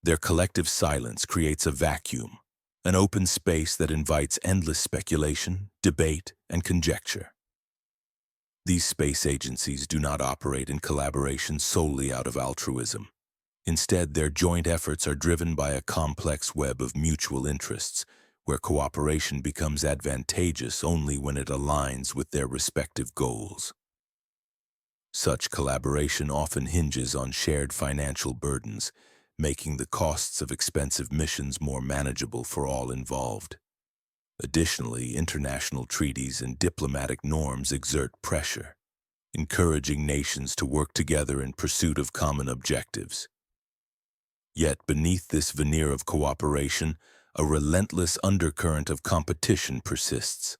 their collective silence creates a vacuum, an open space that invites endless speculation, debate, and conjecture. These space agencies do not operate in collaboration solely out of altruism. Instead, their joint efforts are driven by a complex web of mutual interests, where cooperation becomes advantageous only when it aligns with their respective goals. Such collaboration often hinges on shared financial burdens, making the costs of expensive missions more manageable for all involved. Additionally, international treaties and diplomatic norms exert pressure, encouraging nations to work together in pursuit of common objectives. Yet beneath this veneer of cooperation, a relentless undercurrent of competition persists.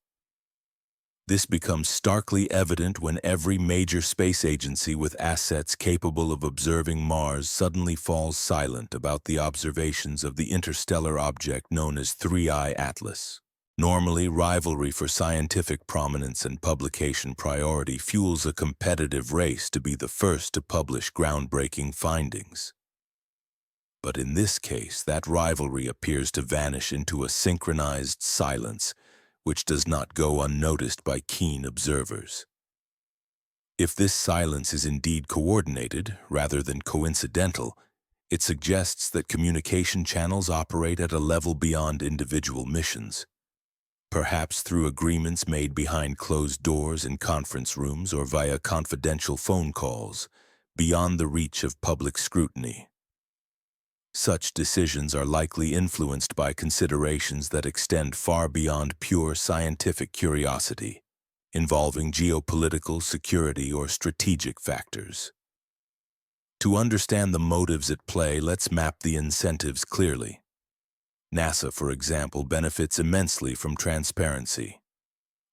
This becomes starkly evident when every major space agency with assets capable of observing Mars suddenly falls silent about the observations of the interstellar object known as 3IATLAS. Normally, rivalry for scientific prominence and publication priority fuels a competitive race to be the first to publish groundbreaking findings. But in this case, that rivalry appears to vanish into a synchronized silence, which does not go unnoticed by keen observers. If this silence is indeed coordinated, rather than coincidental, it suggests that communication channels operate at a level beyond individual missions. Perhaps through agreements made behind closed doors in conference rooms or via confidential phone calls, beyond the reach of public scrutiny. Such decisions are likely influenced by considerations that extend far beyond pure scientific curiosity, involving geopolitical, security, or strategic factors. To understand the motives at play, let's map the incentives clearly. NASA, for example, benefits immensely from transparency.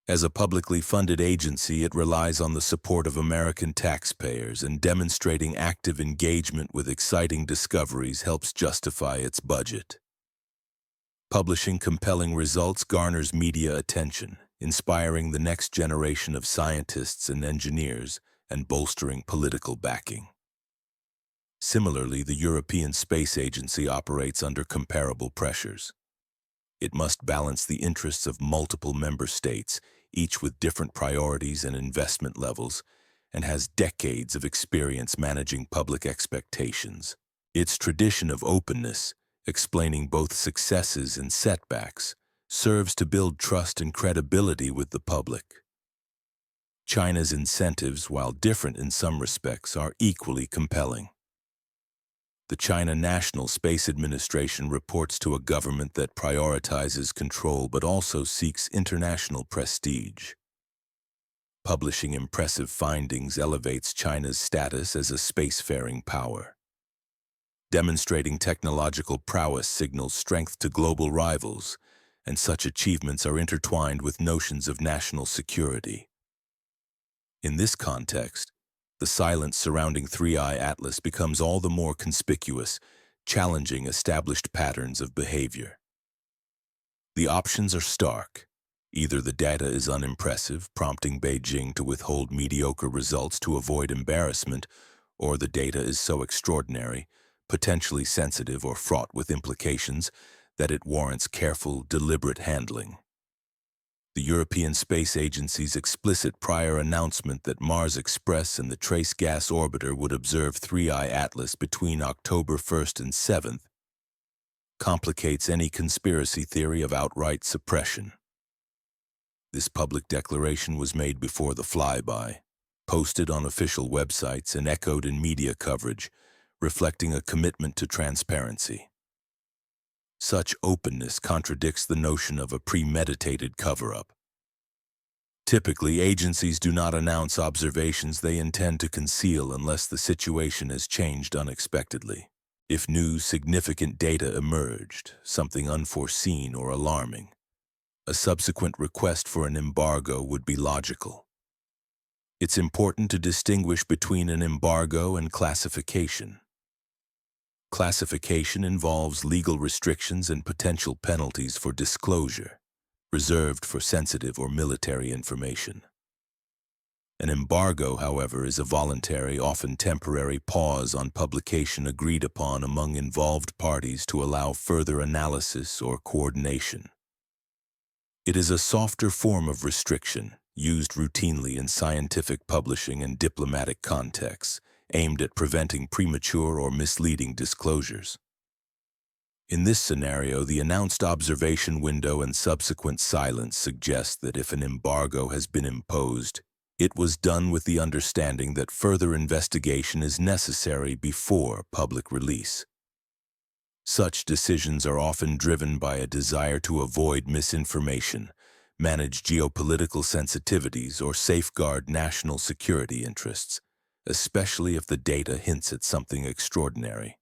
As a publicly funded agency, it relies on the support of American taxpayers, and demonstrating active engagement with exciting discoveries helps justify its budget. Publishing compelling results garners media attention, inspiring the next generation of scientists and engineers, and bolstering political backing. Similarly, the European Space Agency operates under comparable pressures. It must balance the interests of multiple member states, each with different priorities and investment levels, and has decades of experience managing public expectations. Its tradition of openness, explaining both successes and setbacks, serves to build trust and credibility with the public. China's incentives, while different in some respects, are equally compelling. The China National Space Administration reports to a government that prioritizes control but also seeks international prestige. Publishing impressive findings elevates China's status as a spacefaring power. Demonstrating technological prowess signals strength to global rivals, and such achievements are intertwined with notions of national security. In this context, the silence surrounding 3IATLAS becomes all the more conspicuous, challenging established patterns of behavior. The options are stark. Either the data is unimpressive, prompting Beijing to withhold mediocre results to avoid embarrassment, or the data is so extraordinary, potentially sensitive or fraught with implications, that it warrants careful, deliberate handling. The European Space Agency's explicit prior announcement that Mars Express and the Trace Gas Orbiter would observe 3IATLAS between October 1st and 7th complicates any conspiracy theory of outright suppression. This public declaration was made before the flyby, posted on official websites and echoed in media coverage, reflecting a commitment to transparency. Such openness contradicts the notion of a premeditated cover-up. Typically, agencies do not announce observations they intend to conceal unless the situation has changed unexpectedly. If new, significant data emerged, something unforeseen or alarming, a subsequent request for an embargo would be logical. It's important to distinguish between an embargo and classification. Classification involves legal restrictions and potential penalties for disclosure, reserved for sensitive or military information. An embargo, however, is a voluntary, often temporary pause on publication agreed upon among involved parties to allow further analysis or coordination. It is a softer form of restriction, used routinely in scientific publishing and diplomatic contexts, aimed at preventing premature or misleading disclosures. In this scenario, the announced observation window and subsequent silence suggest that if an embargo has been imposed, it was done with the understanding that further investigation is necessary before public release. Such decisions are often driven by a desire to avoid misinformation, manage geopolitical sensitivities, or safeguard national security interests, especially if the data hints at something extraordinary.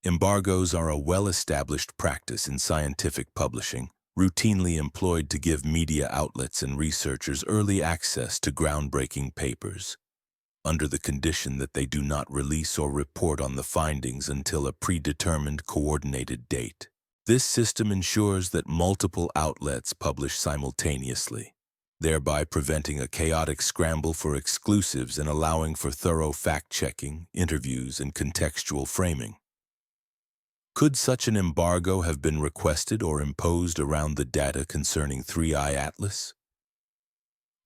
Embargoes are a well-established practice in scientific publishing, routinely employed to give media outlets and researchers early access to groundbreaking papers, under the condition that they do not release or report on the findings until a predetermined coordinated date. This system ensures that multiple outlets publish simultaneously, thereby preventing a chaotic scramble for exclusives and allowing for thorough fact-checking, interviews, and contextual framing. Could such an embargo have been requested or imposed around the data concerning 3IATLAS?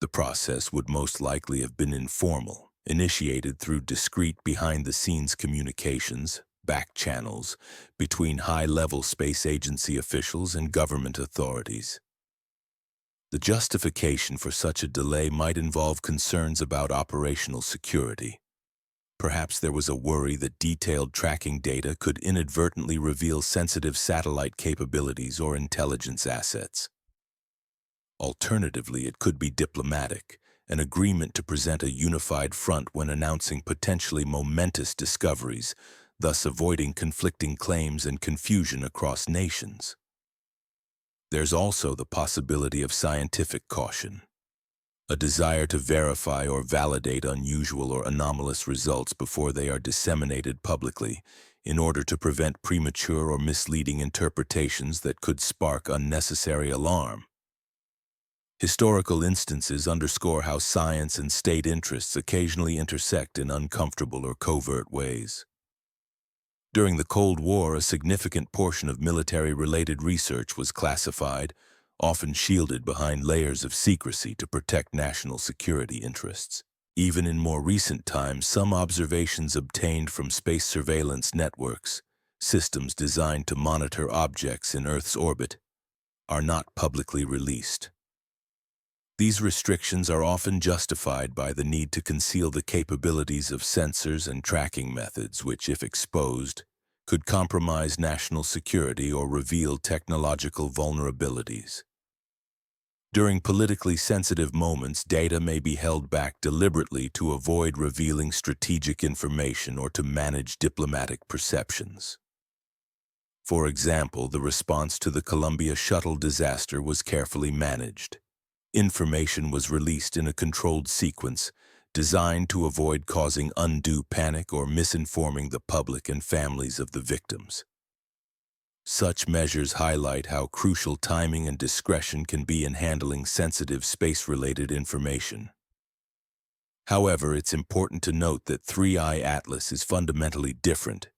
The process would most likely have been informal, initiated through discreet behind-the-scenes communications, back channels, between high-level space agency officials and government authorities. The justification for such a delay might involve concerns about operational security. Perhaps there was a worry that detailed tracking data could inadvertently reveal sensitive satellite capabilities or intelligence assets. Alternatively, it could be diplomatic, an agreement to present a unified front when announcing potentially momentous discoveries, thus avoiding conflicting claims and confusion across nations. There's also the possibility of scientific caution, a desire to verify or validate unusual or anomalous results before they are disseminated publicly, in order to prevent premature or misleading interpretations that could spark unnecessary alarm. Historical instances underscore how science and state interests occasionally intersect in uncomfortable or covert ways. During the Cold War, a significant portion of military-related research was classified, often shielded behind layers of secrecy to protect national security interests. Even in more recent times, some observations obtained from space surveillance networks, systems designed to monitor objects in Earth's orbit, are not publicly released. These restrictions are often justified by the need to conceal the capabilities of sensors and tracking methods which, if exposed, could compromise national security or reveal technological vulnerabilities. During politically sensitive moments, data may be held back deliberately to avoid revealing strategic information or to manage diplomatic perceptions. For example, the response to the Columbia shuttle disaster was carefully managed. Information was released in a controlled sequence, designed to avoid causing undue panic or misinforming the public and families of the victims. Such measures highlight how crucial timing and discretion can be in handling sensitive space-related information. However, it's important to note that 3IATLAS is fundamentally different.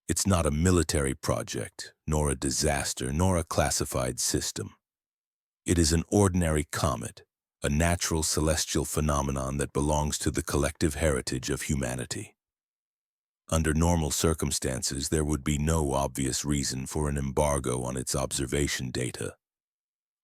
It's not a military project, nor a disaster, nor a classified system. It is an ordinary comet, a natural celestial phenomenon that belongs to the collective heritage of humanity. Under normal circumstances, there would be no obvious reason for an embargo on its observation data.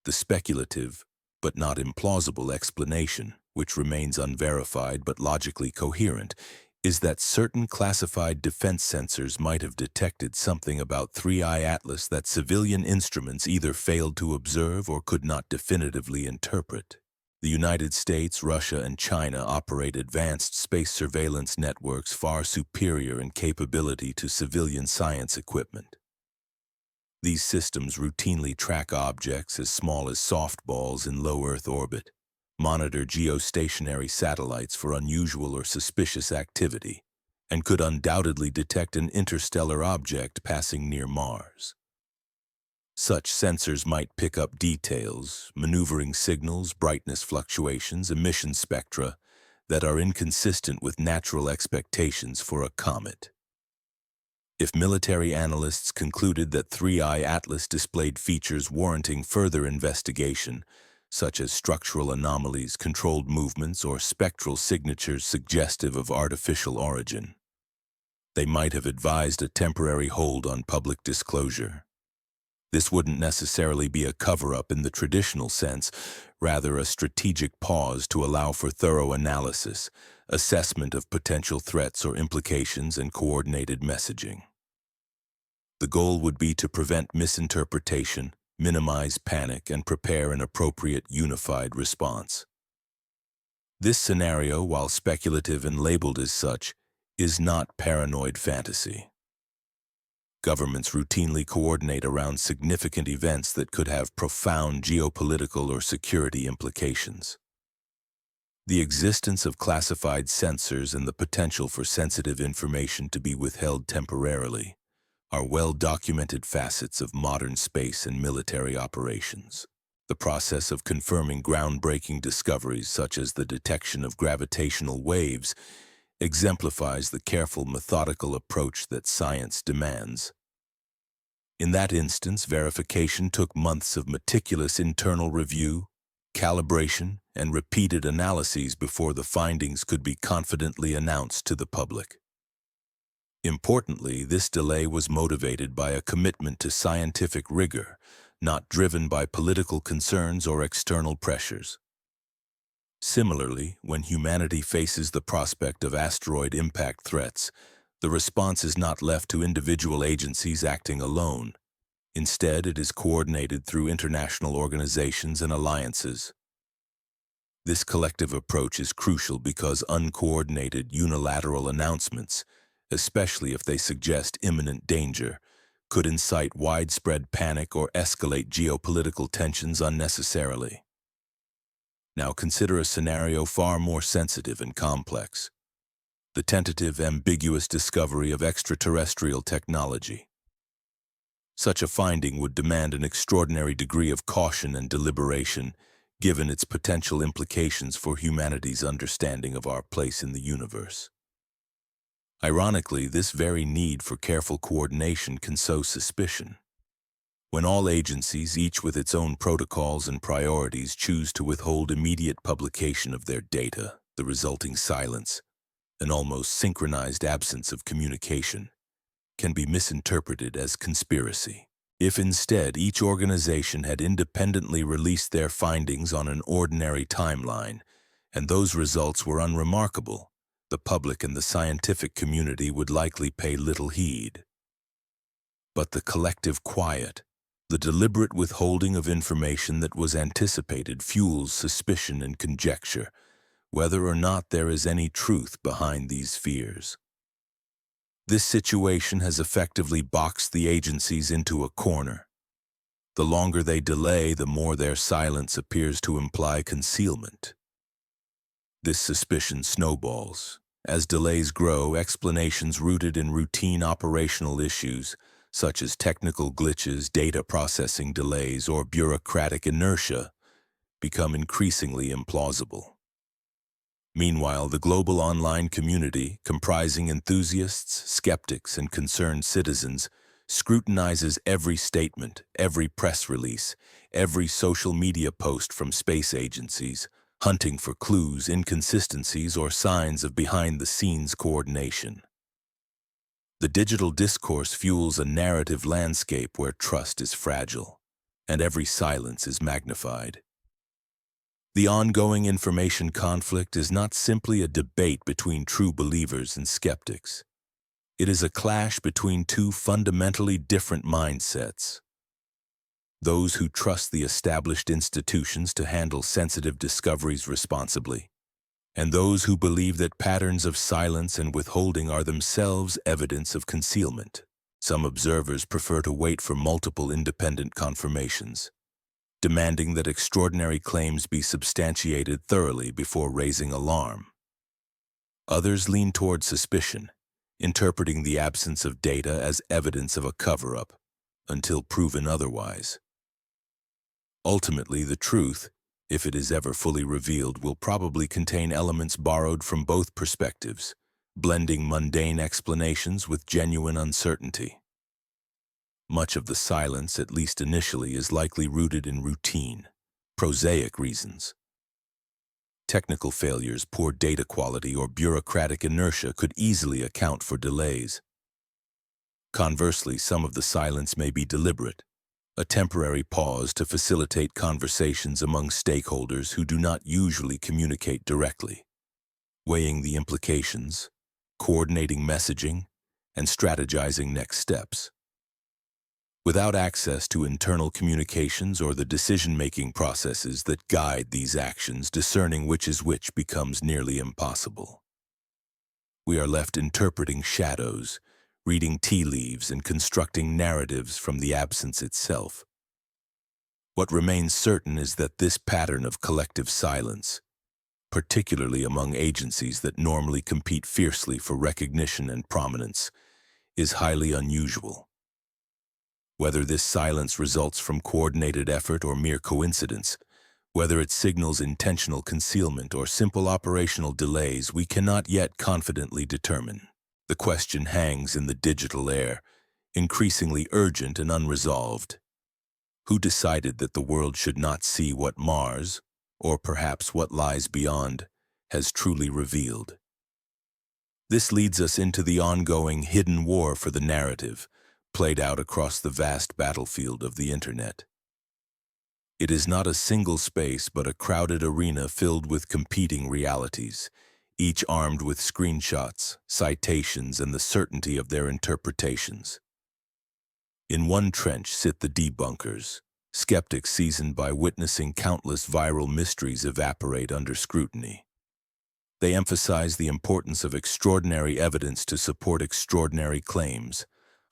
The speculative, but not implausible explanation, which remains unverified but logically coherent, is that certain classified defense sensors might have detected something about 3IATLAS that civilian instruments either failed to observe or could not definitively interpret. The United States, Russia, and China operate advanced space surveillance networks far superior in capability to civilian science equipment. These systems routinely track objects as small as softballs in low Earth orbit, monitor geostationary satellites for unusual or suspicious activity, and could undoubtedly detect an interstellar object passing near Mars. Such sensors might pick up details, maneuvering signals, brightness fluctuations, emission spectra that are inconsistent with natural expectations for a comet. If military analysts concluded that 3IATLAS displayed features warranting further investigation, such as structural anomalies, controlled movements, or spectral signatures suggestive of artificial origin, they might have advised a temporary hold on public disclosure. This wouldn't necessarily be a cover-up in the traditional sense, rather a strategic pause to allow for thorough analysis, assessment of potential threats or implications, and coordinated messaging. The goal would be to prevent misinterpretation, minimize panic, and prepare an appropriate unified response. This scenario, while speculative and labeled as such, is not paranoid fantasy. Governments routinely coordinate around significant events that could have profound geopolitical or security implications. The existence of classified sensors and the potential for sensitive information to be withheld temporarily are well-documented facets of modern space and military operations. The process of confirming groundbreaking discoveries such as the detection of gravitational waves exemplifies the careful, methodical approach that science demands. In that instance, verification took months of meticulous internal review, calibration, and repeated analyses before the findings could be confidently announced to the public. Importantly, this delay was motivated by a commitment to scientific rigor, not driven by political concerns or external pressures. Similarly, when humanity faces the prospect of asteroid impact threats, the response is not left to individual agencies acting alone. Instead, it is coordinated through international organizations and alliances. This collective approach is crucial because uncoordinated unilateral announcements, especially if they suggest imminent danger, could incite widespread panic or escalate geopolitical tensions unnecessarily. Now consider a scenario far more sensitive and complex: the tentative, ambiguous discovery of extraterrestrial technology. Such a finding would demand an extraordinary degree of caution and deliberation, given its potential implications for humanity's understanding of our place in the universe. Ironically, this very need for careful coordination can sow suspicion. When all agencies, each with its own protocols and priorities, choose to withhold immediate publication of their data, the resulting silence, an almost synchronized absence of communication, can be misinterpreted as conspiracy. If instead each organization had independently released their findings on an ordinary timeline, and those results were unremarkable, the public and the scientific community would likely pay little heed. But the collective quiet, the deliberate withholding of information that was anticipated, fuels suspicion and conjecture, whether or not there is any truth behind these fears. This situation has effectively boxed the agencies into a corner. The longer they delay, the more their silence appears to imply concealment. This suspicion snowballs. As delays grow, explanations rooted in routine operational issues, such as technical glitches, data processing delays, or bureaucratic inertia, become increasingly implausible. Meanwhile, the global online community, comprising enthusiasts, skeptics, and concerned citizens, scrutinizes every statement, every press release, every social media post from space agencies, hunting for clues, inconsistencies, or signs of behind-the-scenes coordination. The digital discourse fuels a narrative landscape where trust is fragile, and every silence is magnified. The ongoing information conflict is not simply a debate between true believers and skeptics. It is a clash between two fundamentally different mindsets. Those who trust the established institutions to handle sensitive discoveries responsibly, and those who believe that patterns of silence and withholding are themselves evidence of concealment. Some observers prefer to wait for multiple independent confirmations, demanding that extraordinary claims be substantiated thoroughly before raising alarm. Others lean toward suspicion, interpreting the absence of data as evidence of a cover-up until proven otherwise. Ultimately, the truth, if it is ever fully revealed, will probably contain elements borrowed from both perspectives, blending mundane explanations with genuine uncertainty. Much of the silence, at least initially, is likely rooted in routine, prosaic reasons. Technical failures, poor data quality, or bureaucratic inertia could easily account for delays. Conversely, some of the silence may be deliberate, a temporary pause to facilitate conversations among stakeholders who do not usually communicate directly, weighing the implications, coordinating messaging, and strategizing next steps. Without access to internal communications or the decision-making processes that guide these actions, discerning which is which becomes nearly impossible. We are left interpreting shadows, reading tea leaves, and constructing narratives from the absence itself. What remains certain is that this pattern of collective silence, particularly among agencies that normally compete fiercely for recognition and prominence, is highly unusual. Whether this silence results from coordinated effort or mere coincidence, whether it signals intentional concealment or simple operational delays, we cannot yet confidently determine. The question hangs in the digital air, increasingly urgent and unresolved. Who decided that the world should not see what Mars, or perhaps what lies beyond, has truly revealed? This leads us into the ongoing hidden war for the narrative, played out across the vast battlefield of the Internet. It is not a single space, but a crowded arena filled with competing realities, each armed with screenshots, citations, and the certainty of their interpretations. In one trench sit the debunkers, skeptics seasoned by witnessing countless viral mysteries evaporate under scrutiny. They emphasize the importance of extraordinary evidence to support extraordinary claims,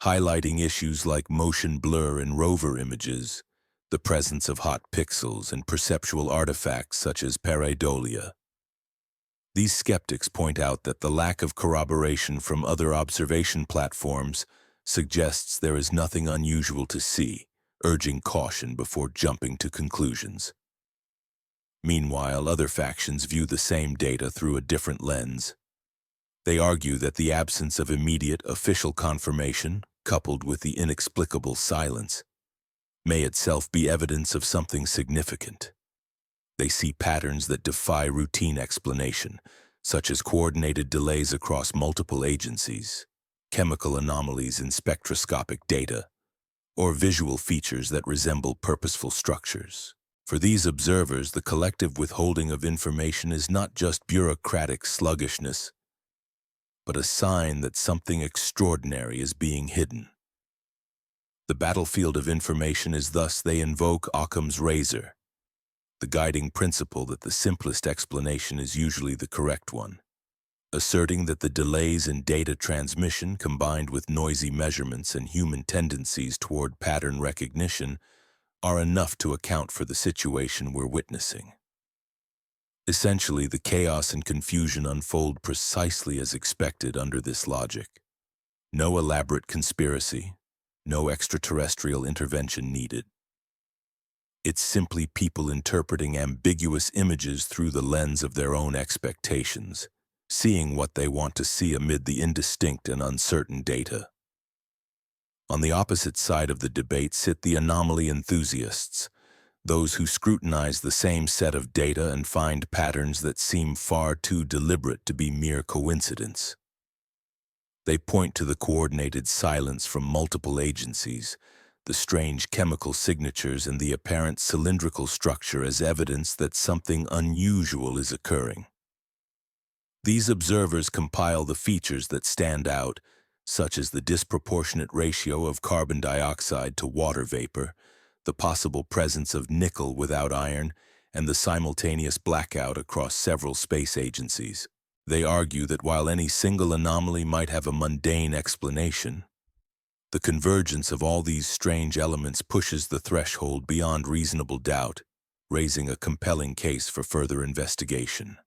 highlighting issues like motion blur in rover images, the presence of hot pixels, and perceptual artifacts such as pareidolia. These skeptics point out that the lack of corroboration from other observation platforms suggests there is nothing unusual to see, urging caution before jumping to conclusions. Meanwhile, other factions view the same data through a different lens. They argue that the absence of immediate official confirmation, coupled with the inexplicable silence, may itself be evidence of something significant. They see patterns that defy routine explanation, such as coordinated delays across multiple agencies, chemical anomalies in spectroscopic data, or visual features that resemble purposeful structures. For these observers, the collective withholding of information is not just bureaucratic sluggishness, but a sign that something extraordinary is being hidden. The battlefield of information is thus, they invoke Occam's razor, the guiding principle that the simplest explanation is usually the correct one, asserting that the delays in data transmission combined with noisy measurements and human tendencies toward pattern recognition are enough to account for the situation we're witnessing. Essentially, the chaos and confusion unfold precisely as expected under this logic. No elaborate conspiracy, no extraterrestrial intervention needed. It's simply people interpreting ambiguous images through the lens of their own expectations, seeing what they want to see amid the indistinct and uncertain data. On the opposite side of the debate sit the anomaly enthusiasts, those who scrutinize the same set of data and find patterns that seem far too deliberate to be mere coincidence. They point to the coordinated silence from multiple agencies, the strange chemical signatures, and the apparent cylindrical structure as evidence that something unusual is occurring. These observers compile the features that stand out, such as the disproportionate ratio of carbon dioxide to water vapor, the possible presence of nickel without iron, and the simultaneous blackout across several space agencies. They argue that while any single anomaly might have a mundane explanation, the convergence of all these strange elements pushes the threshold beyond reasonable doubt, raising a compelling case for further investigation.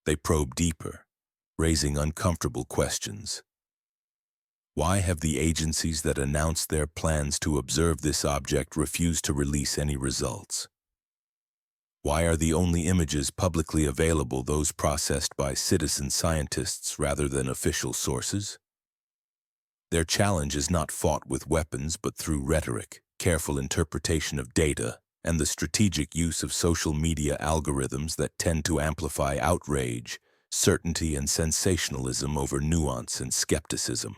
They probe deeper, raising uncomfortable questions. Why have the agencies that announced their plans to observe this object refused to release any results? Why are the only images publicly available those processed by citizen scientists rather than official sources? Their challenge is not fought with weapons but through rhetoric, careful interpretation of data, and the strategic use of social media algorithms that tend to amplify outrage, certainty, and sensationalism over nuance and skepticism.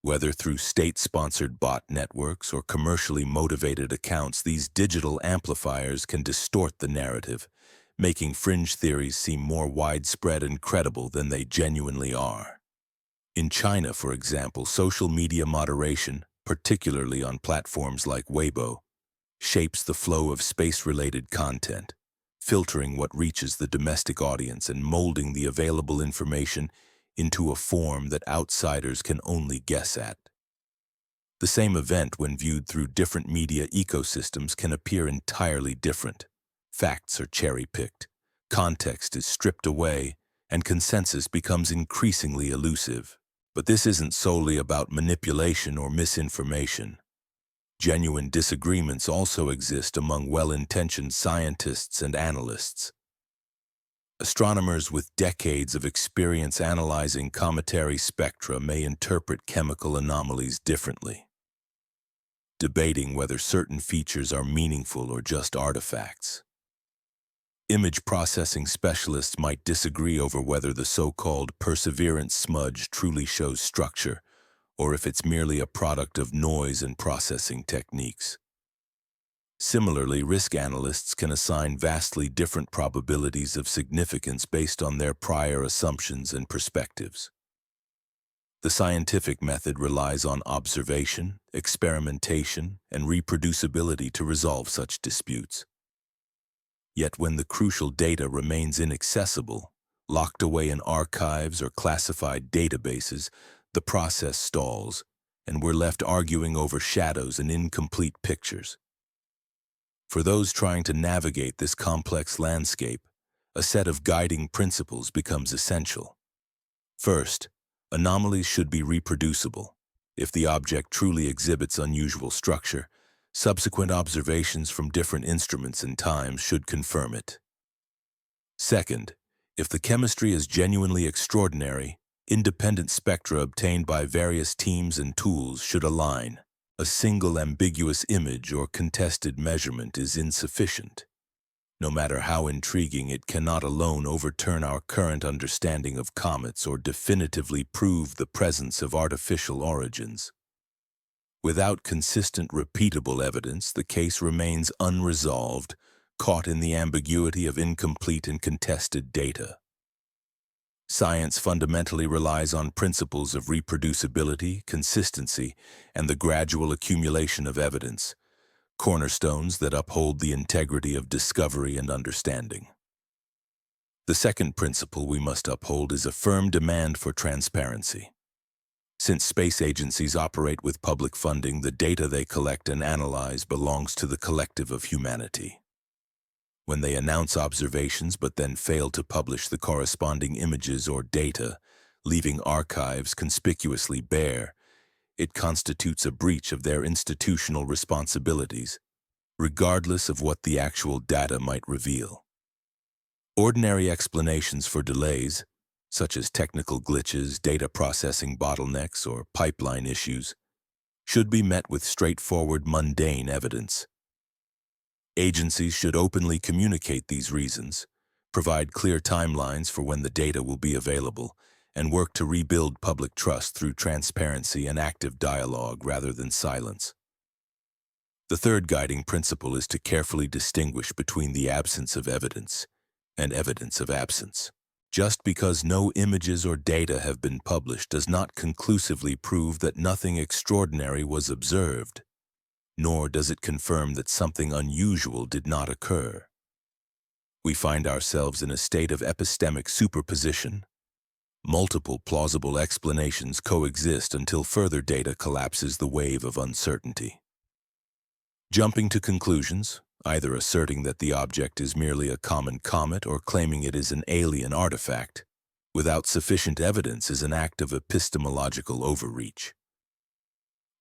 Whether through state-sponsored bot networks or commercially motivated accounts, these digital amplifiers can distort the narrative, making fringe theories seem more widespread and credible than they genuinely are. In China, for example, social media moderation, particularly on platforms like Weibo, shapes the flow of space-related content, filtering what reaches the domestic audience and molding the available information into a form that outsiders can only guess at. The same event, when viewed through different media ecosystems, can appear entirely different. Facts are cherry-picked, context is stripped away, and consensus becomes increasingly elusive. But this isn't solely about manipulation or misinformation. Genuine disagreements also exist among well-intentioned scientists and analysts. Astronomers with decades of experience analyzing cometary spectra may interpret chemical anomalies differently, debating whether certain features are meaningful or just artifacts. Image processing specialists might disagree over whether the so-called perseverance smudge truly shows structure, or if it's merely a product of noise and processing techniques. Similarly, risk analysts can assign vastly different probabilities of significance based on their prior assumptions and perspectives. The scientific method relies on observation, experimentation, and reproducibility to resolve such disputes. Yet when the crucial data remains inaccessible, locked away in archives or classified databases, the process stalls, and we're left arguing over shadows and incomplete pictures. For those trying to navigate this complex landscape, a set of guiding principles becomes essential. First, anomalies should be reproducible. If the object truly exhibits unusual structure, subsequent observations from different instruments and times should confirm it. Second, if the chemistry is genuinely extraordinary, independent spectra obtained by various teams and tools should align. A single ambiguous image or contested measurement is insufficient. No matter how intriguing, it cannot alone overturn our current understanding of comets or definitively prove the presence of artificial origins. Without consistent, repeatable evidence, the case remains unresolved, caught in the ambiguity of incomplete and contested data. Science fundamentally relies on principles of reproducibility, consistency, and the gradual accumulation of evidence, cornerstones that uphold the integrity of discovery and understanding. The second principle we must uphold is a firm demand for transparency. Since space agencies operate with public funding, the data they collect and analyze belongs to the collective of humanity. When they announce observations but then fail to publish the corresponding images or data, leaving archives conspicuously bare, it constitutes a breach of their institutional responsibilities. regardless of what the actual data might reveal. Ordinary explanations for delays, such as technical glitches, data processing bottlenecks, or pipeline issues, should be met with straightforward, mundane evidence. Agencies should openly communicate these reasons, provide clear timelines for when the data will be available, and work to rebuild public trust through transparency and active dialogue rather than silence. The third guiding principle is to carefully distinguish between the absence of evidence and evidence of absence. Just because no images or data have been published does not conclusively prove that nothing extraordinary was observed, nor does it confirm that something unusual did not occur. We find ourselves in a state of epistemic superposition. Multiple plausible explanations coexist until further data collapses the wave of uncertainty. Jumping to conclusions, either asserting that the object is merely a common comet or claiming it is an alien artifact, without sufficient evidence is an act of epistemological overreach.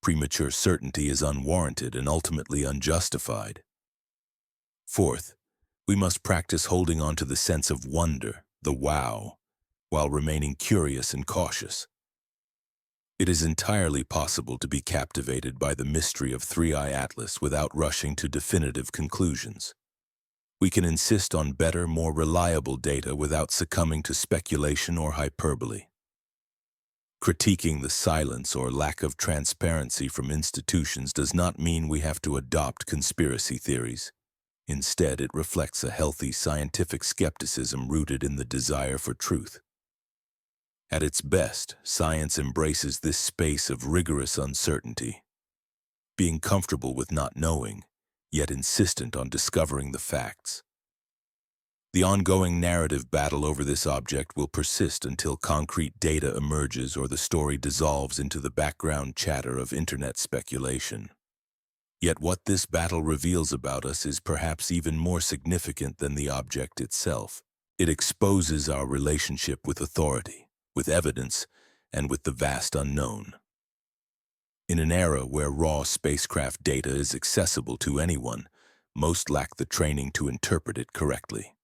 Premature certainty is unwarranted and ultimately unjustified. Fourth, we must practice holding on to the sense of wonder, the wow, while remaining curious and cautious. It is entirely possible to be captivated by the mystery of 3IATLAS without rushing to definitive conclusions. We can insist on better, more reliable data without succumbing to speculation or hyperbole. Critiquing the silence or lack of transparency from institutions does not mean we have to adopt conspiracy theories. Instead, it reflects a healthy scientific skepticism rooted in the desire for truth. At its best, science embraces this space of rigorous uncertainty, being comfortable with not knowing, yet insistent on discovering the facts. The ongoing narrative battle over this object will persist until concrete data emerges or the story dissolves into the background chatter of internet speculation. Yet what this battle reveals about us is perhaps even more significant than the object itself. It exposes our relationship with authority, with evidence, and with the vast unknown. In an era where raw spacecraft data is accessible to anyone, most lack the training to interpret it correctly.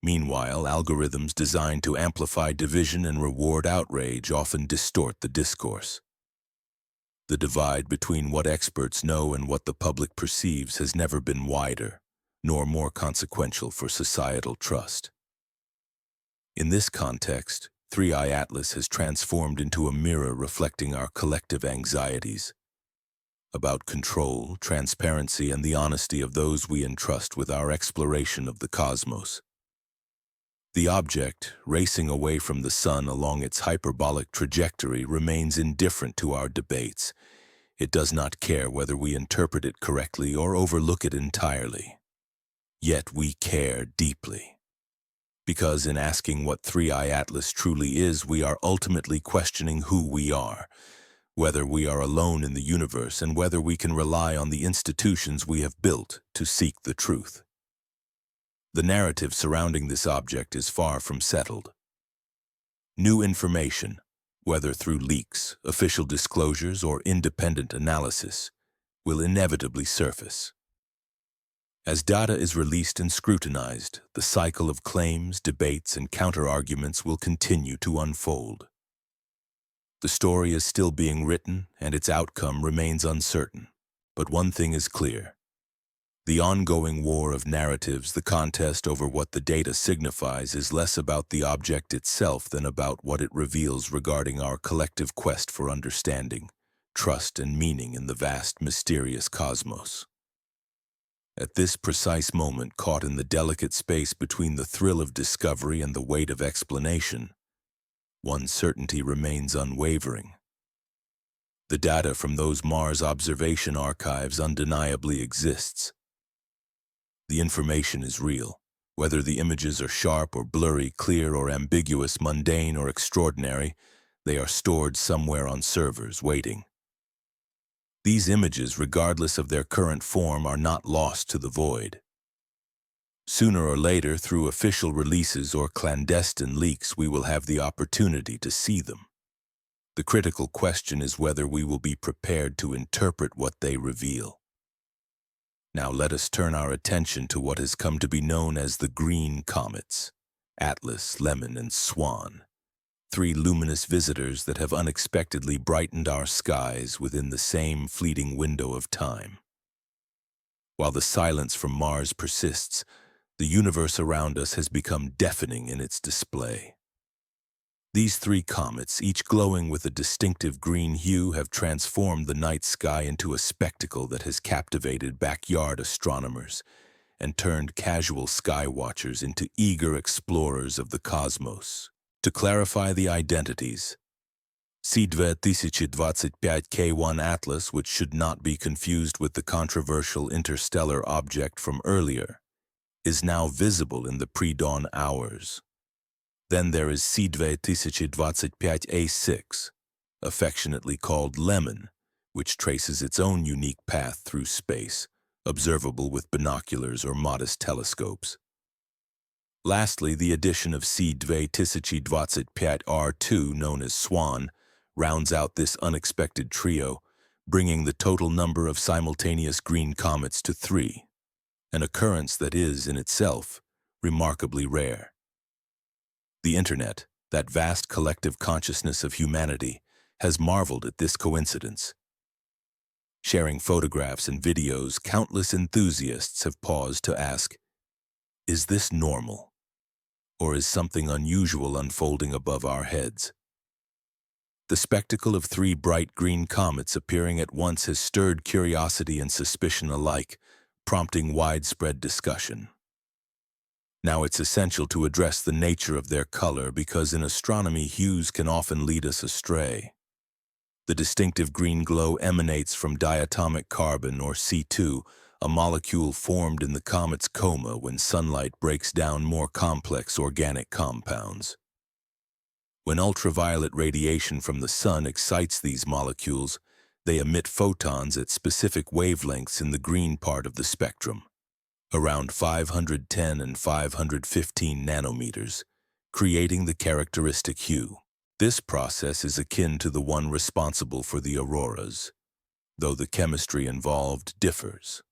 Meanwhile, algorithms designed to amplify division and reward outrage often distort the discourse. The divide between what experts know and what the public perceives has never been wider, nor more consequential for societal trust. In this context, 3IATLAS has transformed into a mirror reflecting our collective anxieties about control, transparency, and the honesty of those we entrust with our exploration of the cosmos. The object, racing away from the sun along its hyperbolic trajectory, remains indifferent to our debates. It does not care whether we interpret it correctly or overlook it entirely. Yet we care deeply. Because in asking what 3IATLAS truly is, we are ultimately questioning who we are, whether we are alone in the universe, and whether we can rely on the institutions we have built to seek the truth. The narrative surrounding this object is far from settled. New information, whether through leaks, official disclosures, or independent analysis, will inevitably surface. As data is released and scrutinized, the cycle of claims, debates, and counter-arguments will continue to unfold. The story is still being written, and its outcome remains uncertain. But one thing is clear. The ongoing war of narratives, the contest over what the data signifies, is less about the object itself than about what it reveals regarding our collective quest for understanding, trust, and meaning in the vast, mysterious cosmos. At this precise moment, caught in the delicate space between the thrill of discovery and the weight of explanation, one certainty remains unwavering. The data from those Mars observation archives undeniably exists. The information is real. Whether the images are sharp or blurry, clear or ambiguous, mundane or extraordinary, they are stored somewhere on servers, waiting. These images, regardless of their current form, are not lost to the void. Sooner or later, through official releases or clandestine leaks, we will have the opportunity to see them. The critical question is whether we will be prepared to interpret what they reveal. Now let us turn our attention to what has come to be known as the green comets, Atlas, Lemon, and Swan, three luminous visitors that have unexpectedly brightened our skies within the same fleeting window of time. While the silence from Mars persists, the universe around us has become deafening in its display. These three comets, each glowing with a distinctive green hue, have transformed the night sky into a spectacle that has captivated backyard astronomers and turned casual sky watchers into eager explorers of the cosmos. To clarify the identities, C-2025 K1 which should not be confused with the controversial interstellar object from earlier, is now visible in the pre-dawn hours. Then there is C-2025 A6, affectionately called Lemon, which traces its own unique path through space, observable with binoculars or modest telescopes. Lastly, the addition of C-2025 R2, known as Swan, rounds out this unexpected trio, bringing the total number of simultaneous green comets to 3, an occurrence that is, in itself, remarkably rare. The Internet, that vast collective consciousness of humanity, has marveled at this coincidence. Sharing photographs and videos, countless enthusiasts have paused to ask, is this normal? Or is something unusual unfolding above our heads? The spectacle of 3 bright green comets appearing at once has stirred curiosity and suspicion alike, prompting widespread discussion. Now it's essential to address the nature of their color because in astronomy hues can often lead us astray. The distinctive green glow emanates from diatomic carbon, or C2, a molecule formed in the comet's coma when sunlight breaks down more complex organic compounds. When ultraviolet radiation from the sun excites these molecules, they emit photons at specific wavelengths in the green part of the spectrum, around 510 and 515 nanometers, creating the characteristic hue. This process is akin to the one responsible for the auroras, though the chemistry involved differs.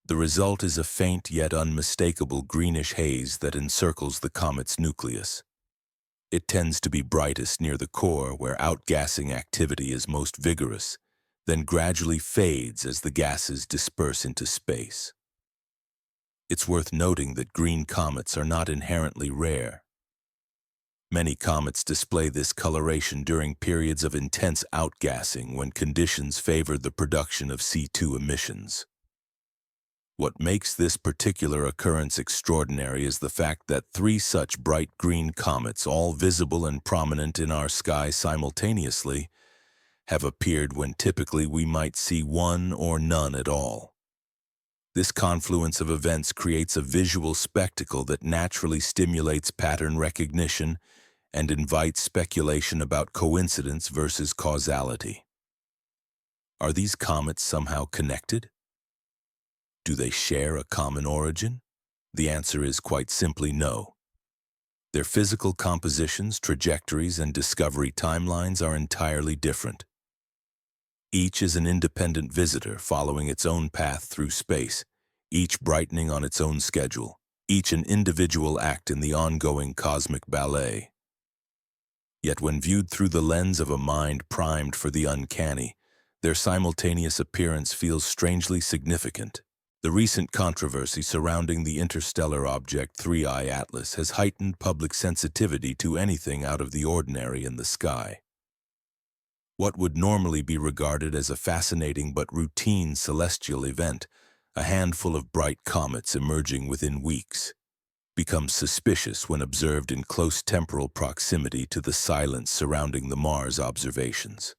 The result is a faint yet unmistakable greenish haze that encircles the comet's nucleus. It tends to be brightest near the core, where outgassing activity is most vigorous, then gradually fades as the gases disperse into space. It's worth noting that green comets are not inherently rare. Many comets display this coloration during periods of intense outgassing when conditions favor the production of C2 emissions. What makes this particular occurrence extraordinary is the fact that 3 such bright green comets, all visible and prominent in our sky simultaneously, have appeared when typically we might see one or none at all. This confluence of events creates a visual spectacle that naturally stimulates pattern recognition and invites speculation about coincidence versus causality. Are these comets somehow connected? Do they share a common origin? The answer is quite simply no. Their physical compositions, trajectories, and discovery timelines are entirely different. Each is an independent visitor following its own path through space, each brightening on its own schedule, each an individual act in the ongoing cosmic ballet. Yet when viewed through the lens of a mind primed for the uncanny, their simultaneous appearance feels strangely significant. The recent controversy surrounding the interstellar object 3IATLAS has heightened public sensitivity to anything out of the ordinary in the sky. What would normally be regarded as a fascinating but routine celestial event, a handful of bright comets emerging within weeks, becomes suspicious when observed in close temporal proximity to the silence surrounding the Mars observations.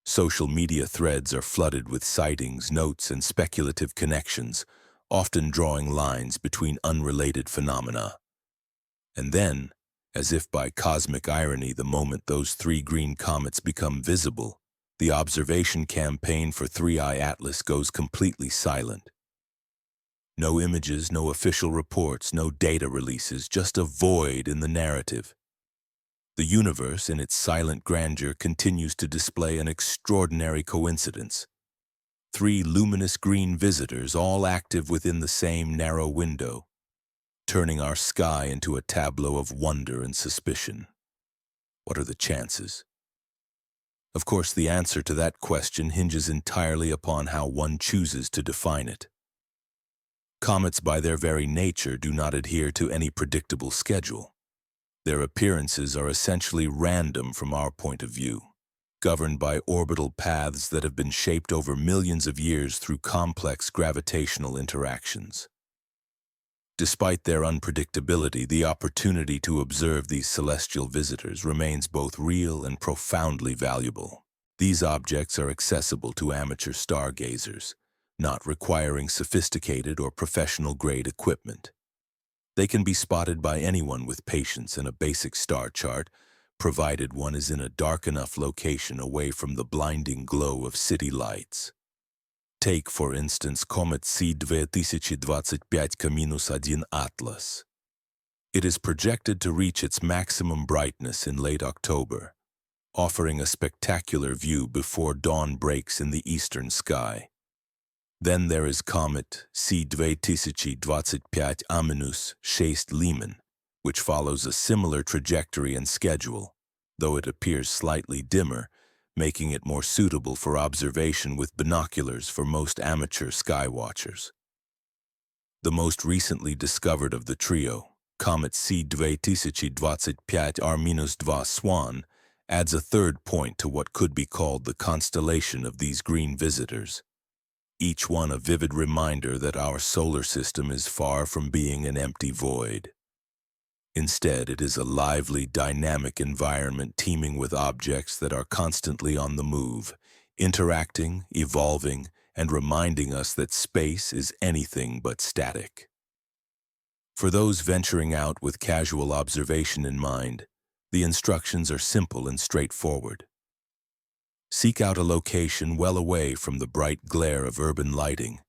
Social media threads are flooded with sightings, notes, and speculative connections, often drawing lines between unrelated phenomena. And then, as if by cosmic irony, the moment those 3 green comets become visible, the observation campaign for 3IATLAS goes completely silent. No images, no official reports, no data releases, just a void in the narrative. The universe, in its silent grandeur, continues to display an extraordinary coincidence. Three luminous green visitors, all active within the same narrow window, turning our sky into a tableau of wonder and suspicion. What are the chances? Of course, the answer to that question hinges entirely upon how one chooses to define it. Comets, by their very nature, do not adhere to any predictable schedule. Their appearances are essentially random from our point of view, governed by orbital paths that have been shaped over millions of years through complex gravitational interactions. Despite their unpredictability, the opportunity to observe these celestial visitors remains both real and profoundly valuable. These objects are accessible to amateur stargazers, not requiring sophisticated or professional-grade equipment. They can be spotted by anyone with patience and a basic star chart, provided one is in a dark enough location away from the blinding glow of city lights. Take, for instance, comet C-2025-1 It is projected to reach its maximum brightness in late October, offering a spectacular view before dawn breaks in the eastern sky. Then there is comet C-2025-6 which follows a similar trajectory and schedule, though it appears slightly dimmer, making it more suitable for observation with binoculars for most amateur sky watchers. The most recently discovered of the trio, comet C-2025-R-2 Swan, adds a third point to what could be called the constellation of these green visitors, each one a vivid reminder that our solar system is far from being an empty void. Instead, it is a lively, dynamic environment teeming with objects that are constantly on the move, interacting, evolving, and reminding us that space is anything but static. For those venturing out with casual observation in mind, the instructions are simple and straightforward. Seek out a location well away from the bright glare of urban lighting,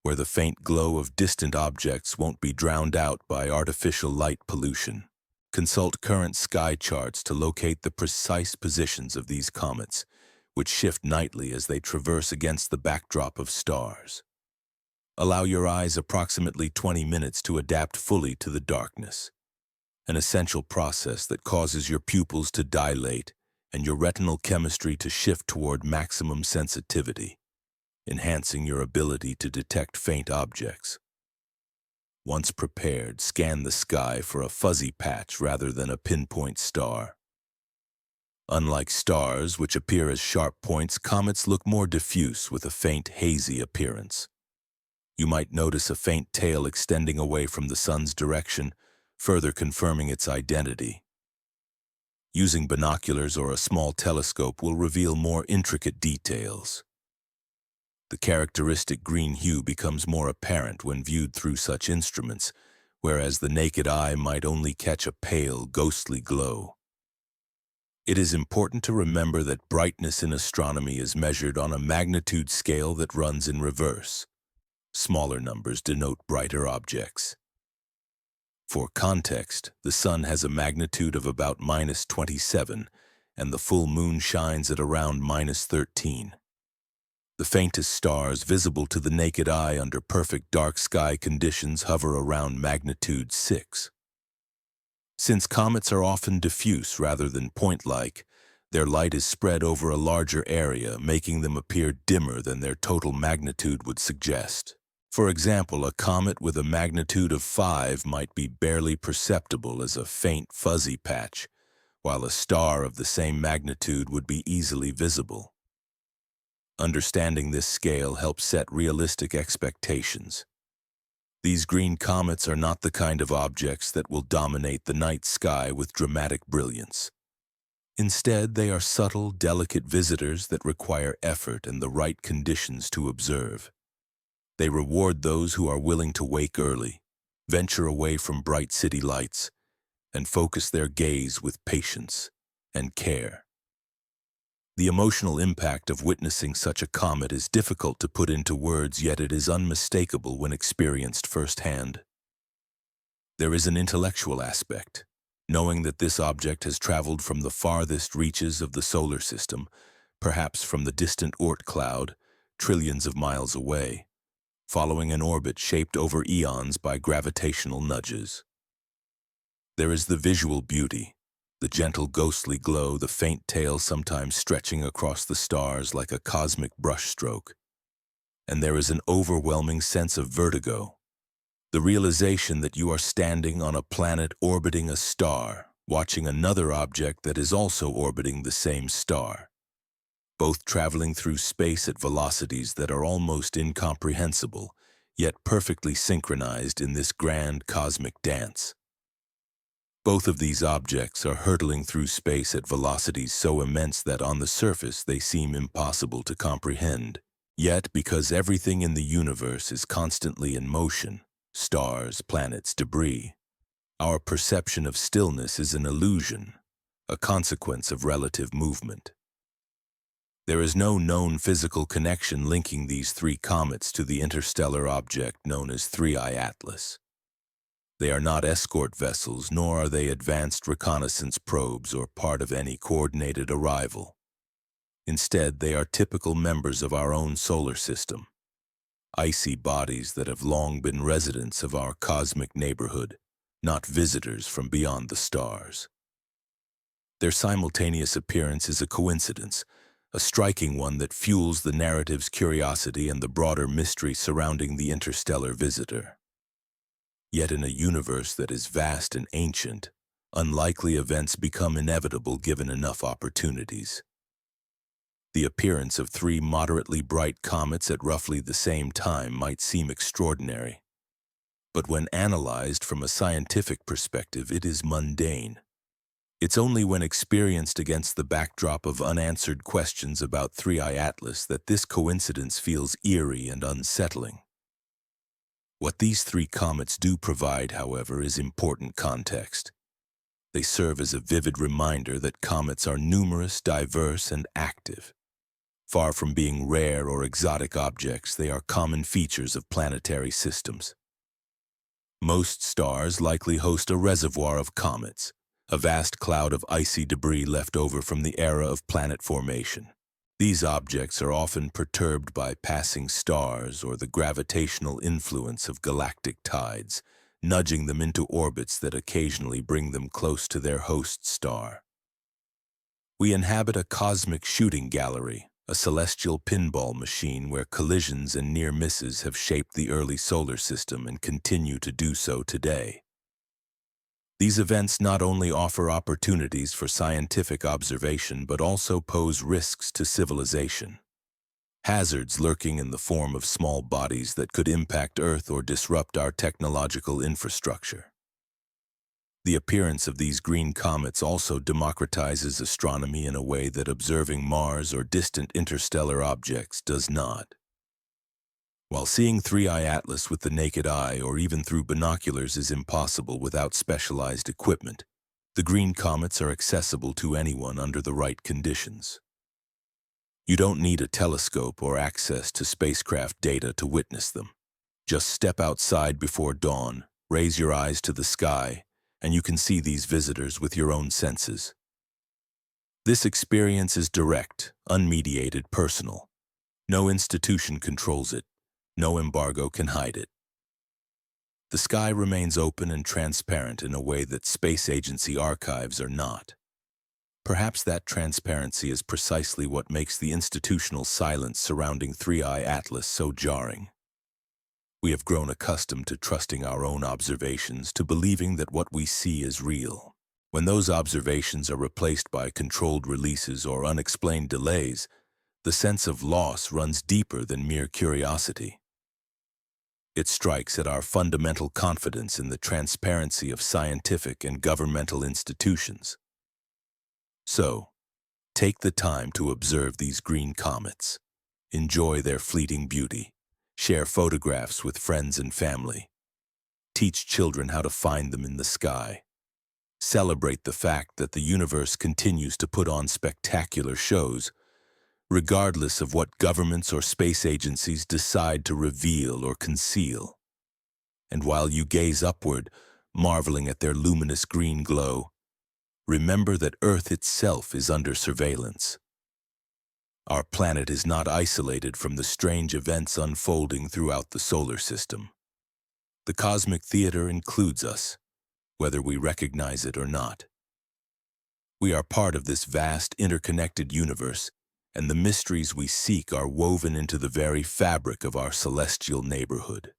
where the faint glow of distant objects won't be drowned out by artificial light pollution. Consult current sky charts to locate the precise positions of these comets, which shift nightly as they traverse against the backdrop of stars. Allow your eyes approximately 20 minutes to adapt fully to the darkness, an essential process that causes your pupils to dilate and your retinal chemistry to shift toward maximum sensitivity, enhancing your ability to detect faint objects. Once prepared, scan the sky for a fuzzy patch rather than a pinpoint star. Unlike stars, which appear as sharp points, comets look more diffuse with a faint, hazy appearance. You might notice a faint tail extending away from the sun's direction, further confirming its identity. Using binoculars or a small telescope will reveal more intricate details. The characteristic green hue becomes more apparent when viewed through such instruments, whereas the naked eye might only catch a pale, ghostly glow. It is important to remember that brightness in astronomy is measured on a magnitude scale that runs in reverse. Smaller numbers denote brighter objects. For context, the sun has a magnitude of about -27, and the full moon shines at around -13. The faintest stars visible to the naked eye under perfect dark sky conditions hover around magnitude 6. Since comets are often diffuse rather than point-like, their light is spread over a larger area, making them appear dimmer than their total magnitude would suggest. For example, a comet with a magnitude of 5 might be barely perceptible as a faint, fuzzy patch, while a star of the same magnitude would be easily visible. Understanding this scale helps set realistic expectations. These green comets are not the kind of objects that will dominate the night sky with dramatic brilliance. Instead, they are subtle, delicate visitors that require effort and the right conditions to observe. They reward those who are willing to wake early, venture away from bright city lights, and focus their gaze with patience and care. The emotional impact of witnessing such a comet is difficult to put into words, yet it is unmistakable when experienced firsthand. There is an intellectual aspect, knowing that this object has traveled from the farthest reaches of the solar system, perhaps from the distant Oort cloud, trillions of miles away, following an orbit shaped over eons by gravitational nudges. There is the visual beauty, the gentle ghostly glow, the faint tail sometimes stretching across the stars like a cosmic brushstroke. And there is an overwhelming sense of vertigo, the realization that you are standing on a planet orbiting a star, watching another object that is also orbiting the same star, both traveling through space at velocities that are almost incomprehensible, yet perfectly synchronized in this grand cosmic dance. Both of these objects are hurtling through space at velocities so immense that on the surface they seem impossible to comprehend. Yet, because everything in the universe is constantly in motion, stars, planets, debris, our perception of stillness is an illusion, a consequence of relative movement. There is no known physical connection linking these three comets to the interstellar object known as 3IATLAS. They are not escort vessels, nor are they advanced reconnaissance probes or part of any coordinated arrival. Instead, they are typical members of our own solar system, icy bodies that have long been residents of our cosmic neighborhood, not visitors from beyond the stars. Their simultaneous appearance is a coincidence, a striking one that fuels the narrative's curiosity and the broader mystery surrounding the interstellar visitor. Yet in a universe that is vast and ancient, unlikely events become inevitable given enough opportunities. The appearance of three moderately bright comets at roughly the same time might seem extraordinary. But when analyzed from a scientific perspective, it is mundane. It's only when experienced against the backdrop of unanswered questions about 3IATLAS that this coincidence feels eerie and unsettling. What these three comets do provide, however, is important context. They serve as a vivid reminder that comets are numerous, diverse, and active. Far from being rare or exotic objects, they are common features of planetary systems. Most stars likely host a reservoir of comets, a vast cloud of icy debris left over from the era of planet formation. These objects are often perturbed by passing stars or the gravitational influence of galactic tides, nudging them into orbits that occasionally bring them close to their host star. We inhabit a cosmic shooting gallery, a celestial pinball machine where collisions and near misses have shaped the early solar system and continue to do so today. These events not only offer opportunities for scientific observation but also pose risks to civilization. Hazards lurking in the form of small bodies that could impact Earth or disrupt our technological infrastructure. The appearance of these green comets also democratizes astronomy in a way that observing Mars or distant interstellar objects does not. While seeing 3IATLAS with the naked eye or even through binoculars is impossible without specialized equipment, the green comets are accessible to anyone under the right conditions. You don't need a telescope or access to spacecraft data to witness them. Just step outside before dawn, raise your eyes to the sky, and you can see these visitors with your own senses. This experience is direct, unmediated, personal. No institution controls it. No embargo can hide it. The sky remains open and transparent in a way that space agency archives are not. Perhaps that transparency is precisely what makes the institutional silence surrounding 3IATLAS so jarring. We have grown accustomed to trusting our own observations, to believing that what we see is real. When those observations are replaced by controlled releases or unexplained delays, the sense of loss runs deeper than mere curiosity. It strikes at our fundamental confidence in the transparency of scientific and governmental institutions. So, take the time to observe these green comets. Enjoy their fleeting beauty. Share photographs with friends and family. Teach children how to find them in the sky. Celebrate the fact that the universe continues to put on spectacular shows, regardless of what governments or space agencies decide to reveal or conceal. And while you gaze upward, marveling at their luminous green glow, remember that Earth itself is under surveillance. Our planet is not isolated from the strange events unfolding throughout the solar system. The cosmic theater includes us, whether we recognize it or not. We are part of this vast, interconnected universe, and the mysteries we seek are woven into the very fabric of our celestial neighborhood.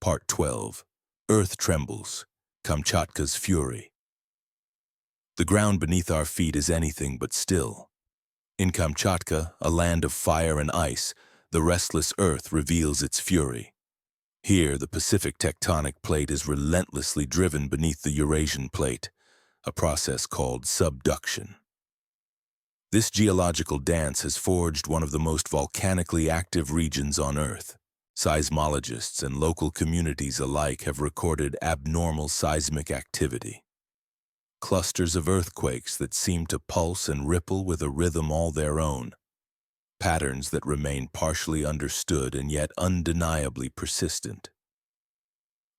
Part 12. Earth Trembles, Kamchatka's Fury. The ground beneath our feet is anything but still. In Kamchatka, a land of fire and ice, the restless earth reveals its fury. Here, the Pacific tectonic plate is relentlessly driven beneath the Eurasian plate, a process called subduction. This geological dance has forged one of the most volcanically active regions on Earth. Seismologists and local communities alike have recorded abnormal seismic activity. Clusters of earthquakes that seem to pulse and ripple with a rhythm all their own. Patterns that remain partially understood and yet undeniably persistent.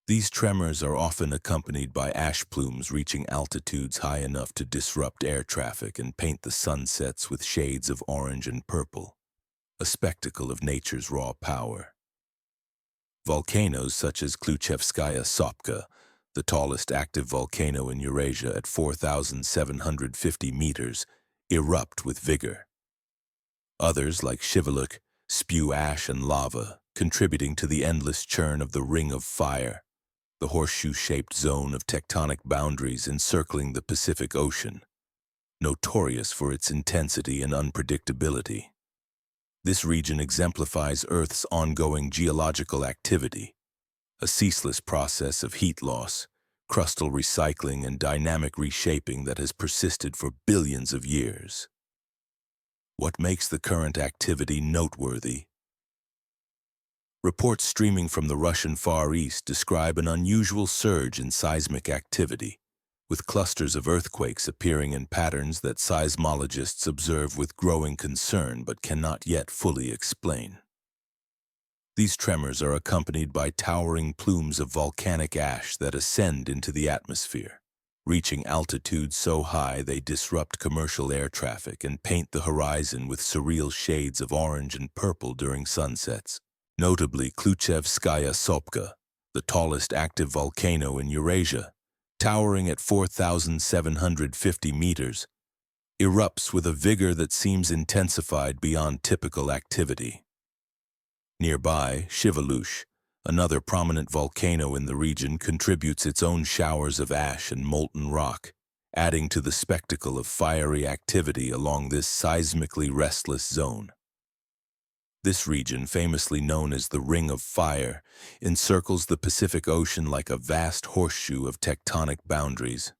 These tremors are often accompanied by ash plumes reaching altitudes high enough to disrupt air traffic and paint the sunsets with shades of orange and purple, a spectacle of nature's raw power. Volcanoes such as Kluchevskaya Sopka, the tallest active volcano in Eurasia at 4,750 meters, erupt with vigor. Others, like Shivaluk, spew ash and lava, contributing to the endless churn of the Ring of Fire, the horseshoe-shaped zone of tectonic boundaries encircling the Pacific Ocean, notorious for its intensity and unpredictability. This region exemplifies Earth's ongoing geological activity, a ceaseless process of heat loss, crustal recycling, and dynamic reshaping that has persisted for billions of years. What makes the current activity noteworthy? Reports streaming from the Russian Far East describe an unusual surge in seismic activity, with clusters of earthquakes appearing in patterns that seismologists observe with growing concern but cannot yet fully explain. These tremors are accompanied by towering plumes of volcanic ash that ascend into the atmosphere, reaching altitudes so high they disrupt commercial air traffic and paint the horizon with surreal shades of orange and purple during sunsets. Notably, Kluchevskaya Sopka, the tallest active volcano in Eurasia, towering at 4,750 meters, erupts with a vigor that seems intensified beyond typical activity. Nearby, Shivalush, another prominent volcano in the region, contributes its own showers of ash and molten rock, adding to the spectacle of fiery activity along this seismically restless zone. This region, famously known as the Ring of Fire, encircles the Pacific Ocean like a vast horseshoe of tectonic boundaries,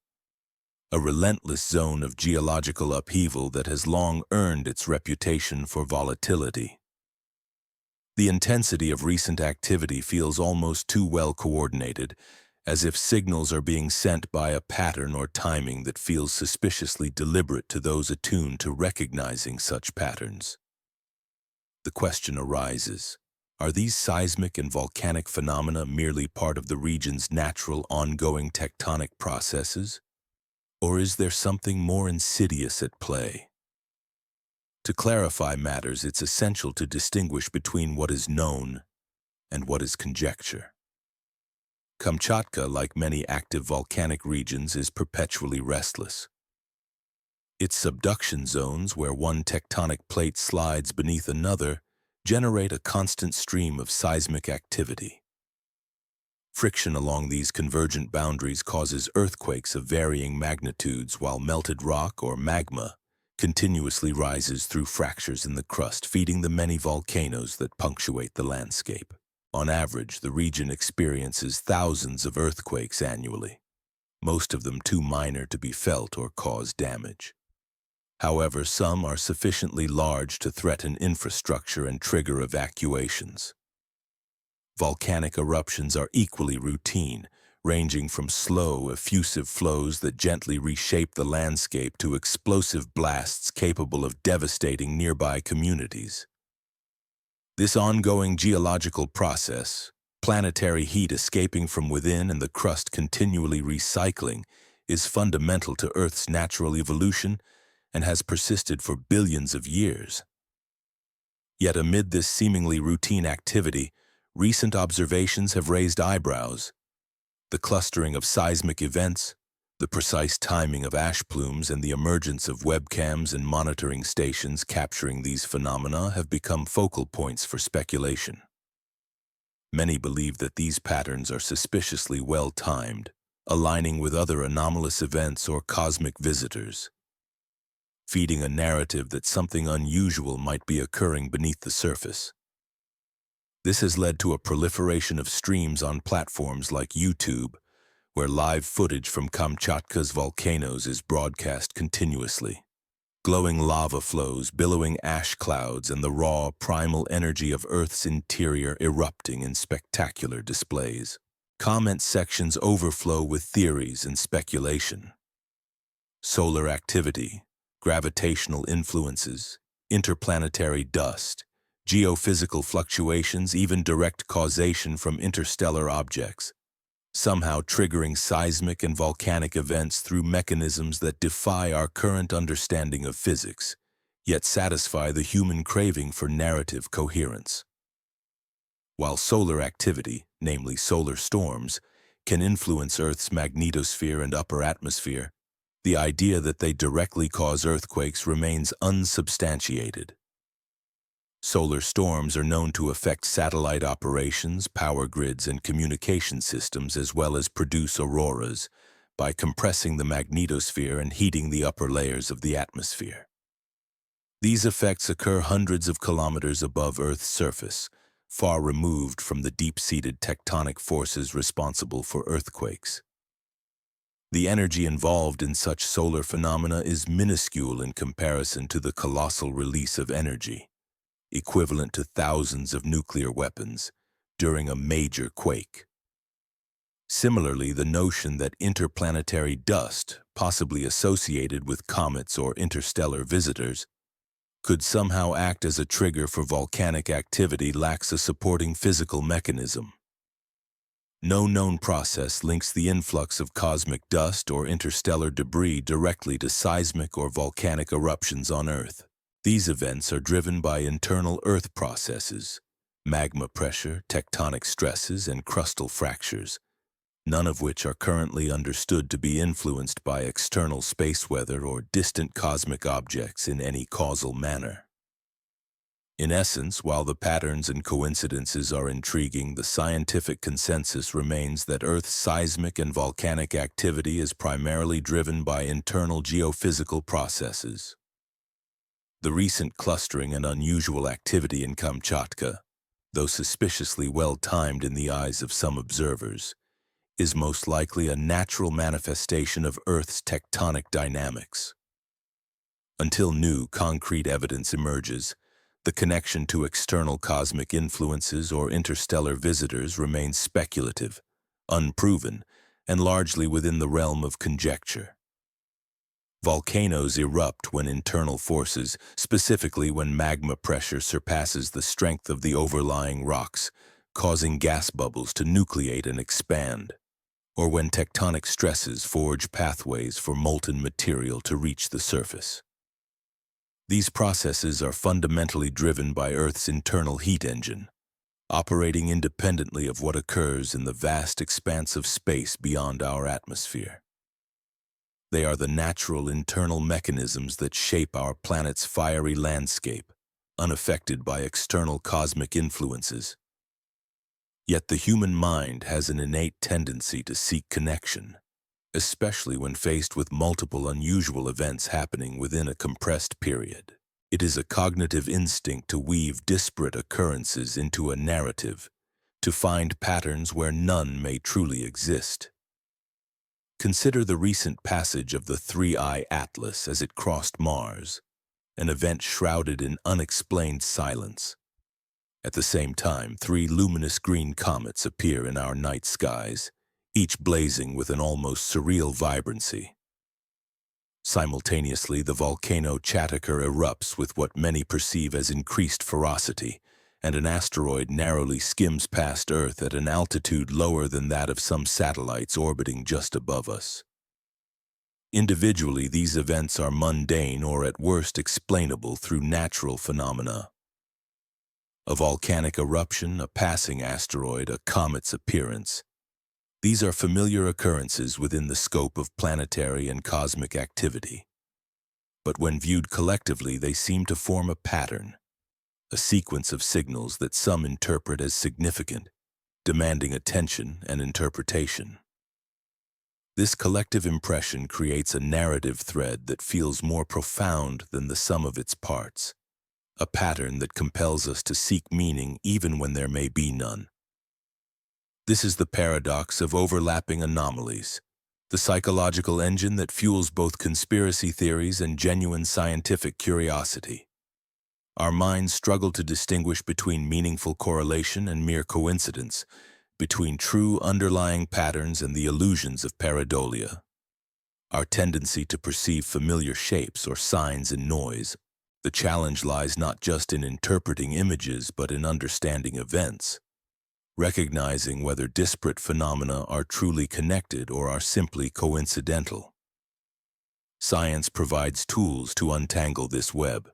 a relentless zone of geological upheaval that has long earned its reputation for volatility. The intensity of recent activity feels almost too well coordinated, as if signals are being sent by a pattern or timing that feels suspiciously deliberate to those attuned to recognizing such patterns. The question arises, are these seismic and volcanic phenomena merely part of the region's natural ongoing tectonic processes? Or is there something more insidious at play? To clarify matters, it's essential to distinguish between what is known and what is conjecture. Kamchatka, like many active volcanic regions, is perpetually restless. Its subduction zones, where one tectonic plate slides beneath another, generate a constant stream of seismic activity. Friction along these convergent boundaries causes earthquakes of varying magnitudes, while melted rock or magma continuously rises through fractures in the crust, feeding the many volcanoes that punctuate the landscape. On average, the region experiences thousands of earthquakes annually, most of them too minor to be felt or cause damage. However, some are sufficiently large to threaten infrastructure and trigger evacuations. Volcanic eruptions are equally routine, ranging from slow, effusive flows that gently reshape the landscape to explosive blasts capable of devastating nearby communities. This ongoing geological process, planetary heat escaping from within and the crust continually recycling, is fundamental to Earth's natural evolution and has persisted for billions of years. Yet amid this seemingly routine activity, recent observations have raised eyebrows. The clustering of seismic events, the precise timing of ash plumes, and the emergence of webcams and monitoring stations capturing these phenomena have become focal points for speculation. Many believe that these patterns are suspiciously well-timed, aligning with other anomalous events or cosmic visitors, feeding a narrative that something unusual might be occurring beneath the surface. This has led to a proliferation of streams on platforms like YouTube, where live footage from Kamchatka's volcanoes is broadcast continuously. Glowing lava flows, billowing ash clouds, and the raw, primal energy of Earth's interior erupting in spectacular displays. Comment sections overflow with theories and speculation. Solar activity, gravitational influences, interplanetary dust, geophysical fluctuations, even direct causation from interstellar objects, somehow triggering seismic and volcanic events through mechanisms that defy our current understanding of physics, yet satisfy the human craving for narrative coherence. While solar activity, namely solar storms, can influence Earth's magnetosphere and upper atmosphere, the idea that they directly cause earthquakes remains unsubstantiated. Solar storms are known to affect satellite operations, power grids, and communication systems, as well as produce auroras by compressing the magnetosphere and heating the upper layers of the atmosphere. These effects occur hundreds of kilometers above Earth's surface, far removed from the deep-seated tectonic forces responsible for earthquakes. The energy involved in such solar phenomena is minuscule in comparison to the colossal release of energy, equivalent to thousands of nuclear weapons, during a major quake. Similarly, the notion that interplanetary dust, possibly associated with comets or interstellar visitors, could somehow act as a trigger for volcanic activity lacks a supporting physical mechanism. No known process links the influx of cosmic dust or interstellar debris directly to seismic or volcanic eruptions on Earth. These events are driven by internal Earth processes, magma pressure, tectonic stresses, and crustal fractures, none of which are currently understood to be influenced by external space weather or distant cosmic objects in any causal manner. In essence, while the patterns and coincidences are intriguing, the scientific consensus remains that Earth's seismic and volcanic activity is primarily driven by internal geophysical processes. The recent clustering and unusual activity in Kamchatka, though suspiciously well-timed in the eyes of some observers, is most likely a natural manifestation of Earth's tectonic dynamics. Until new, concrete evidence emerges, the connection to external cosmic influences or interstellar visitors remains speculative, unproven, and largely within the realm of conjecture. Volcanoes erupt when internal forces, specifically when magma pressure surpasses the strength of the overlying rocks, causing gas bubbles to nucleate and expand, or when tectonic stresses forge pathways for molten material to reach the surface. These processes are fundamentally driven by Earth's internal heat engine, operating independently of what occurs in the vast expanse of space beyond our atmosphere. They are the natural internal mechanisms that shape our planet's fiery landscape, unaffected by external cosmic influences. Yet the human mind has an innate tendency to seek connection, especially when faced with multiple unusual events happening within a compressed period. It is a cognitive instinct to weave disparate occurrences into a narrative, to find patterns where none may truly exist. Consider the recent passage of the 3IATLAS as it crossed Mars, an event shrouded in unexplained silence. At the same time, 3 luminous green comets appear in our night skies, each blazing with an almost surreal vibrancy. Simultaneously, the volcano Chatakar erupts with what many perceive as increased ferocity, and an asteroid narrowly skims past Earth at an altitude lower than that of some satellites orbiting just above us. Individually, these events are mundane or at worst explainable through natural phenomena. A volcanic eruption, a passing asteroid, a comet's appearance. These are familiar occurrences within the scope of planetary and cosmic activity. But when viewed collectively, they seem to form a pattern, a sequence of signals that some interpret as significant, demanding attention and interpretation. This collective impression creates a narrative thread that feels more profound than the sum of its parts, a pattern that compels us to seek meaning even when there may be none. This is the paradox of overlapping anomalies, the psychological engine that fuels both conspiracy theories and genuine scientific curiosity. Our minds struggle to distinguish between meaningful correlation and mere coincidence, between true underlying patterns and the illusions of pareidolia. Our tendency to perceive familiar shapes or signs in noise. The challenge lies not just in interpreting images but in understanding events, recognizing whether disparate phenomena are truly connected or are simply coincidental. Science provides tools to untangle this web.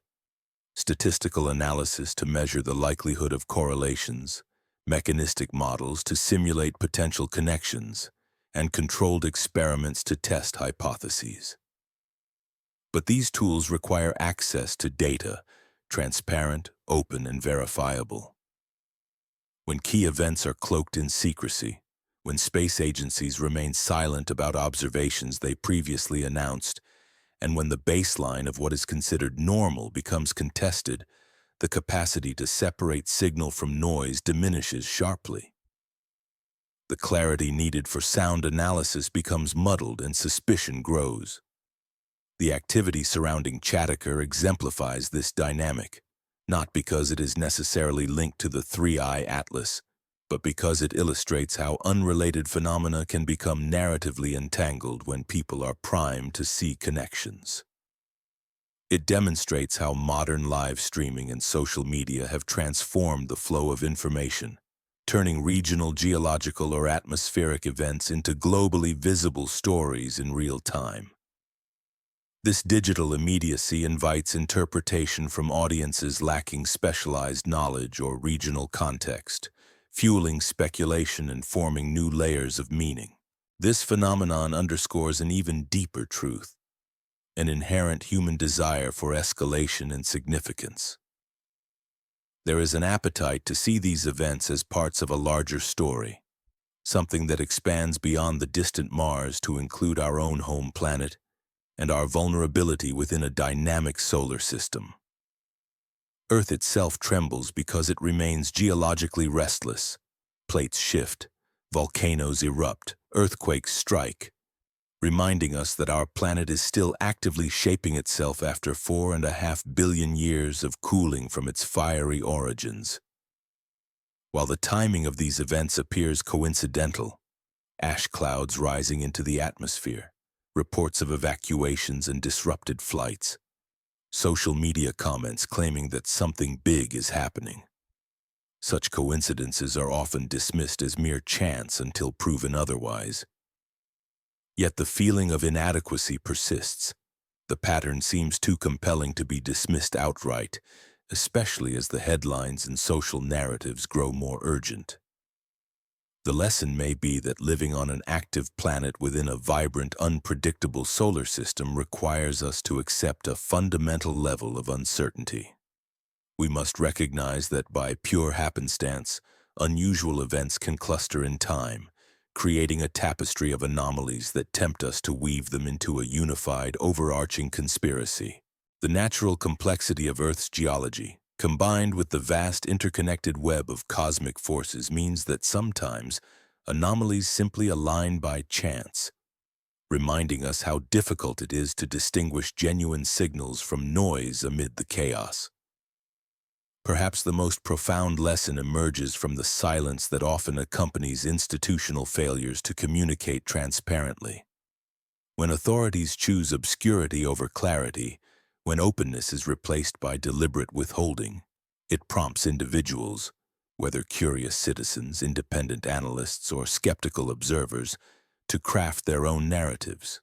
Statistical analysis to measure the likelihood of correlations, mechanistic models to simulate potential connections, and controlled experiments to test hypotheses. But these tools require access to data, transparent, open, and verifiable. When key events are cloaked in secrecy, when space agencies remain silent about observations they previously announced, and when the baseline of what is considered normal becomes contested, the capacity to separate signal from noise diminishes sharply. The clarity needed for sound analysis becomes muddled and suspicion grows. The activity surrounding Chattanooga exemplifies this dynamic, not because it is necessarily linked to the 3IATLAS, but because it illustrates how unrelated phenomena can become narratively entangled when people are primed to see connections. It demonstrates how modern live streaming and social media have transformed the flow of information, turning regional geological or atmospheric events into globally visible stories in real time. This digital immediacy invites interpretation from audiences lacking specialized knowledge or regional context, fueling speculation and forming new layers of meaning. This phenomenon underscores an even deeper truth, an inherent human desire for escalation and significance. There is an appetite to see these events as parts of a larger story, something that expands beyond the distant Mars to include our own home planet and our vulnerability within a dynamic solar system. Earth itself trembles because it remains geologically restless. Plates shift, volcanoes erupt, earthquakes strike, reminding us that our planet is still actively shaping itself after 4.5 billion years of cooling from its fiery origins. While the timing of these events appears coincidental, ash clouds rising into the atmosphere, reports of evacuations and disrupted flights, social media comments claiming that something big is happening. Such coincidences are often dismissed as mere chance until proven otherwise. Yet the feeling of inadequacy persists. The pattern seems too compelling to be dismissed outright, especially as the headlines and social narratives grow more urgent. The lesson may be that living on an active planet within a vibrant, unpredictable solar system requires us to accept a fundamental level of uncertainty. We must recognize that by pure happenstance, unusual events can cluster in time, creating a tapestry of anomalies that tempt us to weave them into a unified, overarching conspiracy. The natural complexity of Earth's geology, combined with the vast interconnected web of cosmic forces, means that sometimes anomalies simply align by chance, reminding us how difficult it is to distinguish genuine signals from noise amid the chaos. Perhaps the most profound lesson emerges from the silence that often accompanies institutional failures to communicate transparently. When authorities choose obscurity over clarity, when openness is replaced by deliberate withholding, it prompts individuals, whether curious citizens, independent analysts, or skeptical observers, to craft their own narratives.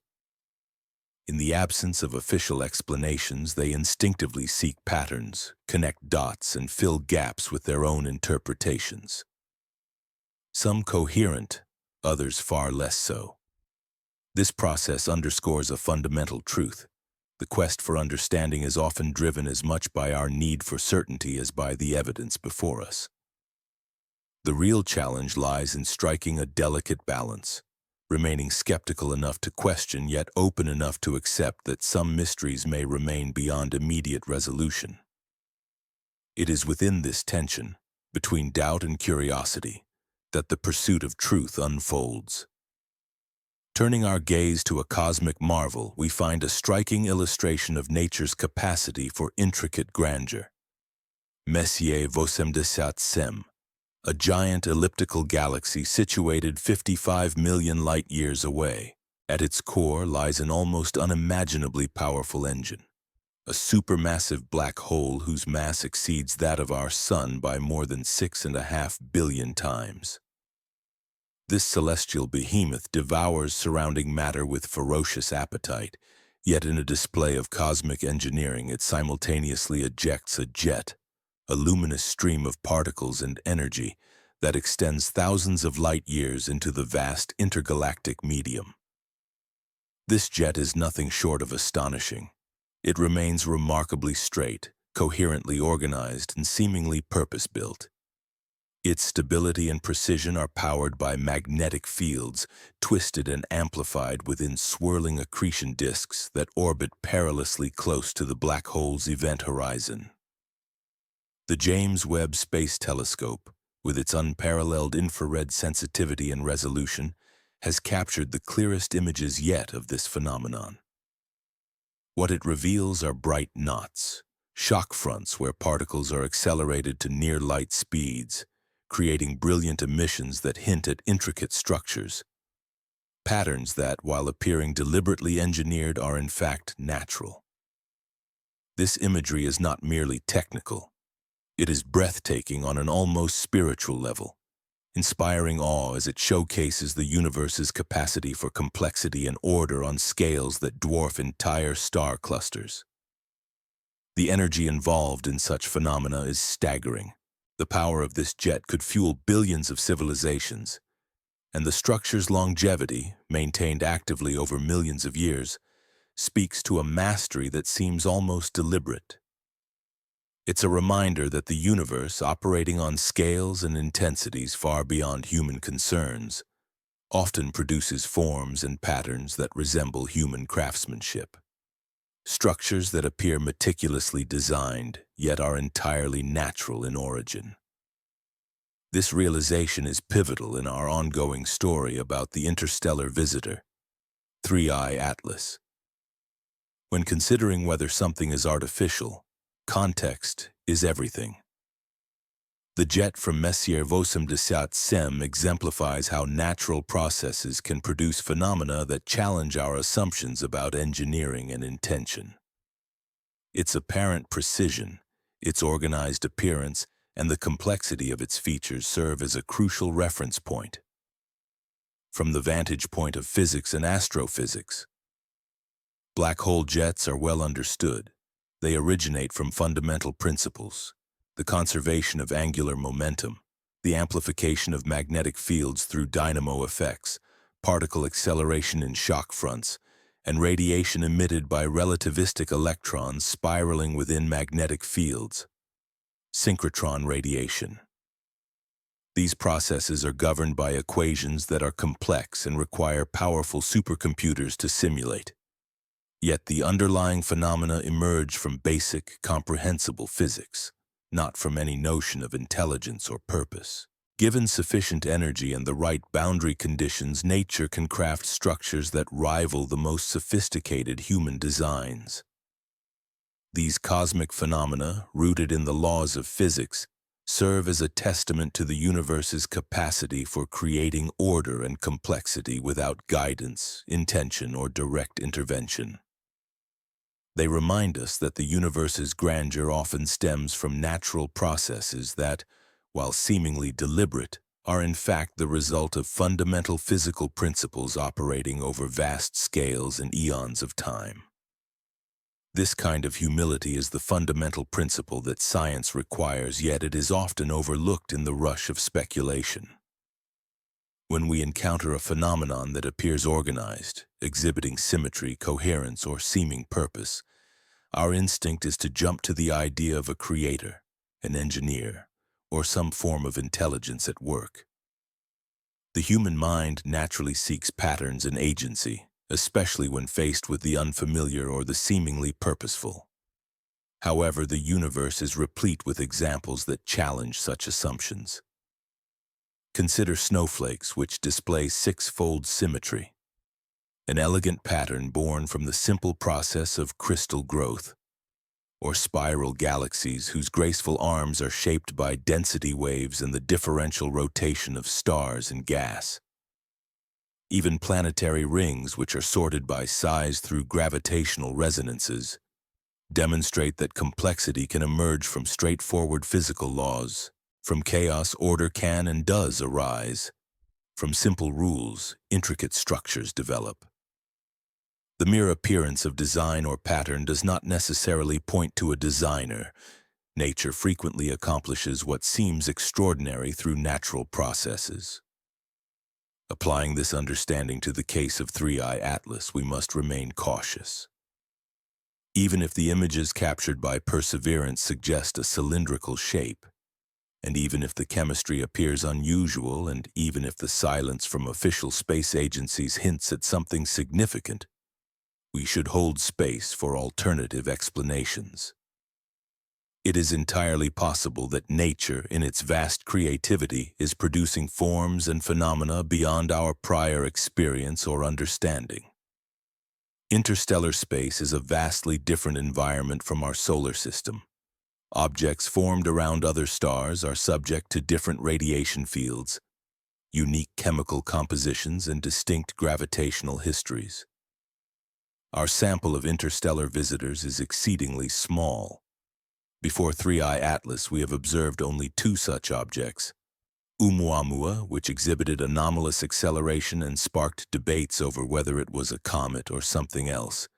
In the absence of official explanations, they instinctively seek patterns, connect dots, and fill gaps with their own interpretations. Some coherent, others far less so. This process underscores a fundamental truth. The quest for understanding is often driven as much by our need for certainty as by the evidence before us. The real challenge lies in striking a delicate balance, remaining skeptical enough to question yet open enough to accept that some mysteries may remain beyond immediate resolution. It is within this tension, between doubt and curiosity, that the pursuit of truth unfolds. Turning our gaze to a cosmic marvel, we find a striking illustration of nature's capacity for intricate grandeur. Messier 77, a giant elliptical galaxy situated 55 million light-years away. At its core lies an almost unimaginably powerful engine, a supermassive black hole whose mass exceeds that of our Sun by more than 6.5 billion times. This celestial behemoth devours surrounding matter with ferocious appetite, yet in a display of cosmic engineering it simultaneously ejects a jet, a luminous stream of particles and energy that extends thousands of light-years into the vast intergalactic medium. This jet is nothing short of astonishing. It remains remarkably straight, coherently organized, and seemingly purpose-built. Its stability and precision are powered by magnetic fields, twisted and amplified within swirling accretion disks that orbit perilously close to the black hole's event horizon. The James Webb Space Telescope, with its unparalleled infrared sensitivity and resolution, has captured the clearest images yet of this phenomenon. What it reveals are bright knots, shock fronts where particles are accelerated to near-light speeds, creating brilliant emissions that hint at intricate structures. Patterns that, while appearing deliberately engineered, are in fact natural. This imagery is not merely technical. It is breathtaking on an almost spiritual level, inspiring awe as it showcases the universe's capacity for complexity and order on scales that dwarf entire star clusters. The energy involved in such phenomena is staggering. The power of this jet could fuel billions of civilizations, and the structure's longevity, maintained actively over millions of years, speaks to a mastery that seems almost deliberate. It's a reminder that the universe, operating on scales and intensities far beyond human concerns, often produces forms and patterns that resemble human craftsmanship. Structures that appear meticulously designed, yet are entirely natural in origin. This realization is pivotal in our ongoing story about the interstellar visitor, 3IATLAS. When considering whether something is artificial, context is everything. The jet from Messier 77 exemplifies how natural processes can produce phenomena that challenge our assumptions about engineering and intention. Its apparent precision, its organized appearance, and the complexity of its features serve as a crucial reference point. From the vantage point of physics and astrophysics, black hole jets are well understood. They originate from fundamental principles: the conservation of angular momentum, the amplification of magnetic fields through dynamo effects, particle acceleration in shock fronts, and radiation emitted by relativistic electrons spiraling within magnetic fields, synchrotron radiation. These processes are governed by equations that are complex and require powerful supercomputers to simulate. Yet the underlying phenomena emerge from basic, comprehensible physics, not from any notion of intelligence or purpose. Given sufficient energy and the right boundary conditions, nature can craft structures that rival the most sophisticated human designs. These cosmic phenomena, rooted in the laws of physics, serve as a testament to the universe's capacity for creating order and complexity without guidance, intention, or direct intervention. They remind us that the universe's grandeur often stems from natural processes that, while seemingly deliberate, are in fact the result of fundamental physical principles operating over vast scales and eons of time. This kind of humility is the fundamental principle that science requires, yet it is often overlooked in the rush of speculation. When we encounter a phenomenon that appears organized, exhibiting symmetry, coherence, or seeming purpose, our instinct is to jump to the idea of a creator, an engineer, or some form of intelligence at work. The human mind naturally seeks patterns and agency, especially when faced with the unfamiliar or the seemingly purposeful. However, the universe is replete with examples that challenge such assumptions. Consider snowflakes, which display six-fold symmetry, an elegant pattern born from the simple process of crystal growth, or spiral galaxies whose graceful arms are shaped by density waves and the differential rotation of stars and gas. Even planetary rings, which are sorted by size through gravitational resonances, demonstrate that complexity can emerge from straightforward physical laws. From chaos, order can and does arise. From simple rules, intricate structures develop. The mere appearance of design or pattern does not necessarily point to a designer. Nature frequently accomplishes what seems extraordinary through natural processes. Applying this understanding to the case of 3IATLAS, we must remain cautious. Even if the images captured by Perseverance suggest a cylindrical shape, and even if the chemistry appears unusual, and even if the silence from official space agencies hints at something significant, we should hold space for alternative explanations. It is entirely possible that nature, in its vast creativity, is producing forms and phenomena beyond our prior experience or understanding. Interstellar space is a vastly different environment from our solar system. Objects formed around other stars are subject to different radiation fields, unique chemical compositions, and distinct gravitational histories. Our sample of interstellar visitors is exceedingly small. Before 3IATLAS, we have observed only two such objects: Oumuamua, which exhibited anomalous acceleration and sparked debates over whether it was a comet or something else,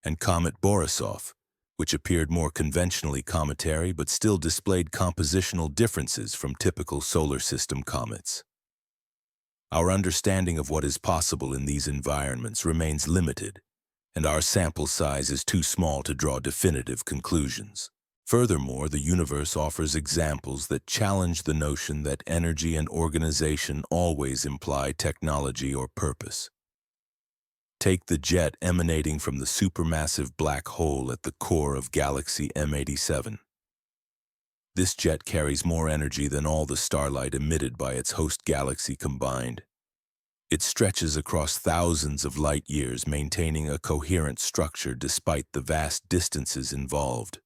and Comet Borisov, which appeared more conventionally cometary but still displayed compositional differences from typical solar system comets. Our understanding of what is possible in these environments remains limited, and our sample size is too small to draw definitive conclusions. Furthermore, the universe offers examples that challenge the notion that energy and organization always imply technology or purpose. Take the jet emanating from the supermassive black hole at the core of galaxy M87. This jet carries more energy than all the starlight emitted by its host galaxy combined. It stretches across thousands of light years, maintaining a coherent structure despite the vast distances involved.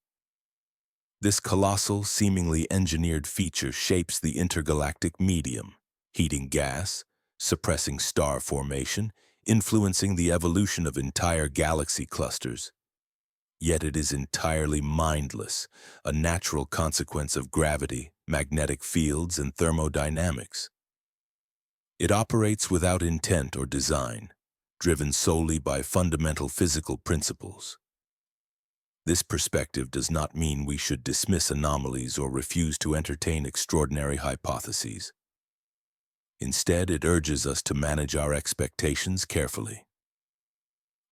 This colossal, seemingly engineered feature shapes the intergalactic medium, heating gas, suppressing star formation, influencing the evolution of entire galaxy clusters. Yet it is entirely mindless, a natural consequence of gravity, magnetic fields, and thermodynamics. It operates without intent or design, driven solely by fundamental physical principles. This perspective does not mean we should dismiss anomalies or refuse to entertain extraordinary hypotheses. Instead, it urges us to manage our expectations carefully.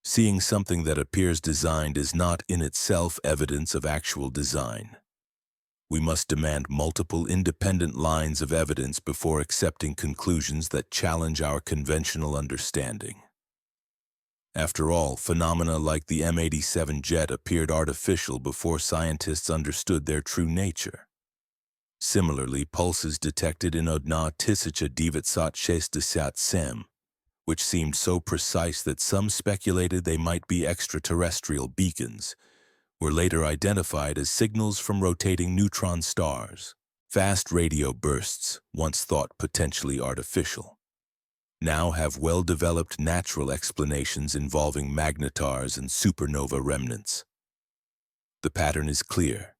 Seeing something that appears designed is not in itself evidence of actual design. We must demand multiple independent lines of evidence before accepting conclusions that challenge our conventional understanding. After all, phenomena like the M87 jet appeared artificial before scientists understood their true nature. Similarly, pulses detected in Odna 1967, which seemed so precise that some speculated they might be extraterrestrial beacons, were later identified as signals from rotating neutron stars. Fast radio bursts, once thought potentially artificial, now have well-developed natural explanations involving magnetars and supernova remnants. The pattern is clear.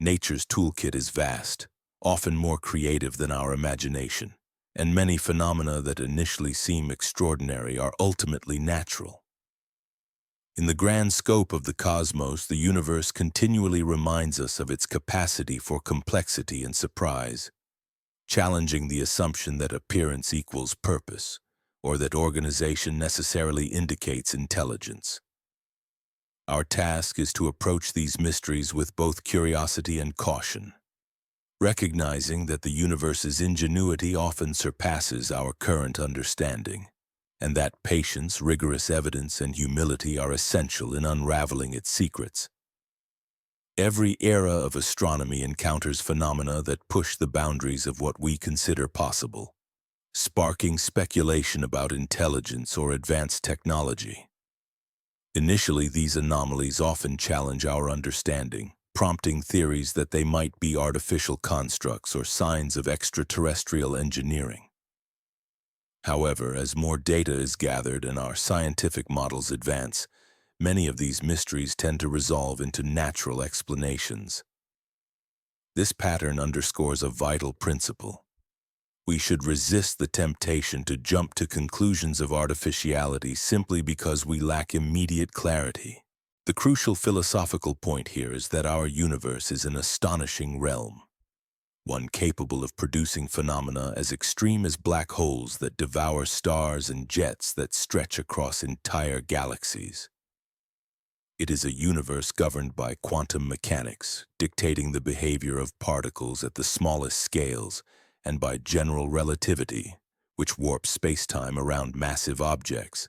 Nature's toolkit is vast, often more creative than our imagination. and many phenomena that initially seem extraordinary are ultimately natural. In the grand scope of the cosmos, the universe continually reminds us of its capacity for complexity and surprise, challenging the assumption that appearance equals purpose, or that organization necessarily indicates intelligence. Our task is to approach these mysteries with both curiosity and caution, recognizing that the universe's ingenuity often surpasses our current understanding, and that patience, rigorous evidence, and humility are essential in unraveling its secrets. Every era of astronomy encounters phenomena that push the boundaries of what we consider possible, sparking speculation about intelligence or advanced technology. Initially, these anomalies often challenge our understanding, prompting theories that they might be artificial constructs or signs of extraterrestrial engineering. However, as more data is gathered and our scientific models advance, many of these mysteries tend to resolve into natural explanations. This pattern underscores a vital principle. We should resist the temptation to jump to conclusions of artificiality simply because we lack immediate clarity. The crucial philosophical point here is that our universe is an astonishing realm, one capable of producing phenomena as extreme as black holes that devour stars and jets that stretch across entire galaxies. It is a universe governed by quantum mechanics, dictating the behavior of particles at the smallest scales, and by general relativity, which warps spacetime around massive objects.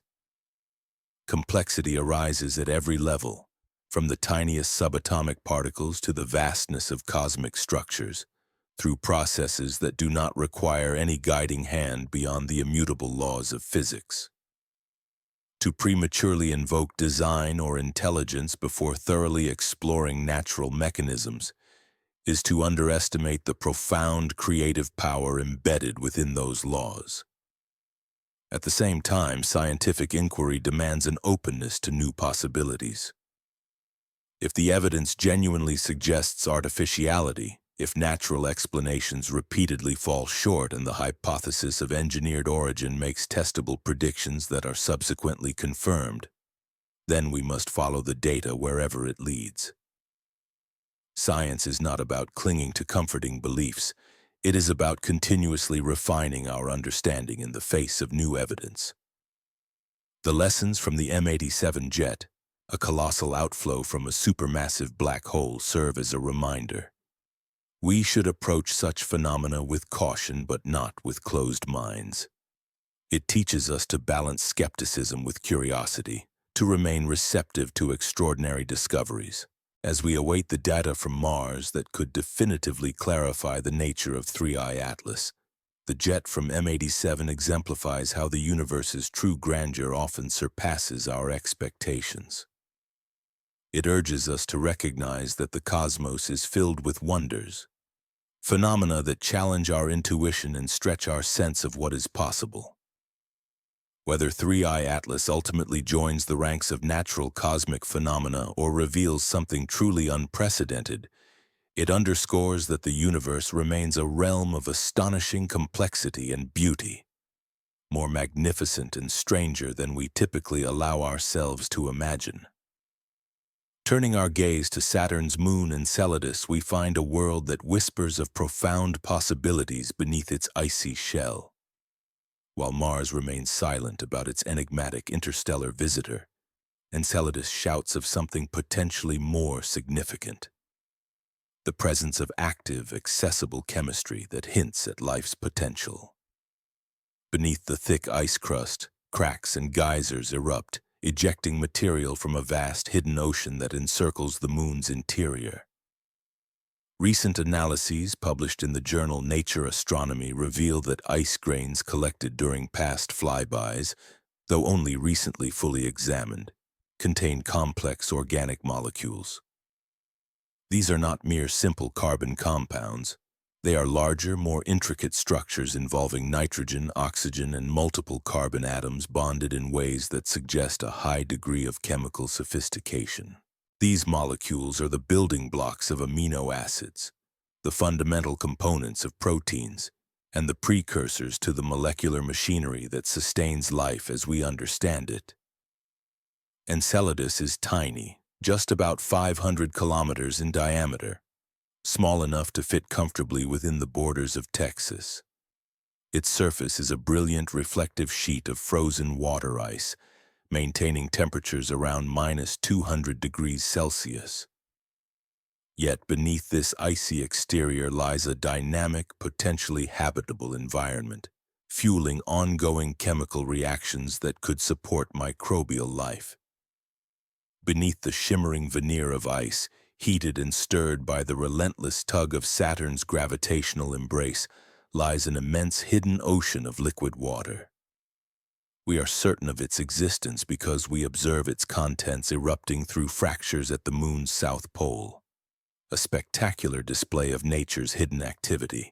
Complexity arises at every level, from the tiniest subatomic particles to the vastness of cosmic structures, through processes that do not require any guiding hand beyond the immutable laws of physics. To prematurely invoke design or intelligence before thoroughly exploring natural mechanisms is to underestimate the profound creative power embedded within those laws. At the same time, scientific inquiry demands an openness to new possibilities. If the evidence genuinely suggests artificiality, if natural explanations repeatedly fall short and the hypothesis of engineered origin makes testable predictions that are subsequently confirmed, then we must follow the data wherever it leads. Science is not about clinging to comforting beliefs. It is about continuously refining our understanding in the face of new evidence. The lessons from the M87 jet, a colossal outflow from a supermassive black hole, serve as a reminder. We should approach such phenomena with caution but not with closed minds. It teaches us to balance skepticism with curiosity, to remain receptive to extraordinary discoveries. As we await the data from Mars that could definitively clarify the nature of 3IATLAS, the jet from M87 exemplifies how the universe's true grandeur often surpasses our expectations. It urges us to recognize that the cosmos is filled with wonders, phenomena that challenge our intuition and stretch our sense of what is possible. Whether 3IATLAS ultimately joins the ranks of natural cosmic phenomena or reveals something truly unprecedented, it underscores that the universe remains a realm of astonishing complexity and beauty, more magnificent and stranger than we typically allow ourselves to imagine. Turning our gaze to Saturn's moon Enceladus, we find a world that whispers of profound possibilities beneath its icy shell. While Mars remains silent about its enigmatic interstellar visitor, Enceladus shouts of something potentially more significant: the presence of active, accessible chemistry that hints at life's potential. Beneath the thick ice crust, cracks and geysers erupt, ejecting material from a vast hidden ocean that encircles the moon's interior. Recent analyses published in the journal Nature Astronomy reveal that ice grains collected during past flybys, though only recently fully examined, contain complex organic molecules. These are not mere simple carbon compounds. They are larger, more intricate structures involving nitrogen, oxygen, and multiple carbon atoms bonded in ways that suggest a high degree of chemical sophistication. These molecules are the building blocks of amino acids, the fundamental components of proteins, and the precursors to the molecular machinery that sustains life as we understand it. Enceladus is tiny, just about 500 kilometers in diameter, small enough to fit comfortably within the borders of Texas. Its surface is a brilliant reflective sheet of frozen water ice, maintaining temperatures around -200 degrees Celsius. Yet beneath this icy exterior lies a dynamic, potentially habitable environment, fueling ongoing chemical reactions that could support microbial life. Beneath the shimmering veneer of ice, heated and stirred by the relentless tug of Saturn's gravitational embrace, lies an immense hidden ocean of liquid water. We are certain of its existence because we observe its contents erupting through fractures at the moon's south pole, a spectacular display of nature's hidden activity.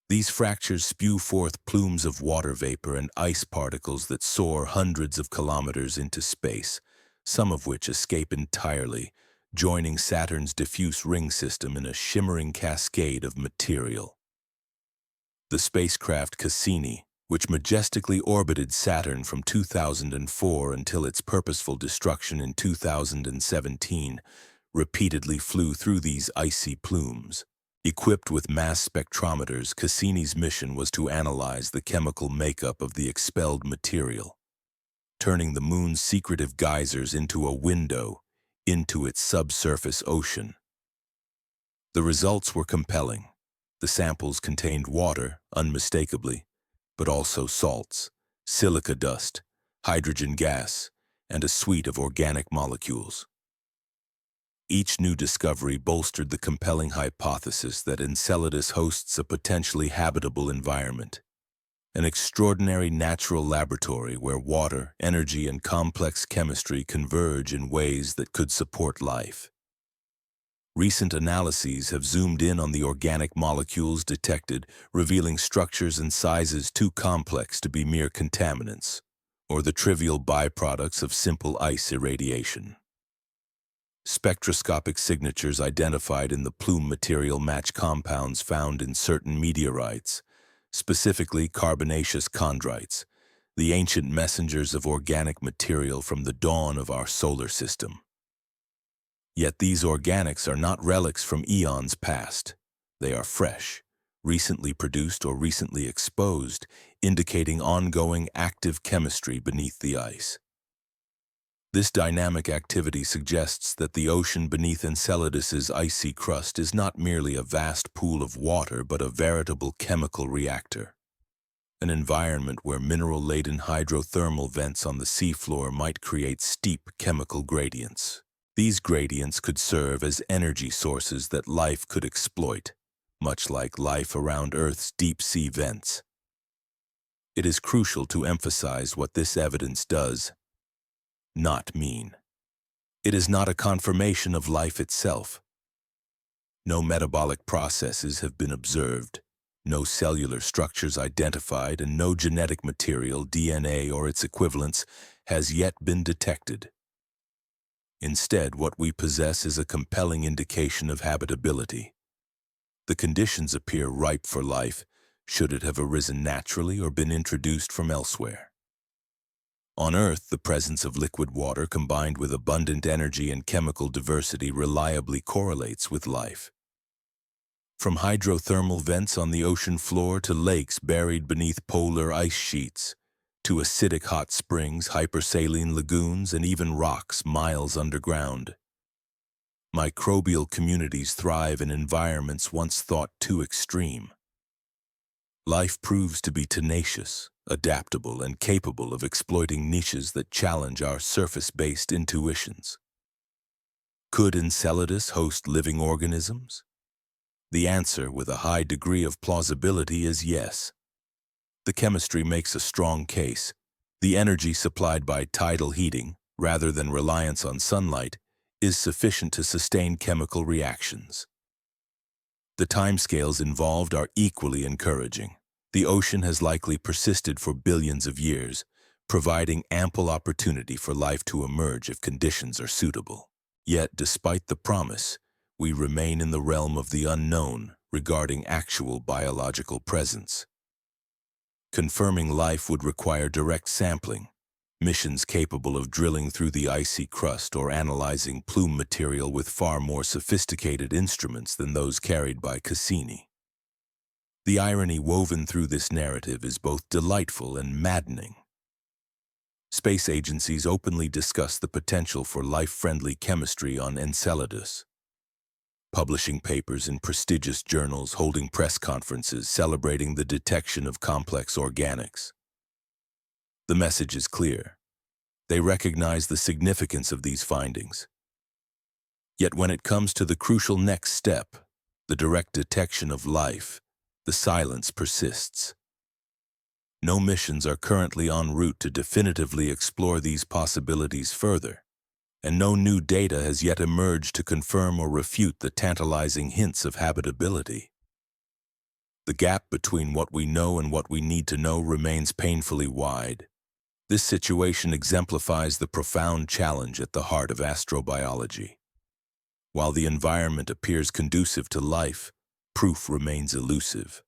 These fractures spew forth plumes of water vapor and ice particles that soar hundreds of kilometers into space, some of which escape entirely, joining Saturn's diffuse ring system in a shimmering cascade of material. The spacecraft Cassini, which majestically orbited Saturn from 2004 until its purposeful destruction in 2017, repeatedly flew through these icy plumes. Equipped with mass spectrometers, Cassini's mission was to analyze the chemical makeup of the expelled material, turning the moon's secretive geysers into a window into its subsurface ocean. The results were compelling. The samples contained water, unmistakably, but also salts, silica dust, hydrogen gas, and a suite of organic molecules. Each new discovery bolstered the compelling hypothesis that Enceladus hosts a potentially habitable environment, an extraordinary natural laboratory where water, energy, and complex chemistry converge in ways that could support life. Recent analyses have zoomed in on the organic molecules detected, revealing structures and sizes too complex to be mere contaminants, or the trivial byproducts of simple ice irradiation. Spectroscopic signatures identified in the plume material match compounds found in certain meteorites, specifically carbonaceous chondrites, the ancient messengers of organic material from the dawn of our solar system. Yet these organics are not relics from eons past. They are fresh, recently produced or recently exposed, indicating ongoing active chemistry beneath the ice. This dynamic activity suggests that the ocean beneath Enceladus's icy crust is not merely a vast pool of water, but a veritable chemical reactor, an environment where mineral-laden hydrothermal vents on the seafloor might create steep chemical gradients. These gradients could serve as energy sources that life could exploit, much like life around Earth's deep-sea vents. It is crucial to emphasize what this evidence does not mean. It is not a confirmation of life itself. No metabolic processes have been observed, no cellular structures identified, and no genetic material, DNA or its equivalents, has yet been detected. Instead, what we possess is a compelling indication of habitability. The conditions appear ripe for life, should it have arisen naturally or been introduced from elsewhere. On Earth, the presence of liquid water combined with abundant energy and chemical diversity reliably correlates with life. From hydrothermal vents on the ocean floor to lakes buried beneath polar ice sheets, to acidic hot springs, hypersaline lagoons, and even rocks miles underground. Microbial communities thrive in environments once thought too extreme. Life proves to be tenacious, adaptable, and capable of exploiting niches that challenge our surface-based intuitions. Could Enceladus host living organisms? The answer, with a high degree of plausibility, is yes. The chemistry makes a strong case. The energy supplied by tidal heating, rather than reliance on sunlight, is sufficient to sustain chemical reactions. The timescales involved are equally encouraging. The ocean has likely persisted for billions of years, providing ample opportunity for life to emerge if conditions are suitable. Yet, despite the promise, we remain in the realm of the unknown, regarding actual biological presence. Confirming life would require direct sampling, missions capable of drilling through the icy crust or analyzing plume material with far more sophisticated instruments than those carried by Cassini. The irony woven through this narrative is both delightful and maddening. Space agencies openly discuss the potential for life-friendly chemistry on Enceladus, publishing papers in prestigious journals, holding press conferences celebrating the detection of complex organics. The message is clear. They recognize the significance of these findings. Yet when it comes to the crucial next step, the direct detection of life, the silence persists. No missions are currently en route to definitively explore these possibilities further, and no new data has yet emerged to confirm or refute the tantalizing hints of habitability. The gap between what we know and what we need to know remains painfully wide. This situation exemplifies the profound challenge at the heart of astrobiology. While the environment appears conducive to life, proof remains elusive.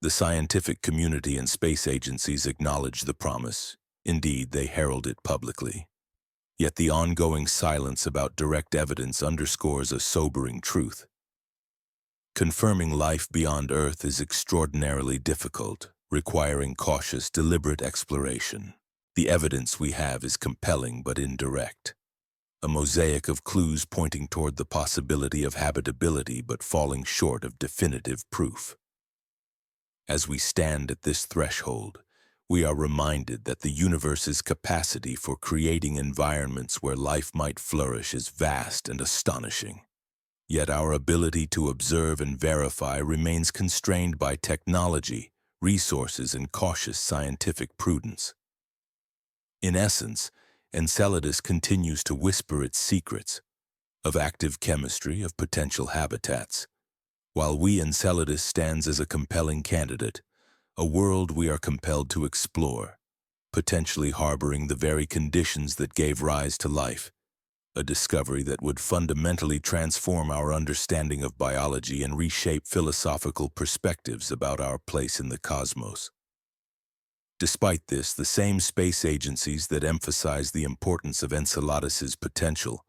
The scientific community and space agencies acknowledge the promise. Indeed, they herald it publicly. Yet the ongoing silence about direct evidence underscores a sobering truth. Confirming life beyond Earth is extraordinarily difficult, requiring cautious, deliberate exploration. The evidence we have is compelling but indirect, a mosaic of clues pointing toward the possibility of habitability but falling short of definitive proof. As we stand at this threshold, we are reminded that the universe's capacity for creating environments where life might flourish is vast and astonishing. Yet our ability to observe and verify remains constrained by technology, resources, and cautious scientific prudence. In essence, Enceladus continues to whisper its secrets of active chemistry, of potential habitats, while Enceladus stands as a compelling candidate, a world we are compelled to explore, potentially harboring the very conditions that gave rise to life, a discovery that would fundamentally transform our understanding of biology and reshape philosophical perspectives about our place in the cosmos. Despite this, the same space agencies that emphasize the importance of Enceladus's potential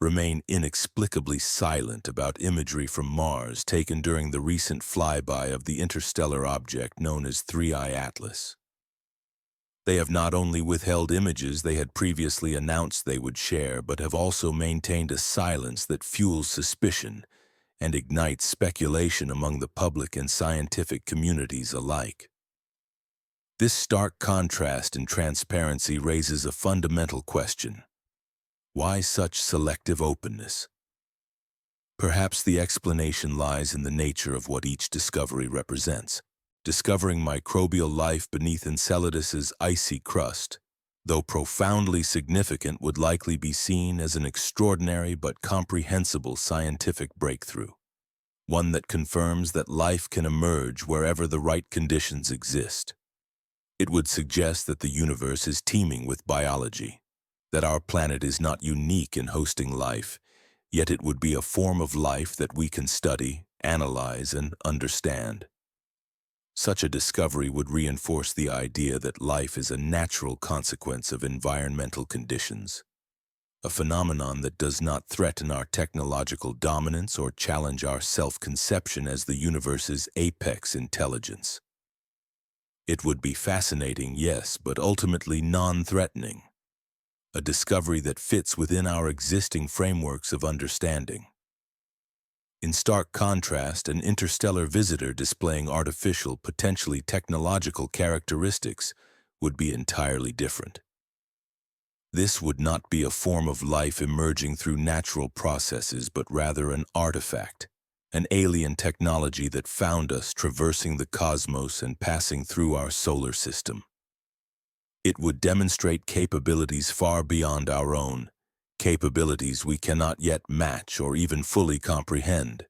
remain inexplicably silent about imagery from Mars taken during the recent flyby of the interstellar object known as 3IATLAS. They have not only withheld images they had previously announced they would share, but have also maintained a silence that fuels suspicion and ignites speculation among the public and scientific communities alike. This stark contrast in transparency raises a fundamental question. Why such selective openness? Perhaps the explanation lies in the nature of what each discovery represents. Discovering microbial life beneath Enceladus's icy crust, though profoundly significant, would likely be seen as an extraordinary but comprehensible scientific breakthrough, one that confirms that life can emerge wherever the right conditions exist. It would suggest that the universe is teeming with biology, that our planet is not unique in hosting life, yet it would be a form of life that we can study, analyze, and understand. Such a discovery would reinforce the idea that life is a natural consequence of environmental conditions, a phenomenon that does not threaten our technological dominance or challenge our self-conception as the universe's apex intelligence. It would be fascinating, yes, but ultimately non-threatening, a discovery that fits within our existing frameworks of understanding. In stark contrast, an interstellar visitor displaying artificial, potentially technological characteristics would be entirely different. This would not be a form of life emerging through natural processes, but rather an artifact, an alien technology that found us traversing the cosmos and passing through our solar system. It would demonstrate capabilities far beyond our own, capabilities we cannot yet match or even fully comprehend.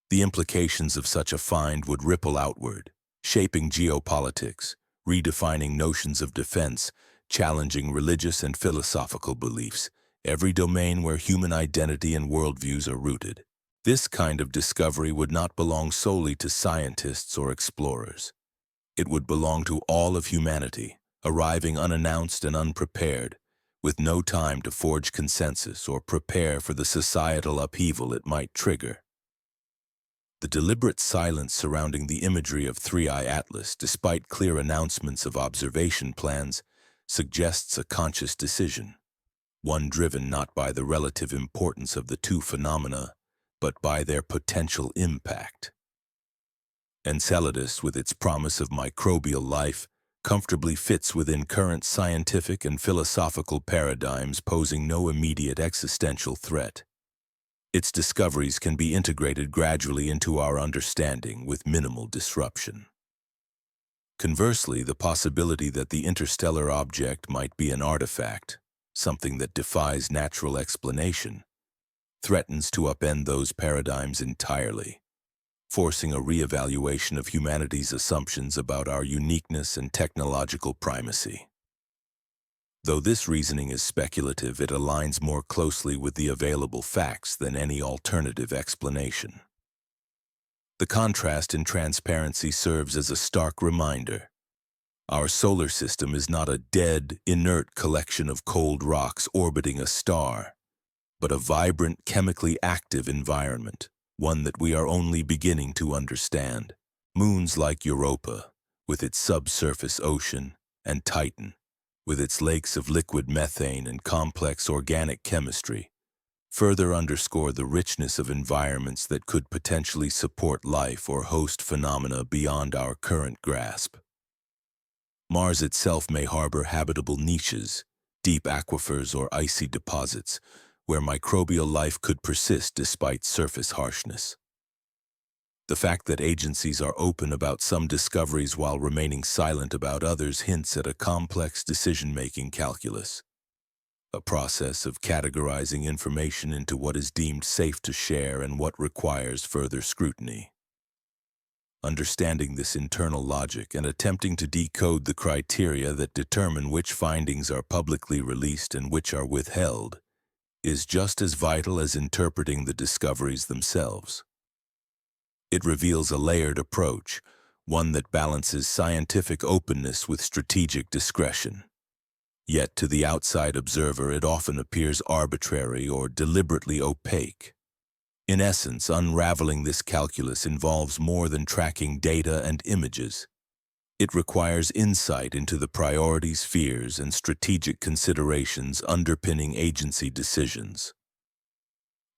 The implications of such a find would ripple outward, shaping geopolitics, redefining notions of defense, challenging religious and philosophical beliefs, every domain where human identity and worldviews are rooted. This kind of discovery would not belong solely to scientists or explorers. It would belong to all of humanity, arriving unannounced and unprepared, with no time to forge consensus or prepare for the societal upheaval it might trigger. The deliberate silence surrounding the imagery of 3IATLAS, despite clear announcements of observation plans, suggests a conscious decision, one driven not by the relative importance of the two phenomena, but by their potential impact. Enceladus, with its promise of microbial life, comfortably fits within current scientific and philosophical paradigms, posing no immediate existential threat. Its discoveries can be integrated gradually into our understanding with minimal disruption. Conversely, the possibility that the interstellar object might be an artifact, something that defies natural explanation, threatens to upend those paradigms entirely, forcing a reevaluation of humanity's assumptions about our uniqueness and technological primacy. Though this reasoning is speculative, it aligns more closely with the available facts than any alternative explanation. The contrast in transparency serves as a stark reminder. Our solar system is not a dead, inert collection of cold rocks orbiting a star, but a vibrant, chemically active environment, one that we are only beginning to understand. Moons like Europa, with its subsurface ocean, and Titan, with its lakes of liquid methane and complex organic chemistry, further underscore the richness of environments that could potentially support life or host phenomena beyond our current grasp. Mars itself may harbor habitable niches, deep aquifers or icy deposits, where microbial life could persist despite surface harshness. The fact that agencies are open about some discoveries while remaining silent about others hints at a complex decision-making calculus, a process of categorizing information into what is deemed safe to share and what requires further scrutiny. Understanding this internal logic and attempting to decode the criteria that determine which findings are publicly released and which are withheld is just as vital as interpreting the discoveries themselves. It reveals a layered approach, one that balances scientific openness with strategic discretion. Yet to the outside observer, it often appears arbitrary or deliberately opaque. In essence, unraveling this calculus involves more than tracking data and images. It requires insight into the priorities, fears, and strategic considerations underpinning agency decisions.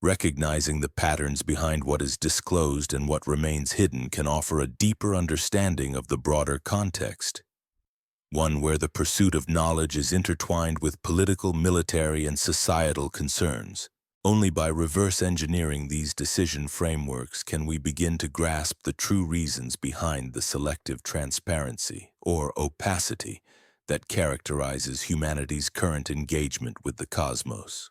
Recognizing the patterns behind what is disclosed and what remains hidden can offer a deeper understanding of the broader context, one where the pursuit of knowledge is intertwined with political, military, and societal concerns. Only by reverse engineering these decision frameworks can we begin to grasp the true reasons behind the selective transparency, or opacity, that characterizes humanity's current engagement with the cosmos.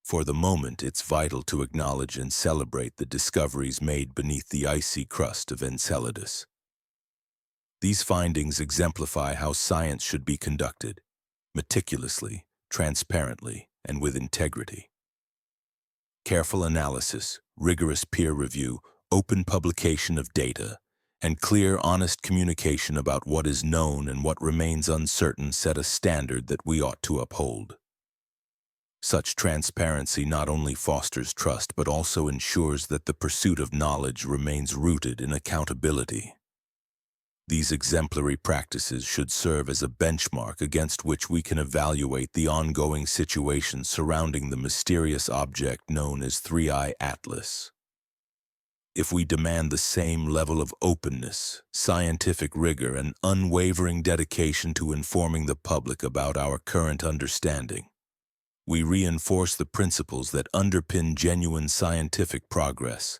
For the moment, it's vital to acknowledge and celebrate the discoveries made beneath the icy crust of Enceladus. These findings exemplify how science should be conducted, meticulously, transparently, and with integrity. Careful analysis, rigorous peer review, open publication of data, and clear, honest communication about what is known and what remains uncertain set a standard that we ought to uphold. Such transparency not only fosters trust but also ensures that the pursuit of knowledge remains rooted in accountability. These exemplary practices should serve as a benchmark against which we can evaluate the ongoing situation surrounding the mysterious object known as 3IATLAS. If we demand the same level of openness, scientific rigor, and unwavering dedication to informing the public about our current understanding, we reinforce the principles that underpin genuine scientific progress.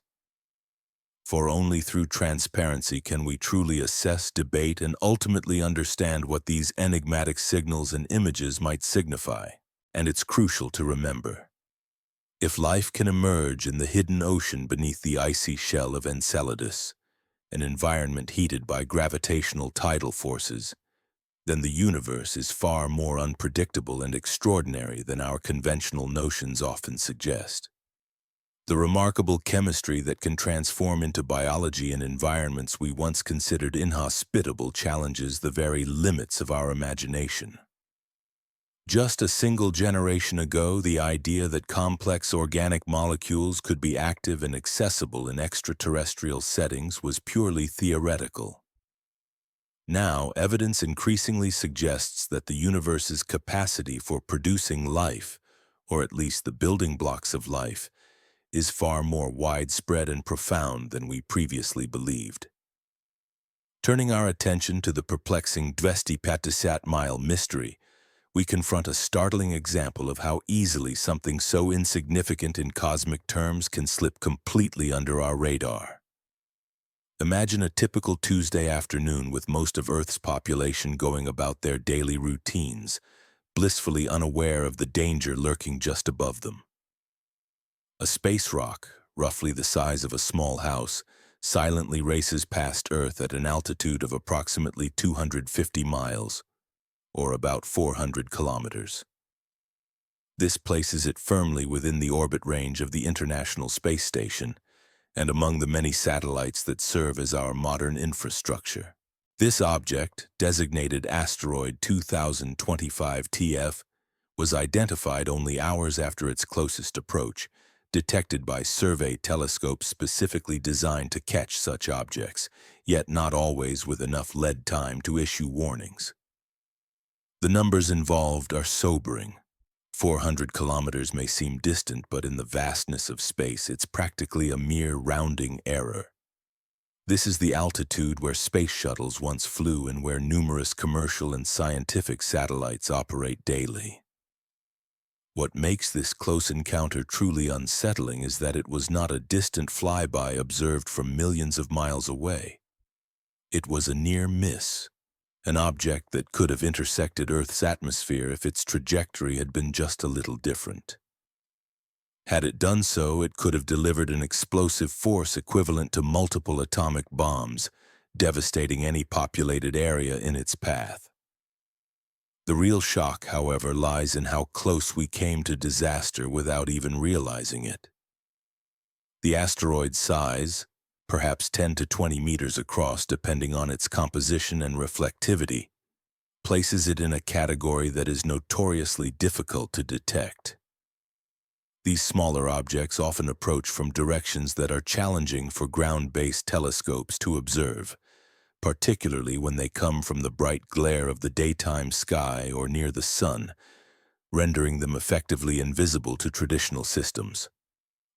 For only through transparency can we truly assess, debate, and ultimately understand what these enigmatic signals and images might signify. And it's crucial to remember: if life can emerge in the hidden ocean beneath the icy shell of Enceladus, an environment heated by gravitational tidal forces, then the universe is far more unpredictable and extraordinary than our conventional notions often suggest. The remarkable chemistry that can transform into biology in environments we once considered inhospitable challenges the very limits of our imagination. Just a single generation ago, the idea that complex organic molecules could be active and accessible in extraterrestrial settings was purely theoretical. Now, evidence increasingly suggests that the universe's capacity for producing life, or at least the building blocks of life, is far more widespread and profound than we previously believed. Turning our attention to the perplexing 3IATLAS mystery, we confront a startling example of how easily something so insignificant in cosmic terms can slip completely under our radar. Imagine a typical Tuesday afternoon with most of Earth's population going about their daily routines, blissfully unaware of the danger lurking just above them. A space rock, roughly the size of a small house, silently races past Earth at an altitude of approximately 250 miles, or about 400 kilometers. This places it firmly within the orbit range of the International Space Station and among the many satellites that serve as our modern infrastructure. This object, designated asteroid 2025 TF, was identified only hours after its closest approach, detected by survey telescopes specifically designed to catch such objects, yet not always with enough lead time to issue warnings. The numbers involved are sobering. 400 kilometers may seem distant, but in the vastness of space, it's practically a mere rounding error. This is the altitude where space shuttles once flew and where numerous commercial and scientific satellites operate daily. What makes this close encounter truly unsettling is that it was not a distant flyby observed from millions of miles away. It was a near miss. An object that could have intersected Earth's atmosphere if its trajectory had been just a little different. Had it done so, it could have delivered an explosive force equivalent to multiple atomic bombs, devastating any populated area in its path. The real shock, however, lies in how close we came to disaster without even realizing it. The asteroid's size, perhaps 10 to 20 meters across depending on its composition and reflectivity, places it in a category that is notoriously difficult to detect. These smaller objects often approach from directions that are challenging for ground-based telescopes to observe, particularly when they come from the bright glare of the daytime sky or near the sun, rendering them effectively invisible to traditional systems.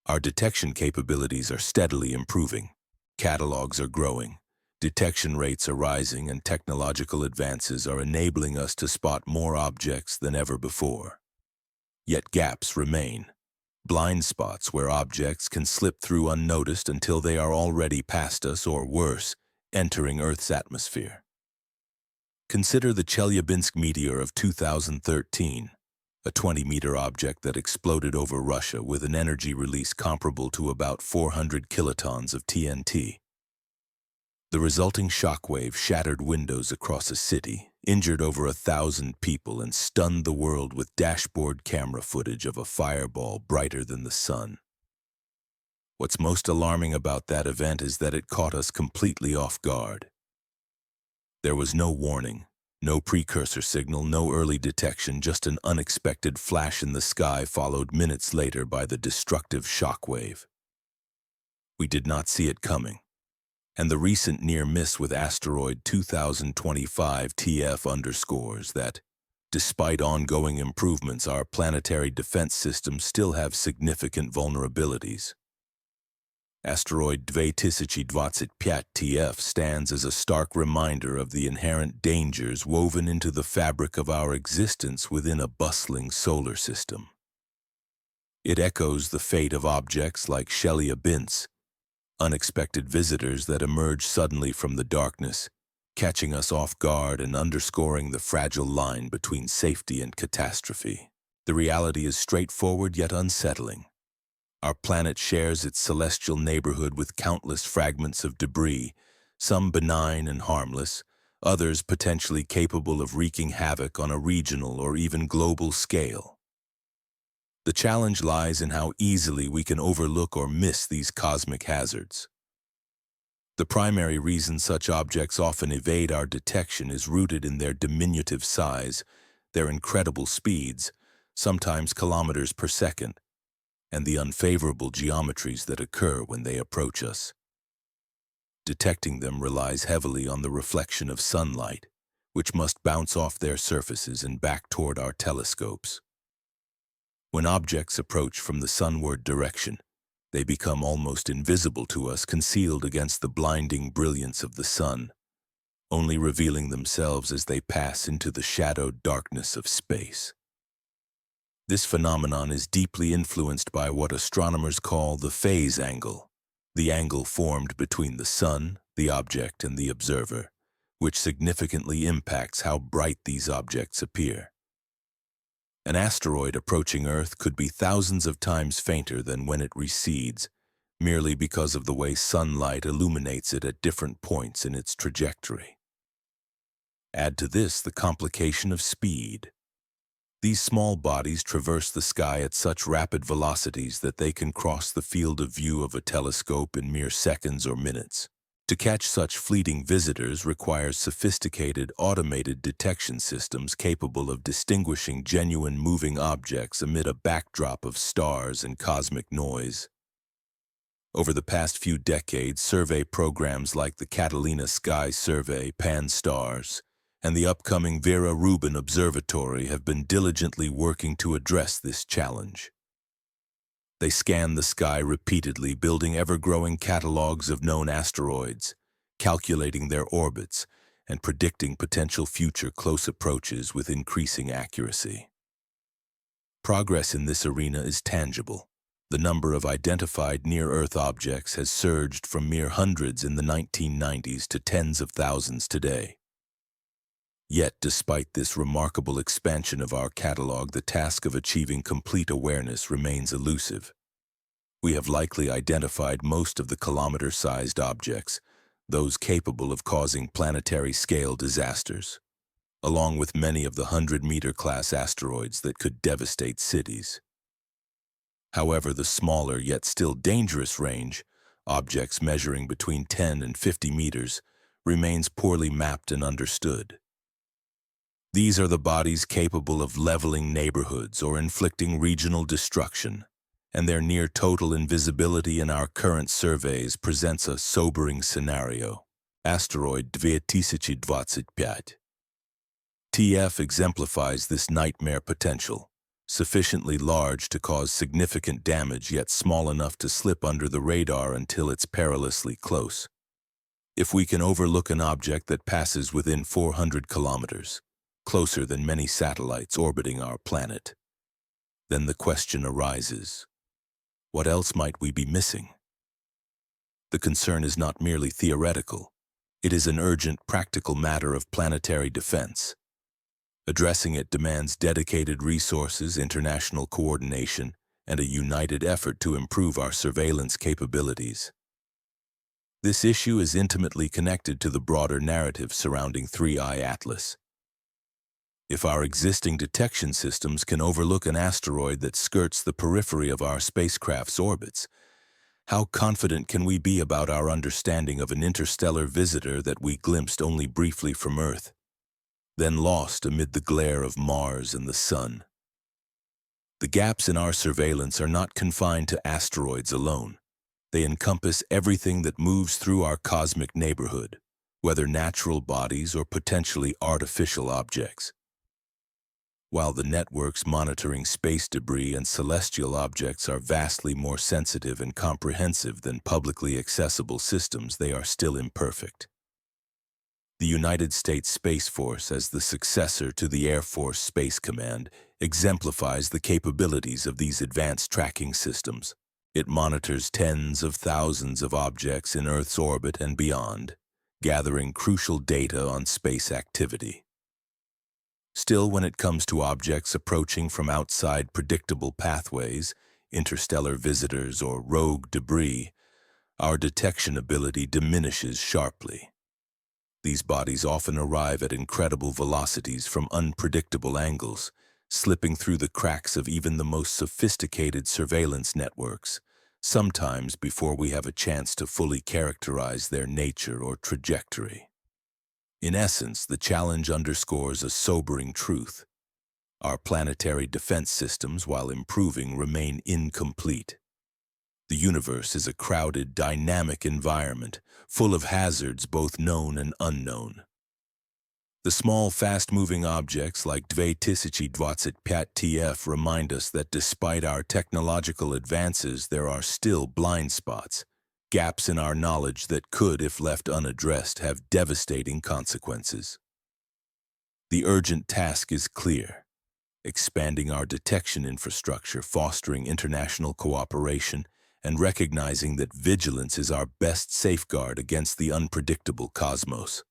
Our detection capabilities are steadily improving. Catalogs are growing, detection rates are rising, and technological advances are enabling us to spot more objects than ever before. Yet gaps remain, blind spots where objects can slip through unnoticed until they are already past us or, worse, entering Earth's atmosphere. Consider the Chelyabinsk meteor of 2013, a 20-meter object that exploded over Russia with an energy release comparable to about 400 kilotons of TNT. The resulting shockwave shattered windows across a city, injured over 1,000 people, and stunned the world with dashboard camera footage of a fireball brighter than the sun. What's most alarming about that event is that it caught us completely off guard. There was no warning, no precursor signal, no early detection, just an unexpected flash in the sky followed minutes later by the destructive shockwave. We did not see it coming, and the recent near miss with asteroid 2025 TF underscores that, despite ongoing improvements, our planetary defense systems still have significant vulnerabilities. Asteroid 2025 TF stands as a stark reminder of the inherent dangers woven into the fabric of our existence within a bustling solar system. It echoes the fate of objects like Chelyabinsk, unexpected visitors that emerge suddenly from the darkness, catching us off guard and underscoring the fragile line between safety and catastrophe. The reality is straightforward yet unsettling. Our planet shares its celestial neighborhood with countless fragments of debris, some benign and harmless, others potentially capable of wreaking havoc on a regional or even global scale. The challenge lies in how easily we can overlook or miss these cosmic hazards. The primary reason such objects often evade our detection is rooted in their diminutive size, their incredible speeds, sometimes kilometers per second, and the unfavorable geometries that occur when they approach us. Detecting them relies heavily on the reflection of sunlight, which must bounce off their surfaces and back toward our telescopes. When objects approach from the sunward direction, they become almost invisible to us, concealed against the blinding brilliance of the sun, only revealing themselves as they pass into the shadowed darkness of space. This phenomenon is deeply influenced by what astronomers call the phase angle, the angle formed between the sun, the object, and the observer, which significantly impacts how bright these objects appear. An asteroid approaching Earth could be thousands of times fainter than when it recedes, merely because of the way sunlight illuminates it at different points in its trajectory. Add to this the complication of speed. These small bodies traverse the sky at such rapid velocities that they can cross the field of view of a telescope in mere seconds or minutes. To catch such fleeting visitors requires sophisticated, automated detection systems capable of distinguishing genuine moving objects amid a backdrop of stars and cosmic noise. Over the past few decades, survey programs like the Catalina Sky Survey, Pan-STARRS, and the upcoming Vera Rubin Observatory have been diligently working to address this challenge. They scan the sky repeatedly, building ever-growing catalogs of known asteroids, calculating their orbits, and predicting potential future close approaches with increasing accuracy. Progress in this arena is tangible. The number of identified near-Earth objects has surged from mere hundreds in the 1990s to tens of thousands today. Yet, despite this remarkable expansion of our catalog, the task of achieving complete awareness remains elusive. We have likely identified most of the kilometer-sized objects, those capable of causing planetary-scale disasters, along with many of the 100-meter-class asteroids that could devastate cities. However, the smaller yet still dangerous range, objects measuring between 10 and 50 meters, remains poorly mapped and understood. These are the bodies capable of leveling neighborhoods or inflicting regional destruction, and their near-total invisibility in our current surveys presents a sobering scenario. Asteroid 2025. TF exemplifies this nightmare potential, sufficiently large to cause significant damage yet small enough to slip under the radar until it's perilously close. If we can overlook an object that passes within 400 kilometers, closer than many satellites orbiting our planet, then the question arises, what else might we be missing? The concern is not merely theoretical. It is an urgent, practical matter of planetary defense. Addressing it demands dedicated resources, international coordination, and a united effort to improve our surveillance capabilities. This issue is intimately connected to the broader narrative surrounding 3IATLAS. If our existing detection systems can overlook an asteroid that skirts the periphery of our spacecraft's orbits, how confident can we be about our understanding of an interstellar visitor that we glimpsed only briefly from Earth, then lost amid the glare of Mars and the Sun? The gaps in our surveillance are not confined to asteroids alone. They encompass everything that moves through our cosmic neighborhood, whether natural bodies or potentially artificial objects. While the networks monitoring space debris and celestial objects are vastly more sensitive and comprehensive than publicly accessible systems, they are still imperfect. The United States Space Force, as the successor to the Air Force Space Command, exemplifies the capabilities of these advanced tracking systems. It monitors tens of thousands of objects in Earth's orbit and beyond, gathering crucial data on space activity. Still, when it comes to objects approaching from outside predictable pathways, interstellar visitors, or rogue debris, our detection ability diminishes sharply. These bodies often arrive at incredible velocities from unpredictable angles, slipping through the cracks of even the most sophisticated surveillance networks, sometimes before we have a chance to fully characterize their nature or trajectory. In essence, the challenge underscores a sobering truth. Our planetary defense systems, while improving, remain incomplete. The universe is a crowded, dynamic environment, full of hazards both known and unknown. The small, fast-moving objects like 3IATLAS remind us that despite our technological advances, there are still blind spots, gaps in our knowledge that could, if left unaddressed, have devastating consequences. The urgent task is clear: expanding our detection infrastructure, fostering international cooperation, and recognizing that vigilance is our best safeguard against the unpredictable cosmos.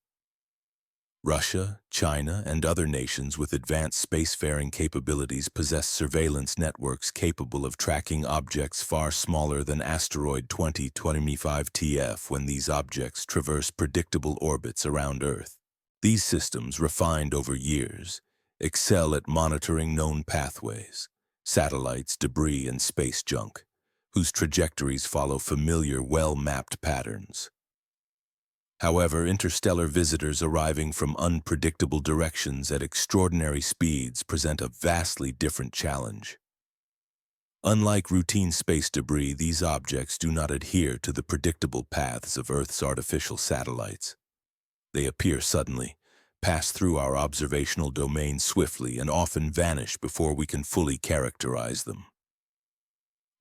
Russia, China, and other nations with advanced spacefaring capabilities possess surveillance networks capable of tracking objects far smaller than asteroid 2025 TF when these objects traverse predictable orbits around Earth. These systems, refined over years, excel at monitoring known pathways, satellites, debris, and space junk, whose trajectories follow familiar, well-mapped patterns. However, interstellar visitors arriving from unpredictable directions at extraordinary speeds present a vastly different challenge. Unlike routine space debris, these objects do not adhere to the predictable paths of Earth's artificial satellites. They appear suddenly, pass through our observational domain swiftly, and often vanish before we can fully characterize them.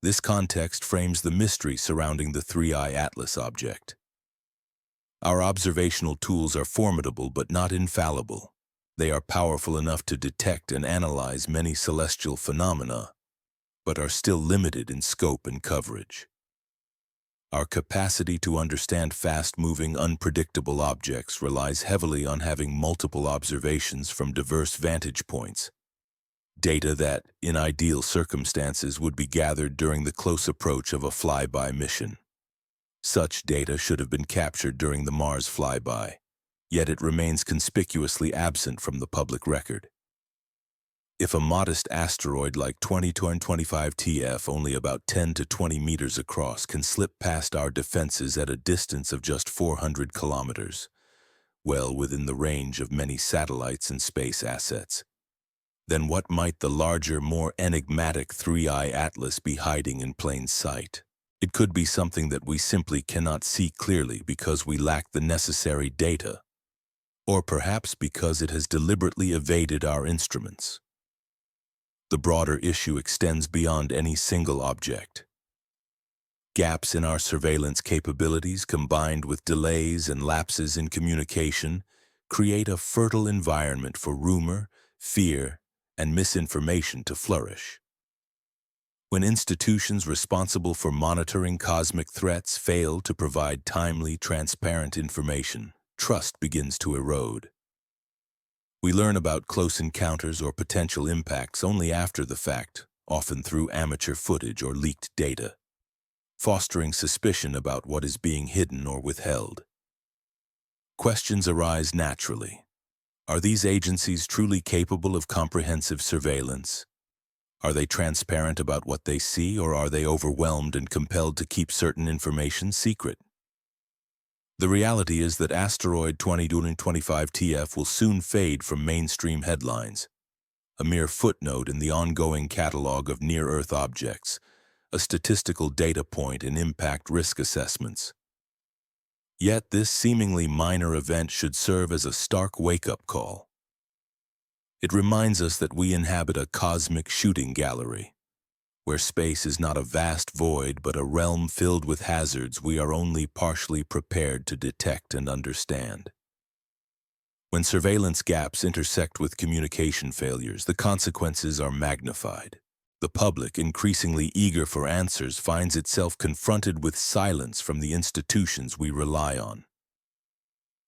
This context frames the mystery surrounding the 3IATLAS object. Our observational tools are formidable but not infallible. They are powerful enough to detect and analyze many celestial phenomena, but are still limited in scope and coverage. Our capacity to understand fast-moving, unpredictable objects relies heavily on having multiple observations from diverse vantage points, data that, in ideal circumstances, would be gathered during the close approach of a flyby mission. Such data should have been captured during the Mars flyby, yet it remains conspicuously absent from the public record. If a modest asteroid like 2025 TF, only about 10 to 20 meters across, can slip past our defenses at a distance of just 400 kilometers, well within the range of many satellites and space assets, then what might the larger, more enigmatic 3IATLAS be hiding in plain sight? It could be something that we simply cannot see clearly because we lack the necessary data, or perhaps because it has deliberately evaded our instruments. The broader issue extends beyond any single object. Gaps in our surveillance capabilities, combined with delays and lapses in communication, create a fertile environment for rumor, fear, and misinformation to flourish. When institutions responsible for monitoring cosmic threats fail to provide timely, transparent information, trust begins to erode. We learn about close encounters or potential impacts only after the fact, often through amateur footage or leaked data, fostering suspicion about what is being hidden or withheld. Questions arise naturally. Are these agencies truly capable of comprehensive surveillance? Are they transparent about what they see, or are they overwhelmed and compelled to keep certain information secret? The reality is that asteroid 2025 TF will soon fade from mainstream headlines, a mere footnote in the ongoing catalog of near-Earth objects, a statistical data point in impact risk assessments. Yet this seemingly minor event should serve as a stark wake-up call. It reminds us that we inhabit a cosmic shooting gallery, where space is not a vast void but a realm filled with hazards we are only partially prepared to detect and understand. When surveillance gaps intersect with communication failures, the consequences are magnified. The public, increasingly eager for answers, finds itself confronted with silence from the institutions we rely on.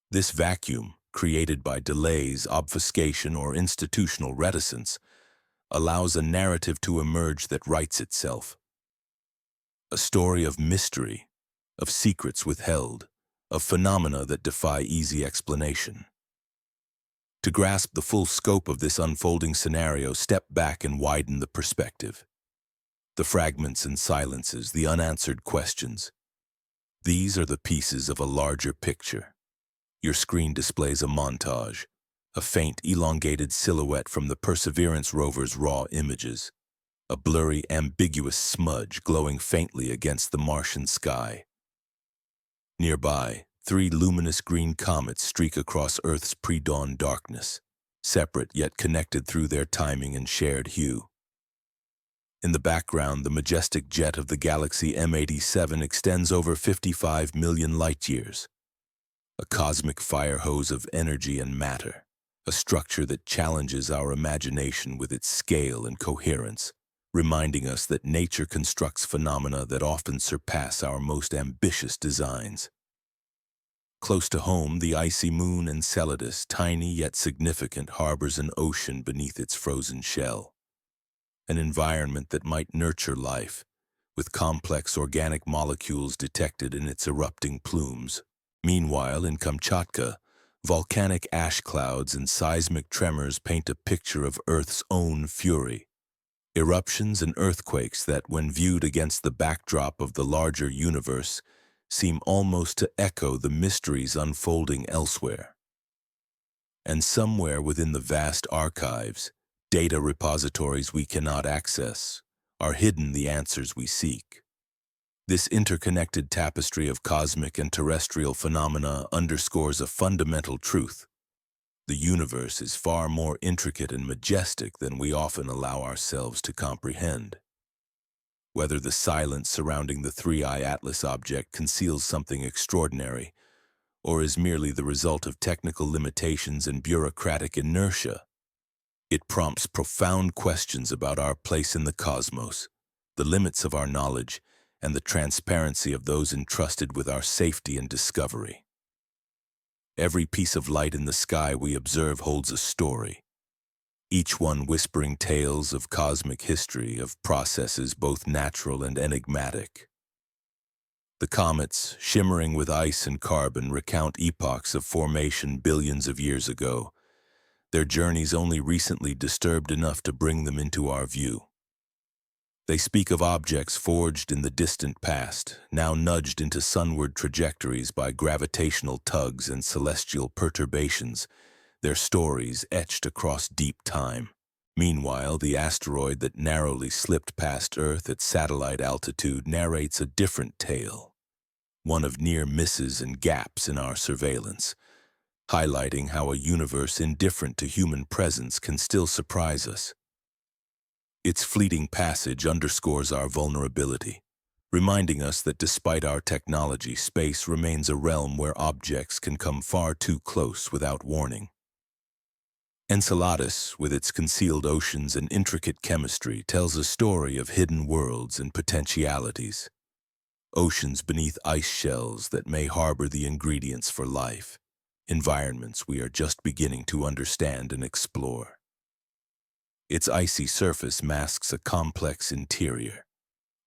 This vacuum, created by delays, obfuscation, or institutional reticence, allows a narrative to emerge that writes itself. A story of mystery, of secrets withheld, of phenomena that defy easy explanation. To grasp the full scope of this unfolding scenario, step back and widen the perspective. The fragments and silences, the unanswered questions. These are the pieces of a larger picture. Your screen displays a montage, a faint, elongated silhouette from the Perseverance rover's raw images, a blurry, ambiguous smudge glowing faintly against the Martian sky. Nearby, 3 luminous green comets streak across Earth's pre-dawn darkness, separate yet connected through their timing and shared hue. In the background, the majestic jet of the galaxy M87 extends over 55 million light-years, a cosmic fire hose of energy and matter, a structure that challenges our imagination with its scale and coherence, reminding us that nature constructs phenomena that often surpass our most ambitious designs. Close to home, the icy moon Enceladus, tiny yet significant, harbors an ocean beneath its frozen shell. An environment that might nurture life, with complex organic molecules detected in its erupting plumes. Meanwhile, in Kamchatka, volcanic ash clouds and seismic tremors paint a picture of Earth's own fury. Eruptions and earthquakes that, when viewed against the backdrop of the larger universe, seem almost to echo the mysteries unfolding elsewhere. And somewhere within the vast archives, data repositories we cannot access, are hidden the answers we seek. This interconnected tapestry of cosmic and terrestrial phenomena underscores a fundamental truth. The universe is far more intricate and majestic than we often allow ourselves to comprehend. Whether the silence surrounding the 3IATLAS object conceals something extraordinary, or is merely the result of technical limitations and bureaucratic inertia, it prompts profound questions about our place in the cosmos, the limits of our knowledge, and the transparency of those entrusted with our safety and discovery. Every piece of light in the sky we observe holds a story, each one whispering tales of cosmic history, of processes both natural and enigmatic. The comets, shimmering with ice and carbon, recount epochs of formation billions of years ago, their journeys only recently disturbed enough to bring them into our view. They speak of objects forged in the distant past, now nudged into sunward trajectories by gravitational tugs and celestial perturbations, their stories etched across deep time. Meanwhile, the asteroid that narrowly slipped past Earth at satellite altitude narrates a different tale, one of near misses and gaps in our surveillance, highlighting how a universe indifferent to human presence can still surprise us. Its fleeting passage underscores our vulnerability, reminding us that despite our technology, space remains a realm where objects can come far too close without warning. Enceladus, with its concealed oceans and intricate chemistry, tells a story of hidden worlds and potentialities. Oceans beneath ice shells that may harbor the ingredients for life, environments we are just beginning to understand and explore. Its icy surface masks a complex interior,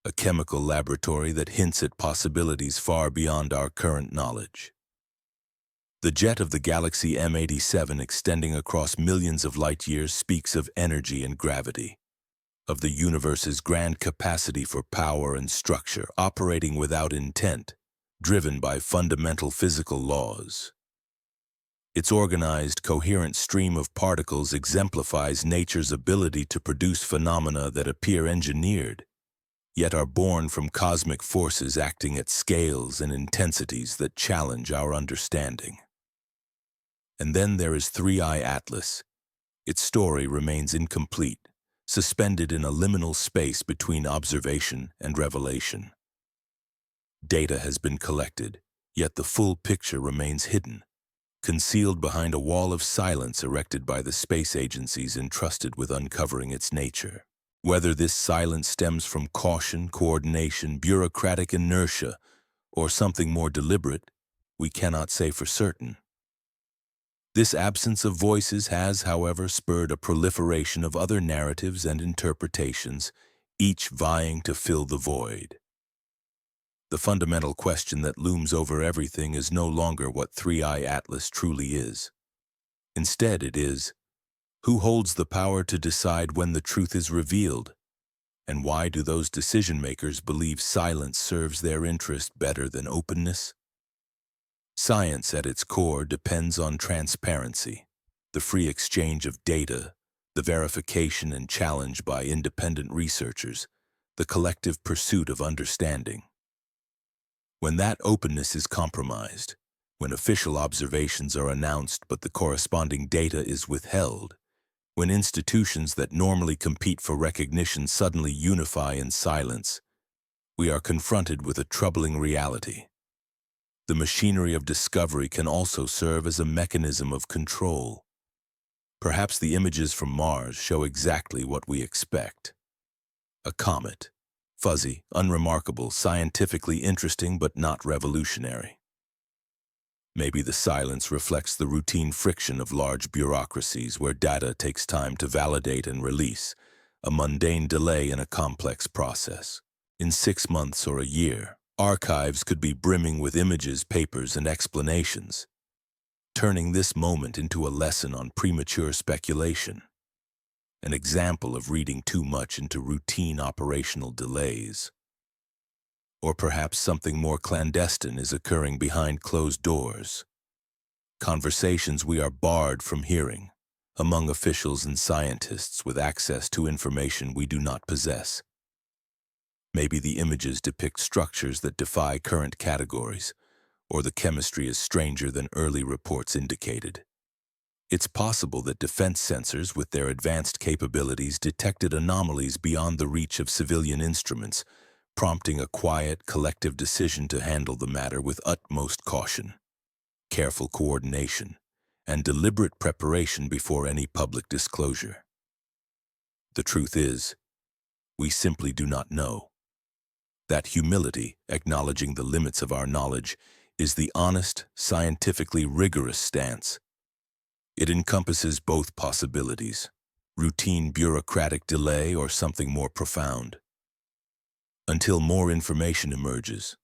a chemical laboratory that hints at possibilities far beyond our current knowledge. The jet of the galaxy M87 extending across millions of light-years speaks of energy and gravity, of the universe's grand capacity for power and structure, operating without intent, driven by fundamental physical laws. Its organized, coherent stream of particles exemplifies nature's ability to produce phenomena that appear engineered, yet are born from cosmic forces acting at scales and intensities that challenge our understanding. And then there is 3IATLAS. Its story remains incomplete, suspended in a liminal space between observation and revelation. Data has been collected, yet the full picture remains hidden, concealed behind a wall of silence erected by the space agencies entrusted with uncovering its nature. Whether this silence stems from caution, coordination, bureaucratic inertia, or something more deliberate, we cannot say for certain. This absence of voices has, however, spurred a proliferation of other narratives and interpretations, each vying to fill the void. The fundamental question that looms over everything is no longer what 3IATLAS truly is. Instead, it is, who holds the power to decide when the truth is revealed? And why do those decision-makers believe silence serves their interest better than openness? Science at its core depends on transparency, the free exchange of data, the verification and challenge by independent researchers, the collective pursuit of understanding. When that openness is compromised, when official observations are announced but the corresponding data is withheld, when institutions that normally compete for recognition suddenly unify in silence, we are confronted with a troubling reality. The machinery of discovery can also serve as a mechanism of control. Perhaps the images from Mars show exactly what we expect. A comet, fuzzy, unremarkable, scientifically interesting but not revolutionary. Maybe the silence reflects the routine friction of large bureaucracies where data takes time to validate and release, a mundane delay in a complex process. In 6 months or a year, archives could be brimming with images, papers, and explanations, turning this moment into a lesson on premature speculation, an example of reading too much into routine operational delays. Or perhaps something more clandestine is occurring behind closed doors. Conversations we are barred from hearing, among officials and scientists with access to information we do not possess. Maybe the images depict structures that defy current categories, or the chemistry is stranger than early reports indicated. It's possible that defense sensors with their advanced capabilities detected anomalies beyond the reach of civilian instruments, prompting a quiet, collective decision to handle the matter with utmost caution, careful coordination, and deliberate preparation before any public disclosure. The truth is, we simply do not know. That humility, acknowledging the limits of our knowledge, is the honest, scientifically rigorous stance. It encompasses both possibilities, routine bureaucratic delay or something more profound. Until more information emerges,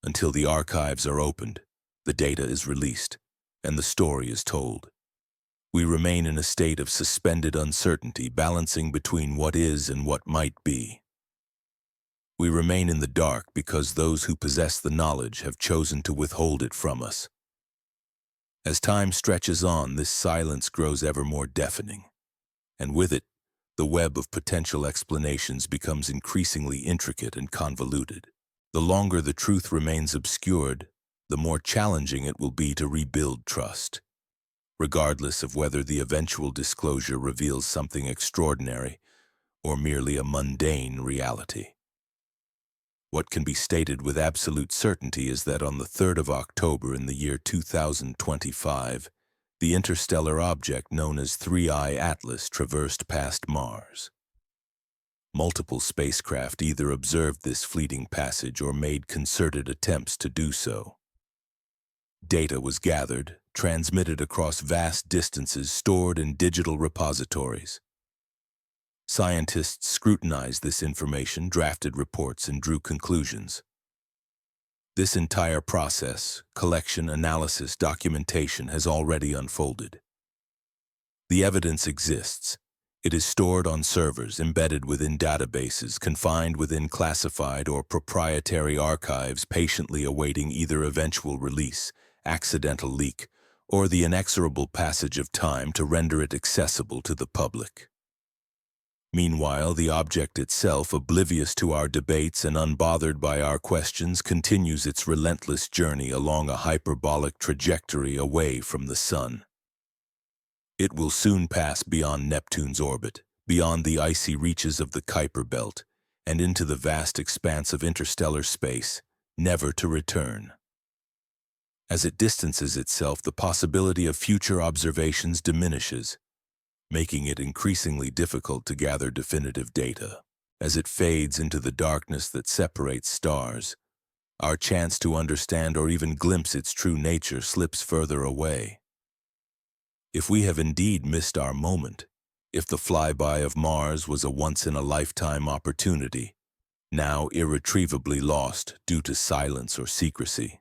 until the archives are opened, the data is released, and the story is told. We remain in a state of suspended uncertainty, balancing between what is and what might be. We remain in the dark because those who possess the knowledge have chosen to withhold it from us. As time stretches on, this silence grows ever more deafening, and with it, the web of potential explanations becomes increasingly intricate and convoluted. The longer the truth remains obscured, the more challenging it will be to rebuild trust, regardless of whether the eventual disclosure reveals something extraordinary or merely a mundane reality. What can be stated with absolute certainty is that on the 3rd of October in the year 2025, the interstellar object known as 3IATLAS traversed past Mars. Multiple spacecraft either observed this fleeting passage or made concerted attempts to do so. Data was gathered, transmitted across vast distances, stored in digital repositories. Scientists scrutinized this information, drafted reports, and drew conclusions. This entire process, collection, analysis, documentation, has already unfolded. The evidence exists. It is stored on servers, embedded within databases, confined within classified or proprietary archives, patiently awaiting either eventual release, accidental leak, or the inexorable passage of time to render it accessible to the public. Meanwhile, the object itself, oblivious to our debates and unbothered by our questions, continues its relentless journey along a hyperbolic trajectory away from the Sun. It will soon pass beyond Neptune's orbit, beyond the icy reaches of the Kuiper Belt, and into the vast expanse of interstellar space, never to return. As it distances itself, the possibility of future observations diminishes, making it increasingly difficult to gather definitive data. As it fades into the darkness that separates stars, our chance to understand or even glimpse its true nature slips further away. If we have indeed missed our moment, if the flyby of Mars was a once-in-a-lifetime opportunity, now irretrievably lost due to silence or secrecy,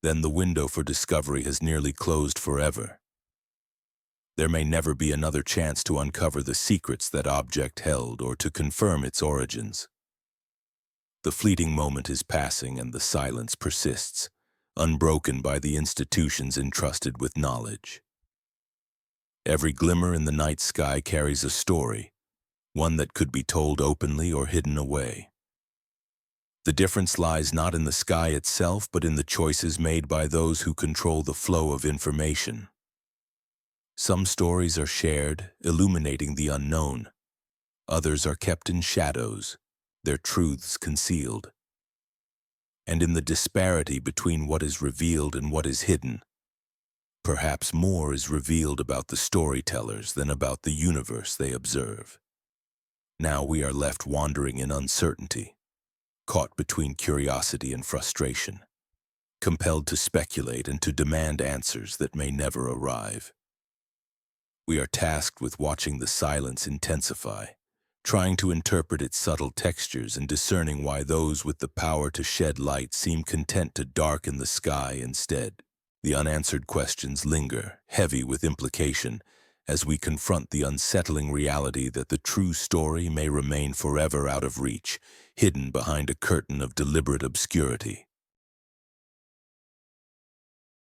then the window for discovery has nearly closed forever. There may never be another chance to uncover the secrets that object held or to confirm its origins. The fleeting moment is passing and the silence persists, unbroken by the institutions entrusted with knowledge. Every glimmer in the night sky carries a story, one that could be told openly or hidden away. The difference lies not in the sky itself, but in the choices made by those who control the flow of information. Some stories are shared, illuminating the unknown. Others are kept in shadows, their truths concealed. And in the disparity between what is revealed and what is hidden, perhaps more is revealed about the storytellers than about the universe they observe. Now we are left wandering in uncertainty, caught between curiosity and frustration, compelled to speculate and to demand answers that may never arrive. We are tasked with watching the silence intensify, trying to interpret its subtle textures and discerning why those with the power to shed light seem content to darken the sky instead. The unanswered questions linger, heavy with implication, as we confront the unsettling reality that the true story may remain forever out of reach, hidden behind a curtain of deliberate obscurity.